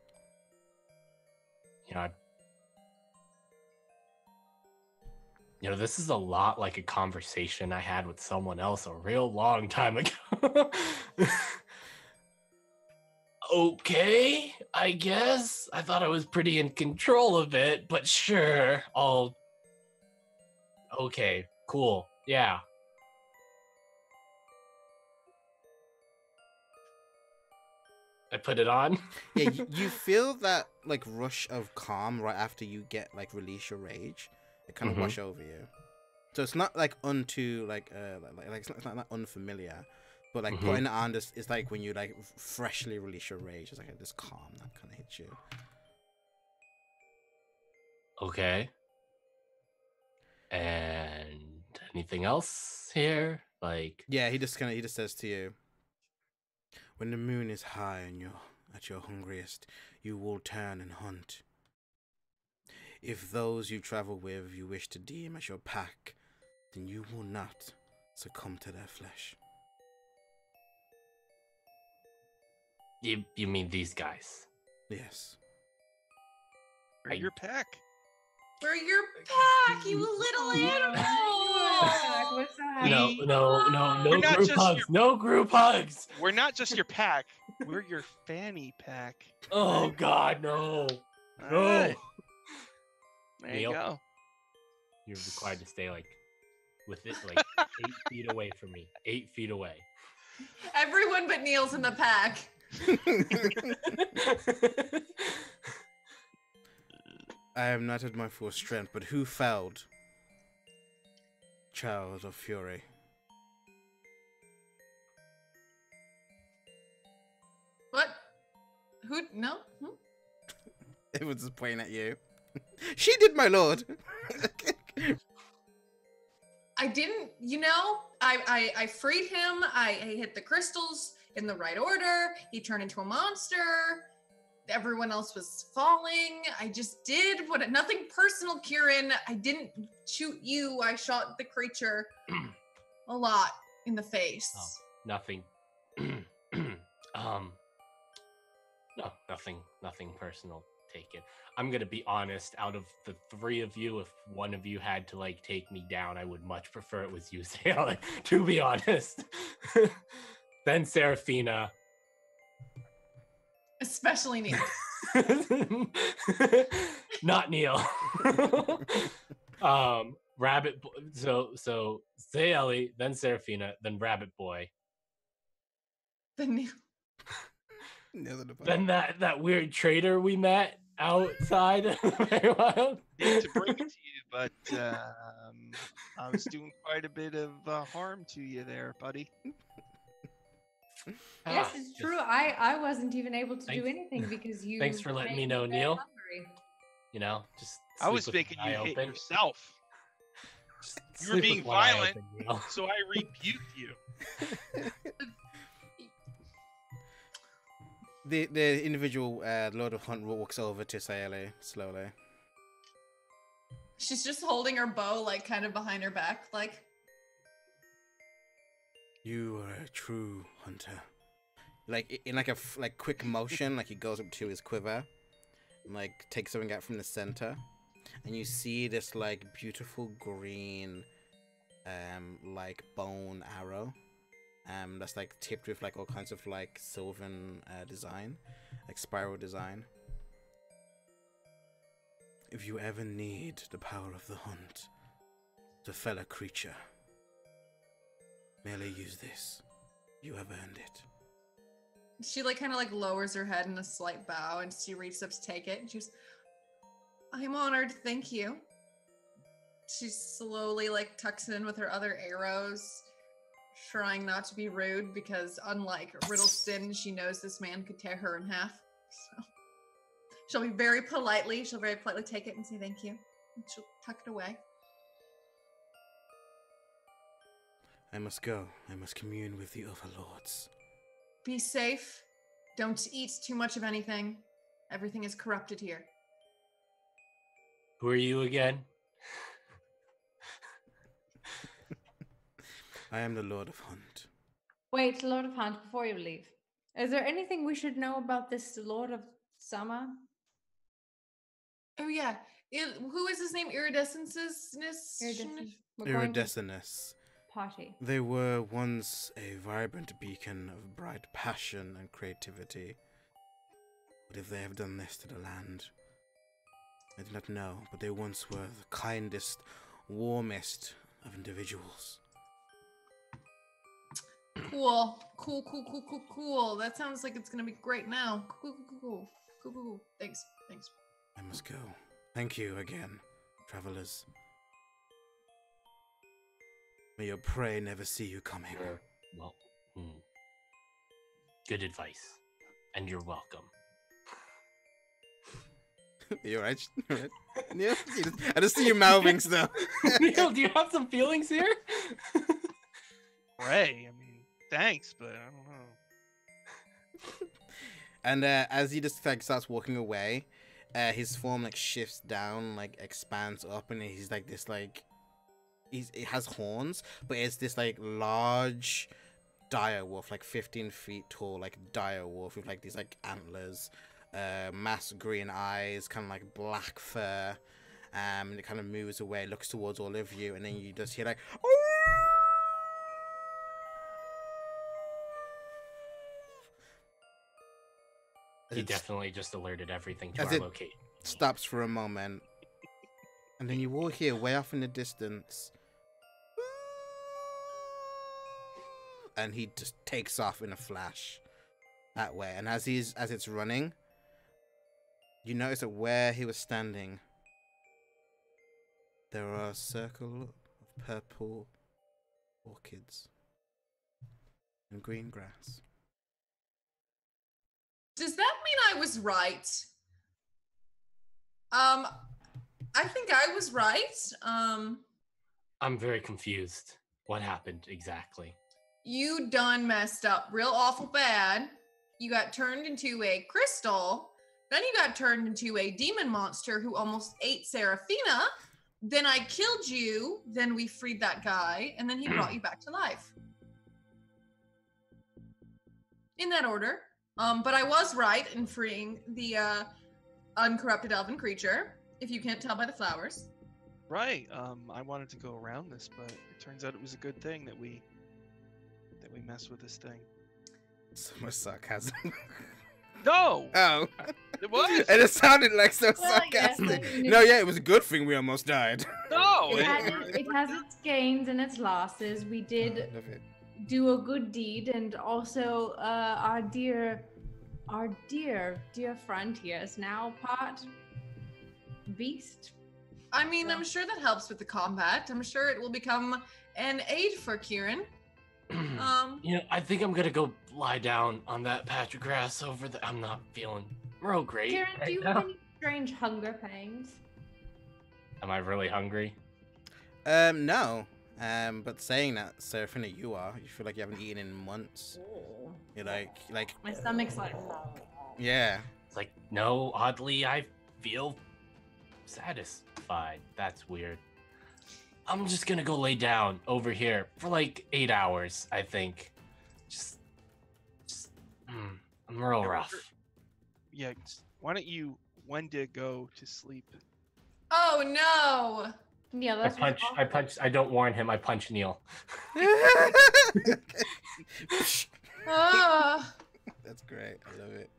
This is a lot like a conversation I had with someone else a real long time ago. Okay, I guess. I thought I was pretty in control of it, but sure, Okay, cool, yeah. I put it on. Yeah, you feel that rush of calm right after you get release your rage. It kind of wash over you. So it's not unto it's not unfamiliar, but putting it on is when you freshly release your rage. It's this calm that kind of hits you. Okay. And anything else here? Yeah, he just says to you, when the moon is high and you're at your hungriest, you will turn and hunt. If those you travel with you wish to deem as your pack, then you will not succumb to their flesh. You mean these guys? Yes. We're your pack. We're your pack, you little animal. No We're not group just hugs. No group hugs. We're not just your pack. We're your fanny pack. Oh God, no. All No. right. There Neil? you go. You're required to stay with it 8 feet away from me. 8 feet away. Everyone but Neil's in the pack. I am not at my full strength, but who failed? Child of Fury. What? Who? No? It was just pointing at you. She did, my lord. I didn't, I freed him. I hit the crystals in the right order. He turned into a monster. Everyone else was falling. I just did nothing personal, Kieran. I didn't shoot you. I shot the creature a lot in the face. Oh, nothing. No, nothing personal. Take it. I'm gonna be honest. Out of the three of you, if one of you had to take me down, I would much prefer it was you, Sarah. To be honest. Then Seraphina. Especially Neil. Not Neil. Rabbit. So say Ellie, then Seraphina, then Rabbit Boy. Then Neil. Then that weird traitor we met outside. Very wild. Hate to bring it to you, but I was doing quite a bit of harm to you there, buddy. Yes, it's true. I wasn't even able to do anything because you. Thanks for letting me made know, very Neil. hungry. Just. I was sleep with making one you eye hit open. yourself. You were Sleep being with one eye violent, open, Neil. so I rebuked you. The individual Lord of Hunt walks over to Sayeli slowly. She's just holding her bow kind of behind her back, You are a true hunter. In a quick motion, he goes up to his quiver and takes something out from the center, and you see this beautiful green bone arrow that's tipped with all kinds of sylvan design, spiral design. If you ever need the power of the hunt to fell a creature, merely use this. You have earned it. she kind of lowers her head in a slight bow, and she reaches up to take it, and she goes, I'm honored, thank you. She slowly tucks it in with her other arrows, trying not to be rude, because unlike Riddleston, she knows this man could tear her in half. So she'll very politely take it and say thank you. And she'll tuck it away. I must go. I must commune with the overlords. Be safe. Don't eat too much of anything. Everything is corrupted here. Who are you again? I am the Lord of Hunt. Wait, Lord of Hunt, before you leave, is there anything we should know about this Lord of Summer? Oh yeah. Who is his name? Iridescences? We're going to Iridescence. party. They were once a vibrant beacon of bright passion and creativity. But if they have done this to the land, I do not know, but they once were the kindest, warmest of individuals. Cool. That sounds like it's gonna be great now. Cool. Thanks. I must go. Thank you again, travelers. May your prey never see you coming. Well, good advice. And you're welcome. You're right. Yeah, I just see you mouthing stuff. Neil, do you have some feelings here? Ray, I mean, thanks, but I don't know. And as he just like starts walking away, his form like shifts down, like expands up, and he's like this like it has horns, but it's this like large dire wolf, like 15 feet tall, like dire wolf with like these like antlers, mass green eyes, kind of like black fur. And it kind of moves away, looks towards all of you, and then you just hear like. He definitely just alerted everything to as our it location. stops for a moment, and then you all hear way off in the distance, and he just takes off in a flash that way. And as it's running, you notice that where he was standing, there are a circle of purple orchids and green grass. Does that mean I was right? I think I was right. I'm very confused. What happened exactly? You done messed up real awful bad. You got turned into a crystal. Then you got turned into a demon monster who almost ate Seraphina. Then I killed you. Then we freed that guy. And then he brought you back to life. In that order. But I was right in freeing the uncorrupted elven creature, if you can't tell by the flowers. Right. I wanted to go around this, but it turns out it was a good thing that we messed with this thing. So much sarcasm. No! Oh. It was! And it sounded like so Well, yes, sarcastic. I mean, No, yeah, it was a good thing we almost died. No! It has its gains and its losses. We did Love it. do a good deed, and also our dear friend here is now part beast. I mean, I'm sure that helps with the combat. I'm sure it will become an aid for Kieran. I think I'm gonna go lie down on that patch of grass over there. I'm not feeling real great. Kieran, right do you now. have any strange hunger pangs? Am I really hungry? No. But saying that, Seraphina, you feel like you haven't eaten in months. You're like, My stomach's like. yeah. It's like, no, oddly, I feel satisfied. That's weird. I'm just gonna go lay down over here for like 8 hours, I think. I'm real rough. Yeah, why don't you Wendig go to sleep? Oh no! Yeah, that's I don't warn him, I punch Neil. Ah. That's great. I love it.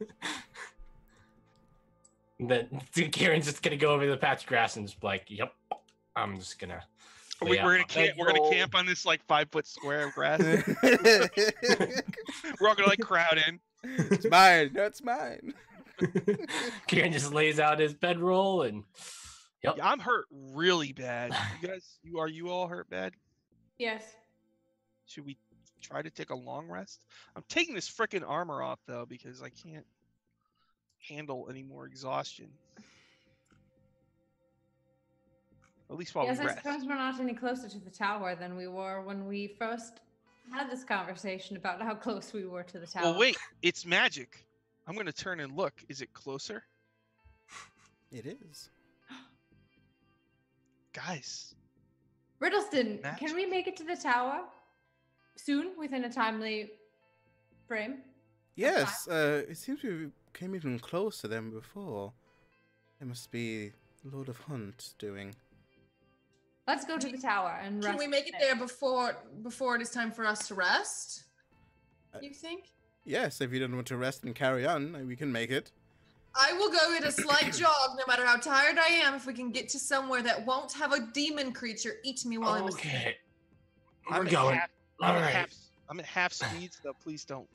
Then Kieran's just gonna go over to the patch of grass and just be like, yep, I'm just gonna. We're gonna camp. We're gonna bedroll. camp on this like 5-foot square of grass. We're all gonna like crowd in. It's mine. No, it's mine. Kieran just lays out his bedroll and. Yep. Yeah, I'm hurt really bad. You guys, are you all hurt bad? Yes. Should we try to take a long rest? I'm taking this freaking armor off though because I can't handle any more exhaustion. At least while Yes, we I rest. suppose we're not any closer to the tower than we were when we first had this conversation about how close we were to the tower. Well, wait, it's magic. I'm gonna turn and look. Is it closer, It is. guys? Riddleston, Magic. can we make it to the tower soon, within a timely frame? Yes, it seems we came even closer than before. It must be Lord of Hunt doing. Let's go to the tower and rest. Can we make it there before it is time for us to rest? You think? Yes, if you don't want to rest and carry on, we can make it. I will go at a slight jog, no matter how tired I am, if we can get to somewhere that won't have a demon creature eat me while I'm asleep. Okay. I'm We're at going. half- All I'm at right. half- I'm at half speed, so please don't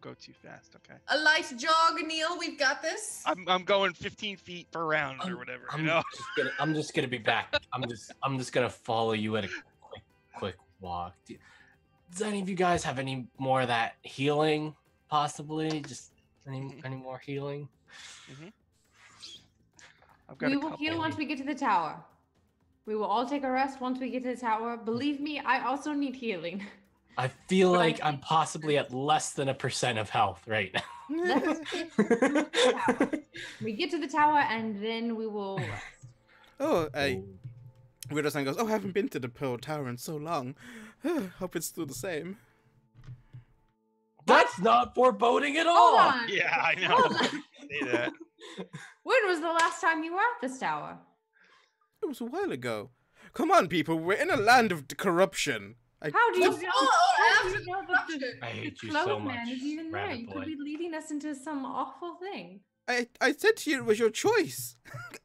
go too fast, okay? A light jog, Neil. We've got this. I'm going 15 feet per round or whatever. I'm just gonna be back. I'm just gonna follow you at a quick walk. Does any of you guys have any more of that healing? Possibly, just any more healing? I've got We a will couple. heal once we get to the tower. We will all take a rest once we get to the tower. Believe me, I also need healing. I feel But I like I'm think- possibly at less than 1% of health right now. Let's get to the tower. We get to the tower and then we will rest. Oh, Riddleson goes, oh, I haven't been to the Pearl Tower in so long. Hope it's still the same. That's not foreboding at Hold all. on. Yeah, I know. Hold on. Say that. When was the last time you were at this tower? It was a while ago. Come on, people, we're in a land of corruption. How do you Before know? or How do after you know the that the, corruption? I hate the you so clothes much, man is even there? rabbit You boy. could be leading us into some awful thing. I said to you it was your choice.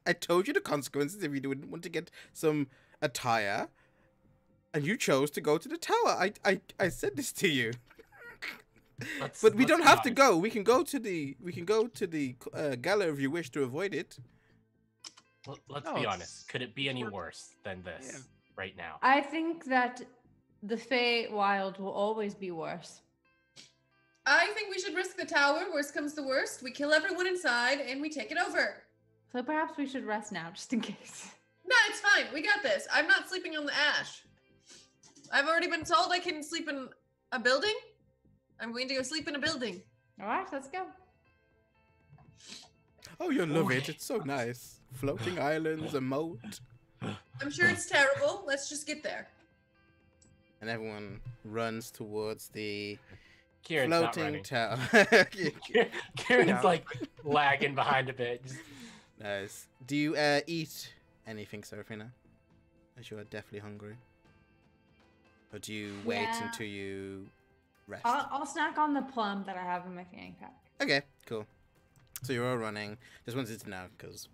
I told you the consequences if you didn't want to get some attire, and you chose to go to the tower. I said this to you. But we let's don't be have to honest. go. We can go to the gala if you wish to avoid it. Let's No, be it's- honest. Could it be any we're- worse than this Yeah. right now? I think that the Feywild will always be worse. I think we should risk the tower. Worst comes to worst. We kill everyone inside and we take it over. So perhaps we should rest now, just in case. No, it's fine. We got this. I'm not sleeping on the ash. I've already been told I can sleep in a building. I'm going to go sleep in a building. All right, let's go. Oh, you'll love it. Okay. It's so nice. Floating islands, a moat. I'm sure it's terrible. Let's just get there. And everyone runs towards the Kieran's not floating running. tower. Kieran's Yeah. like lagging behind a bit. Just- Nice. Do you eat anything, Serafina? As you are definitely hungry. Or do you wait Yeah. until you rest? I'll snack on the plum that I have in my fanny pack. Okay, cool. So you're all running. Just wanted to know because,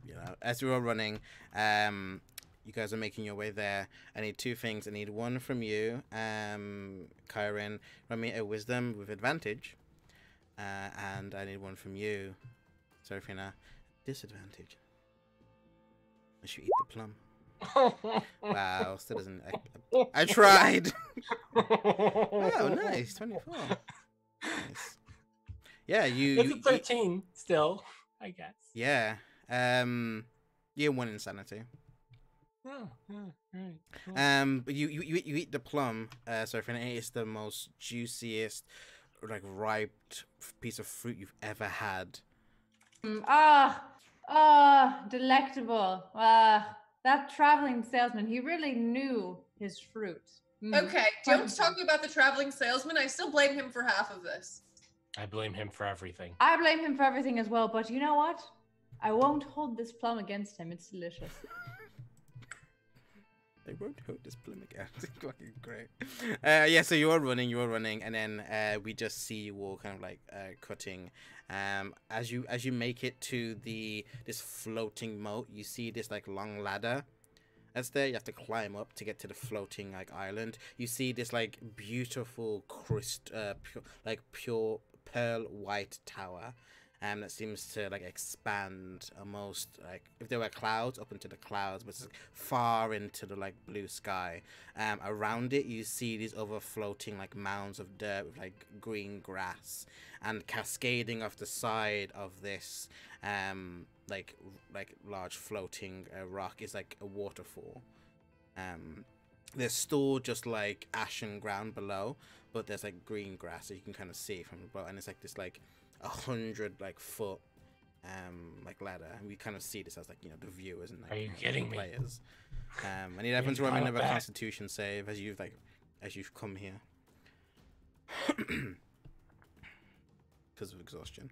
you know, as you're all running, you guys are making your way there. I need two things. I need one from you, Kyron. Run me a wisdom with advantage, and I need one from you, Serafina, disadvantage. Unless you eat the plum. Wow, still doesn't. I tried. Oh, nice, 24. Nice. Yeah, It's you a 13 still, I guess. yeah. You one insanity. Oh, right. But you eat the plum, Serafina, and it's the most juiciest, like ripe piece of fruit you've ever had. Delectable. That traveling salesman, he really knew his fruit. Okay, don't talk about the traveling salesman. I still blame him for half of this. I blame him for everything. I blame him for everything as well, but you know what? I won't hold this plum against him. It's delicious. They won't hold this plum again. It's fucking great. Yeah, so you're running, and then we just see you all kind of like cutting. As you make it to this floating moat, you see this like long ladder. That's there. You have to climb up to get to the floating like island. You see this like beautiful pure pearl white tower. that seems to like expand almost like if there were clouds up into the clouds, but it's like, far into the like blue sky. Around it, you see these other floating like mounds of dirt with like green grass, and cascading off the side of this like large floating rock is like a waterfall. There's still just like ashen ground below, but there's like green grass that you can kind of see from above, and it's like this like 100 like foot like ladder, and we kind of see this as like, you know, the viewers and like Are you kidding me? players. I need everyone to roll me climb another back. Constitution save as you've come here because of exhaustion.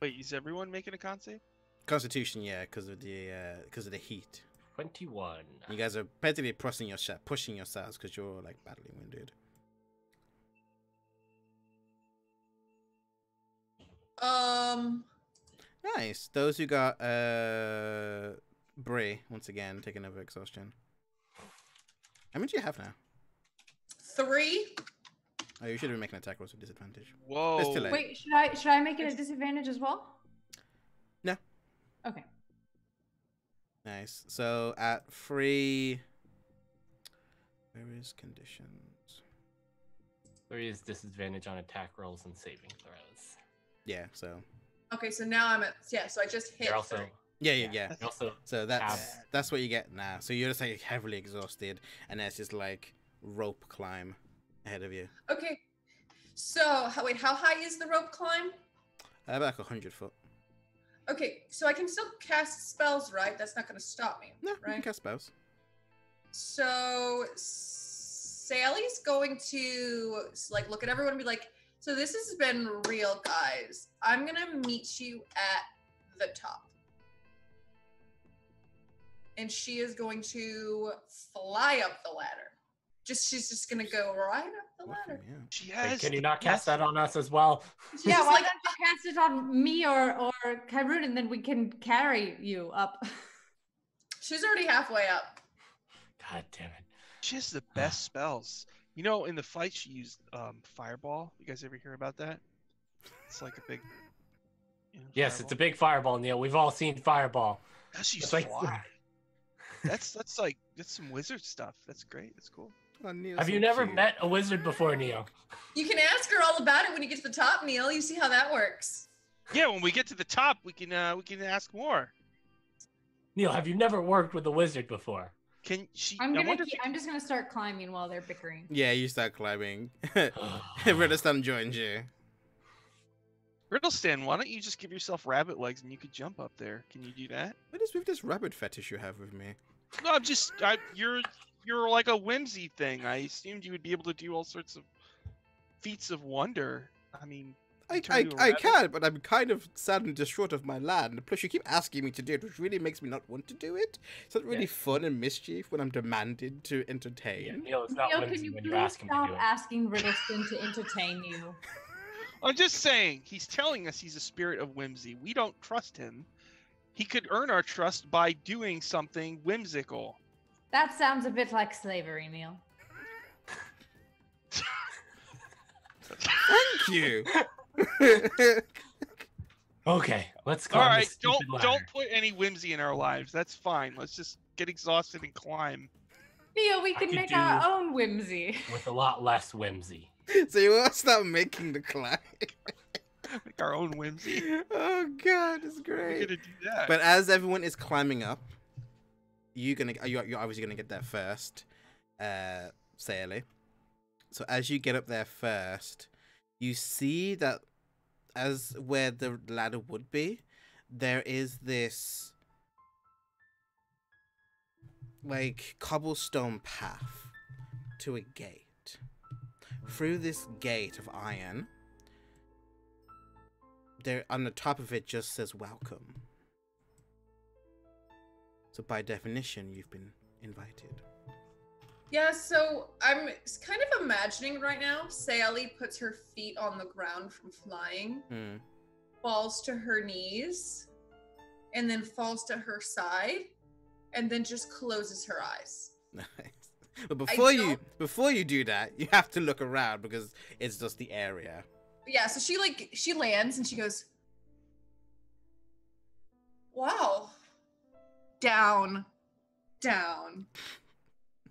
Wait, is everyone making a con save? Constitution, yeah, because of the heat. 21. You guys are basically pushing yourselves because you're like badly winded. Nice. Those who got Bray once again take another exhaustion. How many do you have now? 3. Oh, you should have been making attack rolls with disadvantage. Whoa. It's too late. Wait, should I make it a disadvantage as well? No. Okay. Nice. So at 3, where is conditions? 3 is disadvantage on attack rolls and saving throws. Yeah. So. Okay, so now I'm at so I just hit You're also 3. Yeah. you're also So that's what you get now. So you're just like heavily exhausted, and there's this like rope climb ahead of you. Okay. So wait, how high is the rope climb? About like 100 foot. Okay, so I can still cast spells, right? That's not going to stop me, No, you can right? cast spells. So Sally's going to like look at everyone and be like, "So this has been real, guys. I'm gonna meet you at the top," and she is going to fly up the ladder. She's just gonna go right up the ladder. Yeah. She Wait, has. can you not cast that on us as well? Yeah, She's why like, don't you cast it on me or Kyrun, and then we can carry you up. she's already halfway up. God damn it. She has the best spells. You know, in the fight, she used Fireball. You guys ever hear about that? It's like a big. You know, Yes, it's a big fireball, Neil. We've all seen Fireball. Now she's It's like- fly. That's some wizard stuff. That's great. That's cool. Oh, Neil's Have so you never cute. met a wizard before, Neil? You can ask her all about it when you get to the top, Neil. You see how that works. Yeah, when we get to the top, we can ask more. Neil, have you never worked with a wizard before? Can she? I'm I wonder I'm just gonna start climbing while they're bickering. Yeah, you start climbing. Riddleston joins you. Riddleston, why don't you just give yourself rabbit legs and you could jump up there? Can you do that? What is with this rabbit fetish you have with me? No, you're like a whimsy thing. I assumed you would be able to do all sorts of feats of wonder. I mean, I turn into a I rabbit. can, but I'm kind of sad and distraught of my land. Plus, you keep asking me to do it, which really makes me not want to do it. It's not really Yeah. fun and mischief when I'm demanded to Yeah, entertain. Neil, it's not Neil, can whimsy you when you please ask him to stop do it. asking Riddleston to entertain you? I'm just saying, he's telling us he's a spirit of whimsy. We don't trust him. He could earn our trust by doing something whimsical. That sounds a bit like slavery, Neil. Thank you. Okay, let's go. All right, don't put any whimsy in our lives. That's fine. Let's just get exhausted and climb. Neil, we I can could make our do- own whimsy. with a lot less whimsy. So you want to start making the climb? Make our own whimsy. Oh god, it's We're great. gonna do that. But as everyone is climbing up, you're obviously gonna get there first, Sally. So as you get up there first, you see that as where the ladder would be, there is this like cobblestone path to a gate. Through this gate of iron, there on the top of it just says welcome. So by definition, you've been invited. Yeah, so I'm kind of imagining right now, Sally puts her feet on the ground from flying, falls to her knees, and then falls to her side, and then just closes her eyes. Nice. But don't- before you do that, you have to look around because it's just the area. Yeah, so she lands and she goes, wow. Down.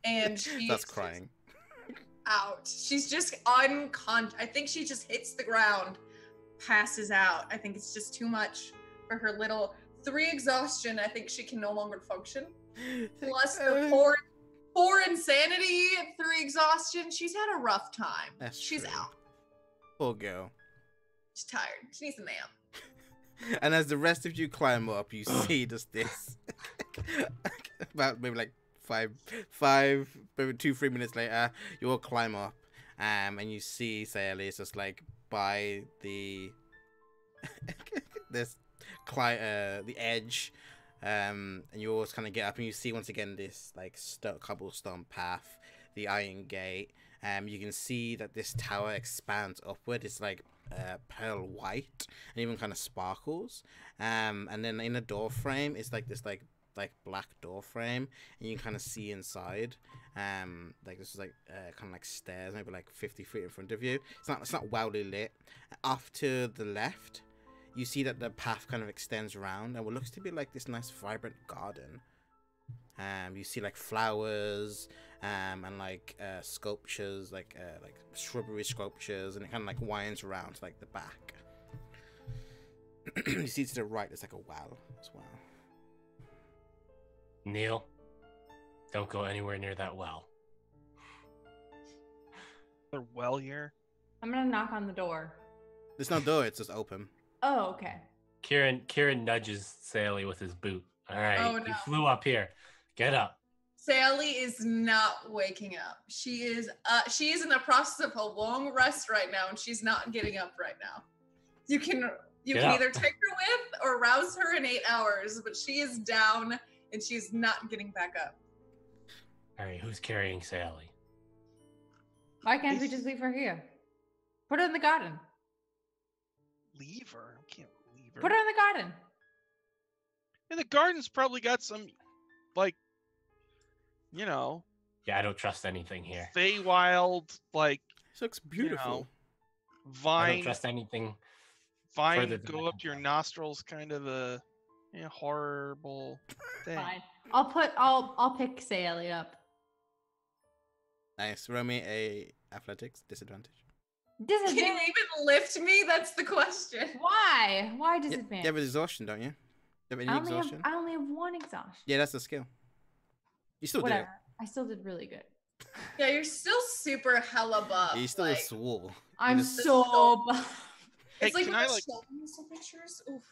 And she's That's crying. out. She's just unconscious. I think she just hits the ground, passes out. I think it's just too much for her little 3 exhaustion. I think she can no longer function. Plus the four insanity, 3 exhaustion. She's had a rough time. She's true. out. Poor girl. She's tired. She needs a nap. And as the rest of you climb up, you see just this. About maybe like maybe 2-3 minutes later, you all climb up, and you see Sayali is just like by the the edge, and you always kind of get up, and you see once again this like cobblestone path, the iron gate. You can see that this tower expands upward. It's like pearl white and even kind of sparkles. And then in the door frame, it's like this like black door frame, and you can kind of see inside. Like this is like kind of like stairs, maybe like 50 feet in front of you. It's not wildly lit. Off to the left, you see that the path kind of extends around, and what looks to be like this nice vibrant garden. You see like flowers, and like sculptures, like shrubbery sculptures, and it kind of like winds around to like the back. You see to the right, there's like a well as well. Neil, don't go anywhere near that well. They're well here. I'm gonna knock on the door. There's no door; it's just open. Oh, okay. Kieran nudges Sally with his boot. All right, Oh, you no. flew up here. Get up. Sally is not waking up. She is in the process of a long rest right now, and she's not getting up right now. You can Get up. either take her with or rouse her in 8 hours, but she is down and she's not getting back up. All right, who's carrying Sally? Why can't we just leave her here? Put her in the garden. Leave her. I can't leave her. Put her in the garden. And the garden's probably got some, like, you know, Yeah, I don't trust anything here. Feywild, like, This looks beautiful. I vine, don't trust anything. vine further than go I up can to your trust. nostrils, kind of a horrible thing. Fine. I'll pick Sally up. Nice. Roll me a athletics disadvantage. Can you Disadvantage. even lift me? That's the question. Why? Why You disadvantage? have exhaustion, don't you? You have any exhaustion? I only have 1 exhaustion. Yeah, that's the skill. You still did it. Whatever. I still did really good. Yeah, you're still super hella buff. You still like, swole. I'm just- so buff. Hey, it's like can when I the like? show me some pictures. Oof.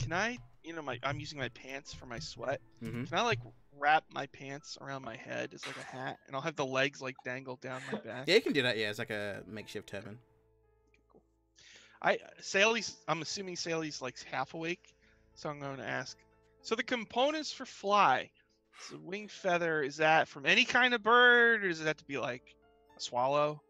Can I? You know, I'm using my pants for my sweat. Mm-hmm. Can I like wrap my pants around my head as like a hat, and I'll have the legs like dangle down my back? Yeah, you can do that. Yeah, it's like a makeshift turban. Sally's. I'm assuming Sally's like half awake, so I'm going to ask. So the components for fly, so wing feather, is that from any kind of bird, or does it have to be like a swallow,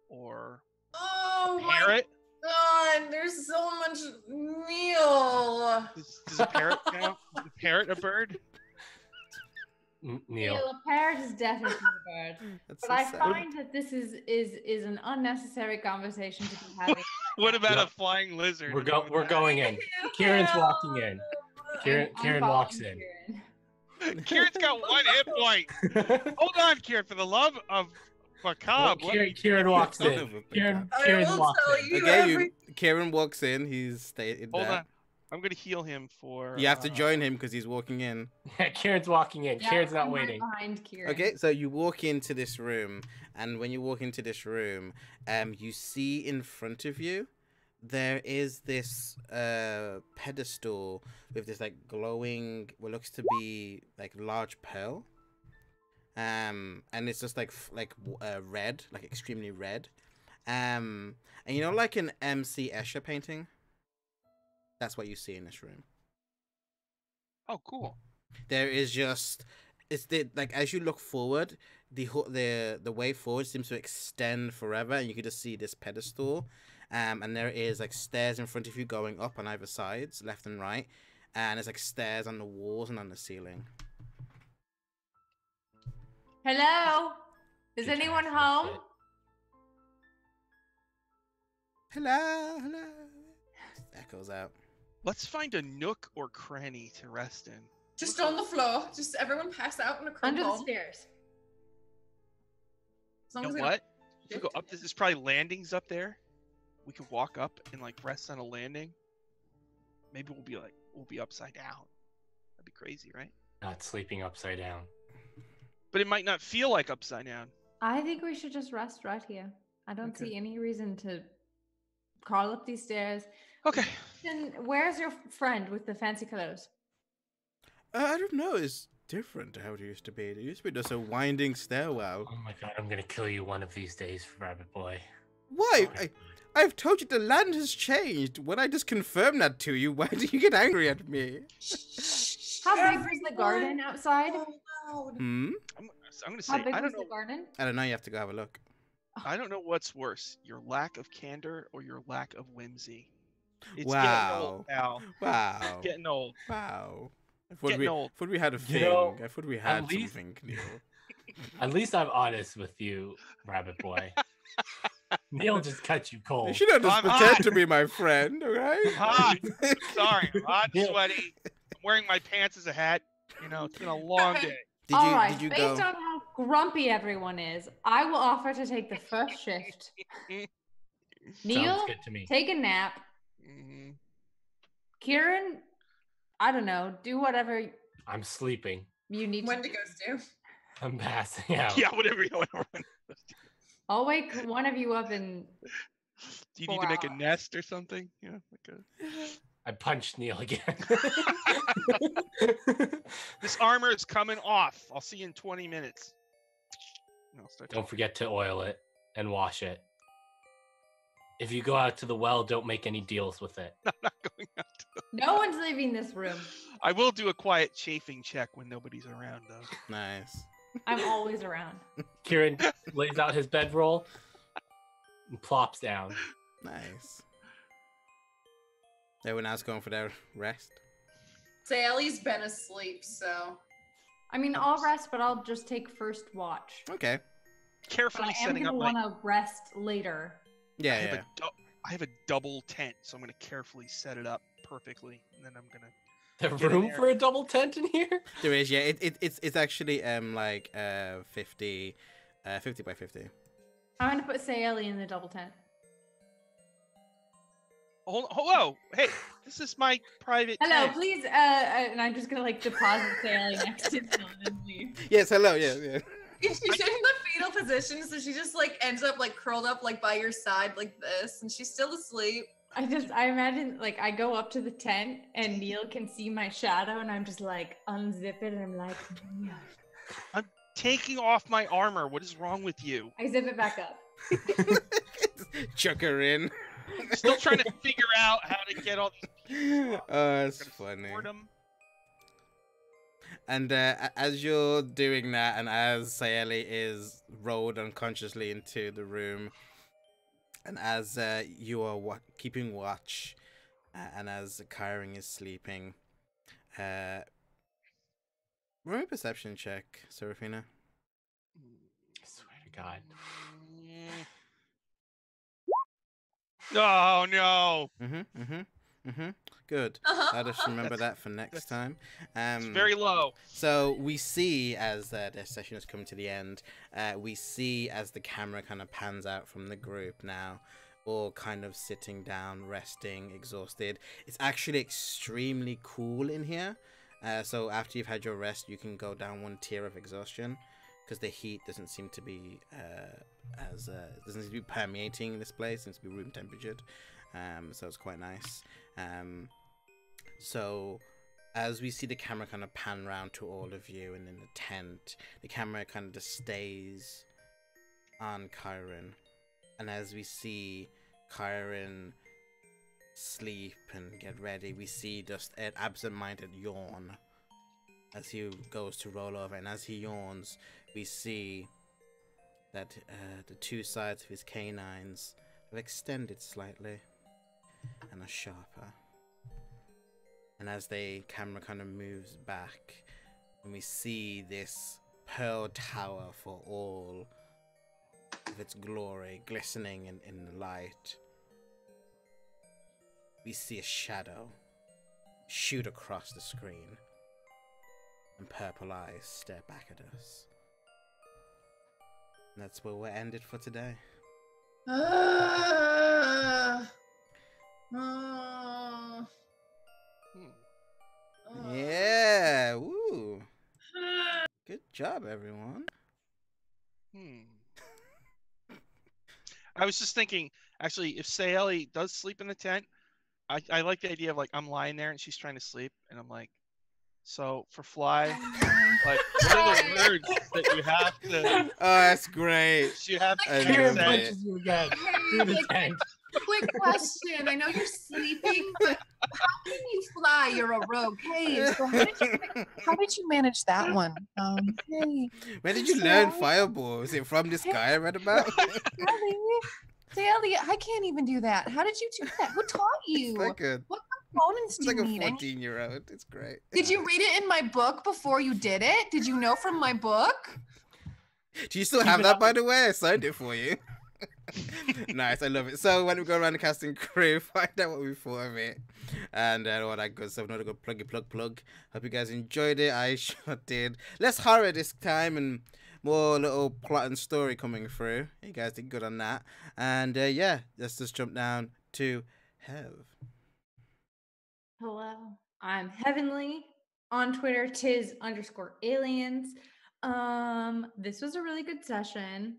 or Oh my parrot? god, there's so much meal. Does a parrot count? Is a parrot a bird? Neil, A parrot is definitely a bird. That's But so I sad. find that this is an unnecessary conversation to be having. What about Yep. a flying lizard? we're going in. Kieran's walking in. Kieran I'm walks following in. Kieran. Kieran's got 1 hit point. Hold on, Kieran, for the love of macabre. Kieran walks Son in. of a Kieran I Kieran will walks tell in. you Okay, every- Kieran walks in. He's staying Hold there. on. I'm gonna heal him for. You have to join him because he's walking in. Kieran's walking in. Yeah, Kieran's not I'm right waiting. behind Kieran. Okay, so you walk into this room, and when you walk into this room, you see in front of you there is this pedestal with this like glowing, what looks to be like large pearl, and it's just like red, like extremely red, and you know, like an MC Escher painting. That's what you see in this room. Oh, cool. There is just like as you look forward, the way forward seems to extend forever, and you can just see this pedestal, and there is like stairs in front of you going up on either sides, left and right, and there's like stairs on the walls and on the ceiling. Hello? Is She anyone tries to home? fit. Hello, hello. Echoes out. Let's find a nook or cranny to rest in. Just on the floor. Just everyone pass out in a crib Under the home. stairs. As long You as know we what? don't If we go up, there's probably landings up there. We can walk up and like rest on a landing. Maybe we'll be upside down. That'd be crazy, right? Not sleeping upside down. But it might not feel like upside down. I think we should just rest right here. I don't Okay. see any reason to crawl up these stairs. Okay. Then where's your friend with the fancy clothes? I don't know. It's different to how it used to be. It used to be just a winding stairwell. Oh my god, I'm gonna kill you one of these days, Rabbit Boy. Why? Okay. I've told you the land has changed. When I just confirmed that to you, why do you get angry at me? How big is the garden outside? Hmm? I'm gonna How say big I was don't the know. garden? I don't know. You have to go have a look. I don't know what's worse, your lack of candor or your lack of whimsy. It's Wow. getting old, pal. Wow. Getting old. Wow. I Getting old. thought we had a You thing. know, I thought we at had least- something, Neil. At least I'm honest with you, Rabbit Boy. Neil just cut you You cold. should not just I'm pretend hot. to be my friend, alright? Hot. Sorry, I'm hot and Yeah. sweaty. I'm wearing my pants as a hat. You know, it's been a long day. All right, Did you based go? on how grumpy everyone is, I will offer to take the first shift. Neil, Sounds good to me. take a nap. Mhm. Kieran, I don't know, do whatever I'm sleeping. you need to. Wendigos do. I'm passing out. Yeah, whatever. I'll wake one of you up and Do you need to make a nest or something? Yeah, like a... I punched Neil again. This armor is coming off. I'll see you in 20 minutes. And I'll start Don't forget to oil it and wash it. If you go out to the well, don't make any deals with it. I'm not going out. no one's leaving this room. I will do a quiet chafing check when nobody's around, though. Nice. I'm always around. Kieran lays out his bedroll and plops down. Nice. Everyone else going for their rest? Sally's been asleep, so I mean, I'll rest, but I'll just take first watch. Okay. But Carefully I am setting gonna up my. want to rest later. Yeah, I have yeah. I have a double tent, so I'm gonna carefully set it up perfectly, and then I'm gonna. There's Get in room there. for a double tent in here? There is, yeah. It's actually like 50 by 50. I'm gonna put Sayeli in the double tent. Hello, hey, this is my private. Hello, tent. please. And I'm just gonna like deposit Sayeli next to Dylan and leave. Yes, hello, yeah. she's in the fetal position, so she just like ends up like curled up like by your side like this, and she's still asleep. I imagine like I go up to the tent and Neil can see my shadow and I'm just like unzip it and I'm like, yeah. Taking off my armor. What is wrong with you? I zip it back up. Chuck her in. Still trying to figure out how to get all these. Oh, that's Gonna funny. support 'em. And as you're doing that, and as Sayeli is rolled unconsciously into the room, and as you are keeping watch, and as Kyring is sleeping, roll a perception check, Serafina. I swear to God. Oh no! Good. I'll just remember that for next time. It's very low. So we see as the session has come to the end, we see as the camera kind of pans out from the group now, all kind of sitting down, resting, exhausted. It's actually extremely cool in here. So after you've had your rest, you can go down one tier of exhaustion because the heat doesn't seem to be doesn't seem to be permeating this place. It seems to be room temperatured. So it's quite nice. So as we see the camera kind of pan around to all of you and in the tent, the camera kind of just stays on Kyron. And as we see Kyron sleep and get ready, we see just an absent-minded yawn as he goes to roll over. And as he yawns, we see that the two sides of his canines have extended slightly and are sharper. And as the camera kind of moves back, and we see this pearl tower for all of its glory glistening in the light, we see a shadow shoot across the screen, and purple eyes stare back at us. And that's where we're ended for today. Yeah, woo. Good job, everyone. I was just thinking, actually, if Sayeli does sleep in the tent, I like the idea of like I'm lying there and she's trying to sleep, and I'm like, so for fly, like what are the words that you have to? Oh, that's great. You have I to love Kieran it. punches you again through the tent. Quick question. I know you're sleeping, but how can you fly? You're a rogue. Hey, so how did you manage that one? Hey, Where did you learn fireball? Is it from this guy I read about? Sally, I can't even do that. How did you do that? Who taught you? It's like a, What components it's do like you a need? 14-year-old. It's great. Did you read it in my book before you did it? Did you know from my book? Do you still have that, by the way? I signed it for you. Nice, I love it. So when we go around the casting crew, find out what we thought of it, and all that good stuff. Another good plug. Hope you guys enjoyed it. I sure did. Less horror this time and more little plot and story coming through. You guys did good on that. And yeah, let's just jump down to Hev. Hello, I'm Heavenly on Twitter, tis_aliens. This was a really good session.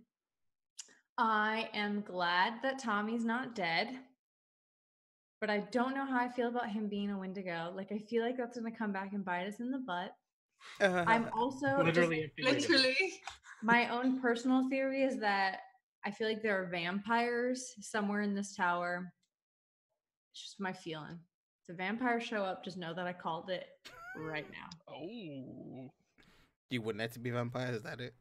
I am glad that Tommy's not dead, but I don't know how I feel about him being a Wendigo. Like, I feel like that's going to come back and bite us in the butt. I'm also Literally, my own personal theory is that I feel like there are vampires somewhere in this tower. It's just my feeling. If the vampires show up, just know that I called it right now. Oh. You wouldn't have to be vampires, is that it?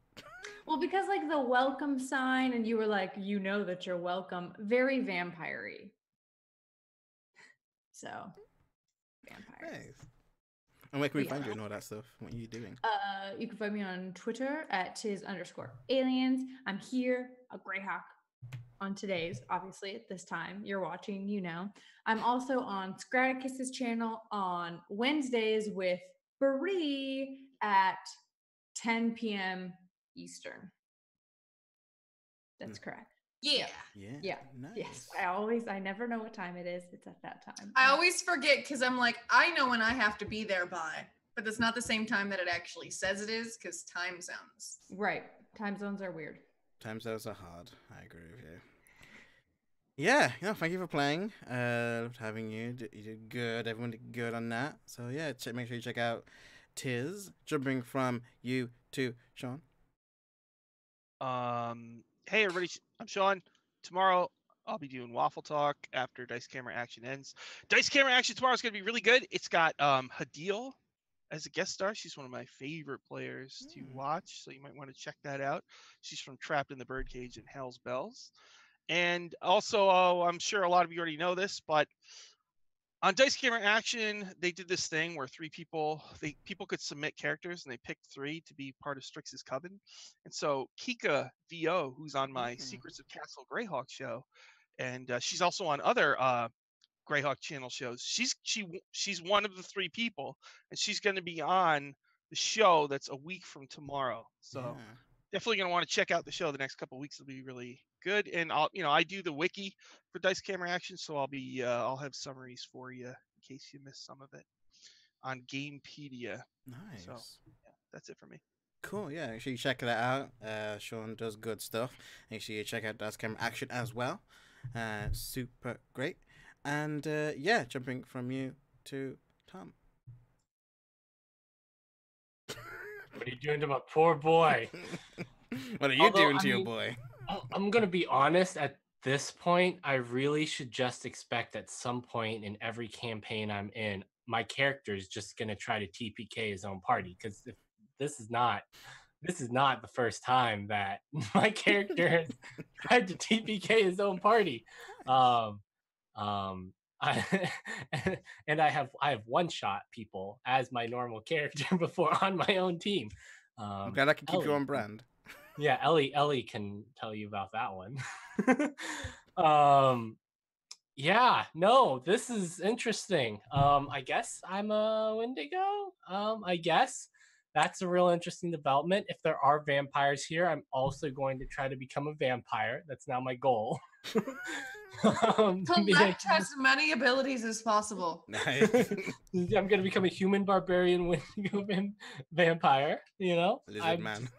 Well, because like the welcome sign, and you were like, you know that you're welcome. Very vampire-y. So, vampires. Nice. And where can we Yeah. find you and all that stuff? What are you doing? You can find me on Twitter at tis_aliens. I'm here, a Greyhawk on today's, obviously, at this time. You're watching, you know. I'm also on Scraticus's channel on Wednesdays with Brie at 10 p.m. Eastern. That's correct. Yeah. Yeah. Nice. Yes. I never know what time it is. It's at that time. I always forget because I'm like, I know when I have to be there by, but that's not the same time that it actually says it is because time zones. Right. Time zones are weird. Time zones are hard. I agree with you. Yeah, thank you for playing. Loved having you. You did good. Everyone did good on that. So yeah, make sure you check out Tiz. Jumping from you to Sean. Hey everybody, I'm Sean. Tomorrow I'll be doing Waffle Talk after Dice Camera Action ends. Dice Camera Action tomorrow is going to be really good. It's got Hadil as a guest star. She's one of my favorite players to watch, so you might want to check that out. She's from Trapped in the Birdcage and Hell's Bells. And also, I'm sure a lot of you already know this, but on Dice Camera Action, they did this thing where people could submit characters, and they picked 3 to be part of Strix's coven. And so Kika VO, who's on my Secrets of Castle Greyhawk show, and she's also on other Greyhawk channel shows. She's one of the 3 people, and she's going to be on the show that's a week from tomorrow. So definitely going to want to check out the show. The next couple of weeks will be really good. And I do the wiki for Dice Camera Action, so I'll have summaries for you in case you missed some of it on Gamepedia. Nice. So yeah, that's it for me. Cool. Yeah, make sure you check that out. Sean does good stuff. Make sure you check out Dice Camera Action as well. Super great. And yeah, jumping from you to Tom. What are you doing to my poor boy? What are you doing to your boy? I'm going to be honest. At this point, I really should just expect at some point in every campaign I'm in, my character is just going to try to TPK his own party. Because this is not the first time that my character has tried to TPK his own party. And I have one-shot people as my normal character before on my own team. I'm glad I can keep you Ellie. on brand. Yeah, Ellie can tell you about that one. Yeah, no, this is interesting. I guess I'm a Wendigo. I guess that's a real interesting development. If there are vampires here, I'm also going to try to become a vampire. That's now my goal. Collect as many abilities as possible. Nice. I'm gonna become a human barbarian Wendigo vampire. You know, Lizard man.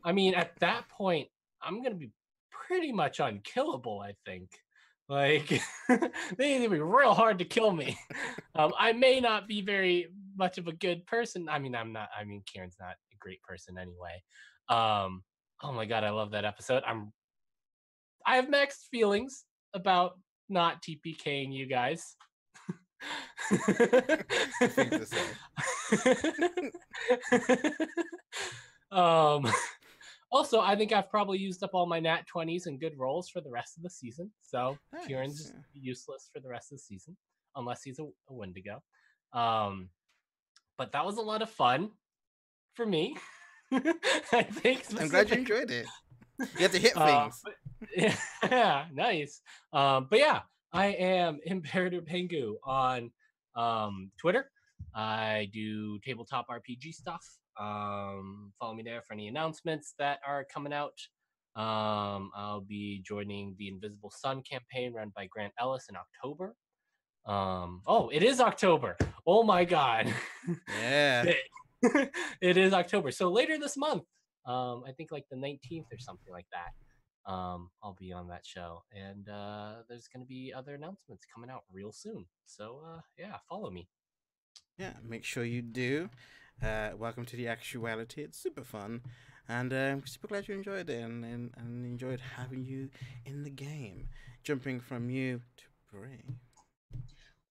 I mean, at that point, I'm gonna be pretty much unkillable. I think. Like they need to be real hard to kill me. I may not be very much of a good person. I mean, I'm not. I mean, Kieran's not a great person anyway. Oh my god, I love that episode. I have mixed feelings about not TPKing you guys. Thing to say. Also, I think I've probably used up all my nat 20s and good rolls for the rest of the season. So Nice, Kieran's yeah. useless for the rest of the season, unless he's a Wendigo. But that was a lot of fun for me. I think I'm glad you enjoyed it. You have to hit things. Yeah, nice. But yeah, I am Imperator Pengu on Twitter. I do tabletop RPG stuff. Follow me there for any announcements that are coming out. I'll be joining the Invisible Sun campaign run by Grant Ellis in October. Oh, it is October. Oh my god. Yeah. It is October. So later this month, I think like the 19th or something like that. I'll be on that show, and there's going to be other announcements coming out real soon. So yeah, follow me. Yeah, make sure you do. Welcome to the actuality. It's super fun, and I'm super glad you enjoyed it and enjoyed having you in the game. Jumping from you to Brie.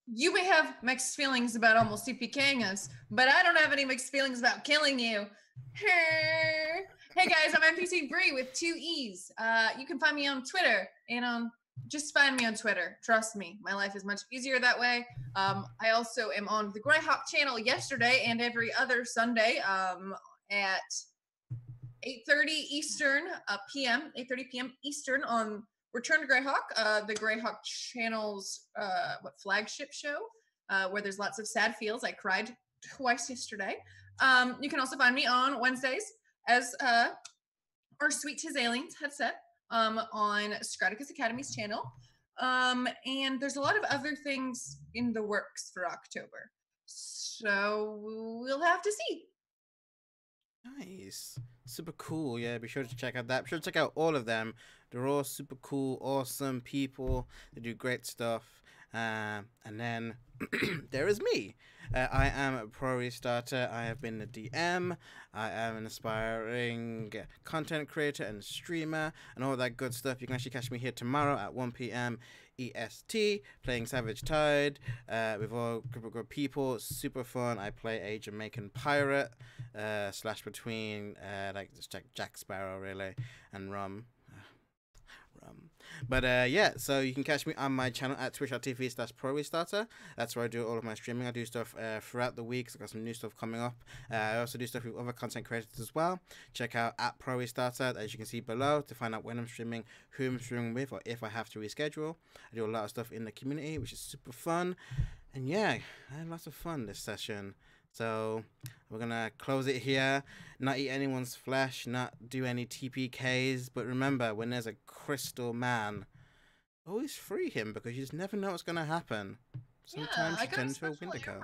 You may have mixed feelings about almost TPKing us, but I don't have any mixed feelings about killing you. Hey guys, I'm NPC Bree with 2 E's. You can find me on Twitter and just find me on Twitter. Trust me, my life is much easier that way. I also am on the Greyhawk channel yesterday and every other Sunday at 8:30 Eastern p.m. 8:30 p.m. Eastern on Return to Greyhawk, the Greyhawk channel's flagship show, where there's lots of sad feels. I cried twice yesterday. You can also find me on Wednesdays as our sweet Tizalians have said on Scraticus Academy's channel. And there's a lot of other things in the works for October. So we'll have to see. Nice. Super cool. Yeah, be sure to check out that. Be sure to check out all of them. They're all super cool, awesome people. They do great stuff. And then there is me. I am a pro restarter. I have been a DM. I am an aspiring content creator and streamer and all that good stuff. You can actually catch me here tomorrow at 1 p.m. EST playing Savage Tide with all group of good people. Super fun. I play a Jamaican pirate slash between like Jack Sparrow really and Rum. But yeah, so you can catch me on my channel at twitch.tv/ProRestarter. That's where I do all of my streaming. I do stuff throughout the week. So I've got some new stuff coming up. I also do stuff with other content creators as well. Check out at ProRestarter, as you can see below, to find out when I'm streaming, who I'm streaming with, or if I have to reschedule. I do a lot of stuff in the community, which is super fun. And yeah, I had lots of fun this session. So we're going to close it here, not eat anyone's flesh, not do any TPKs. But remember, when there's a crystal man, always free him because you just never know what's going to happen. Sometimes you turn into a Wendigo.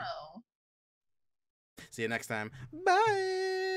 See you next time. Bye!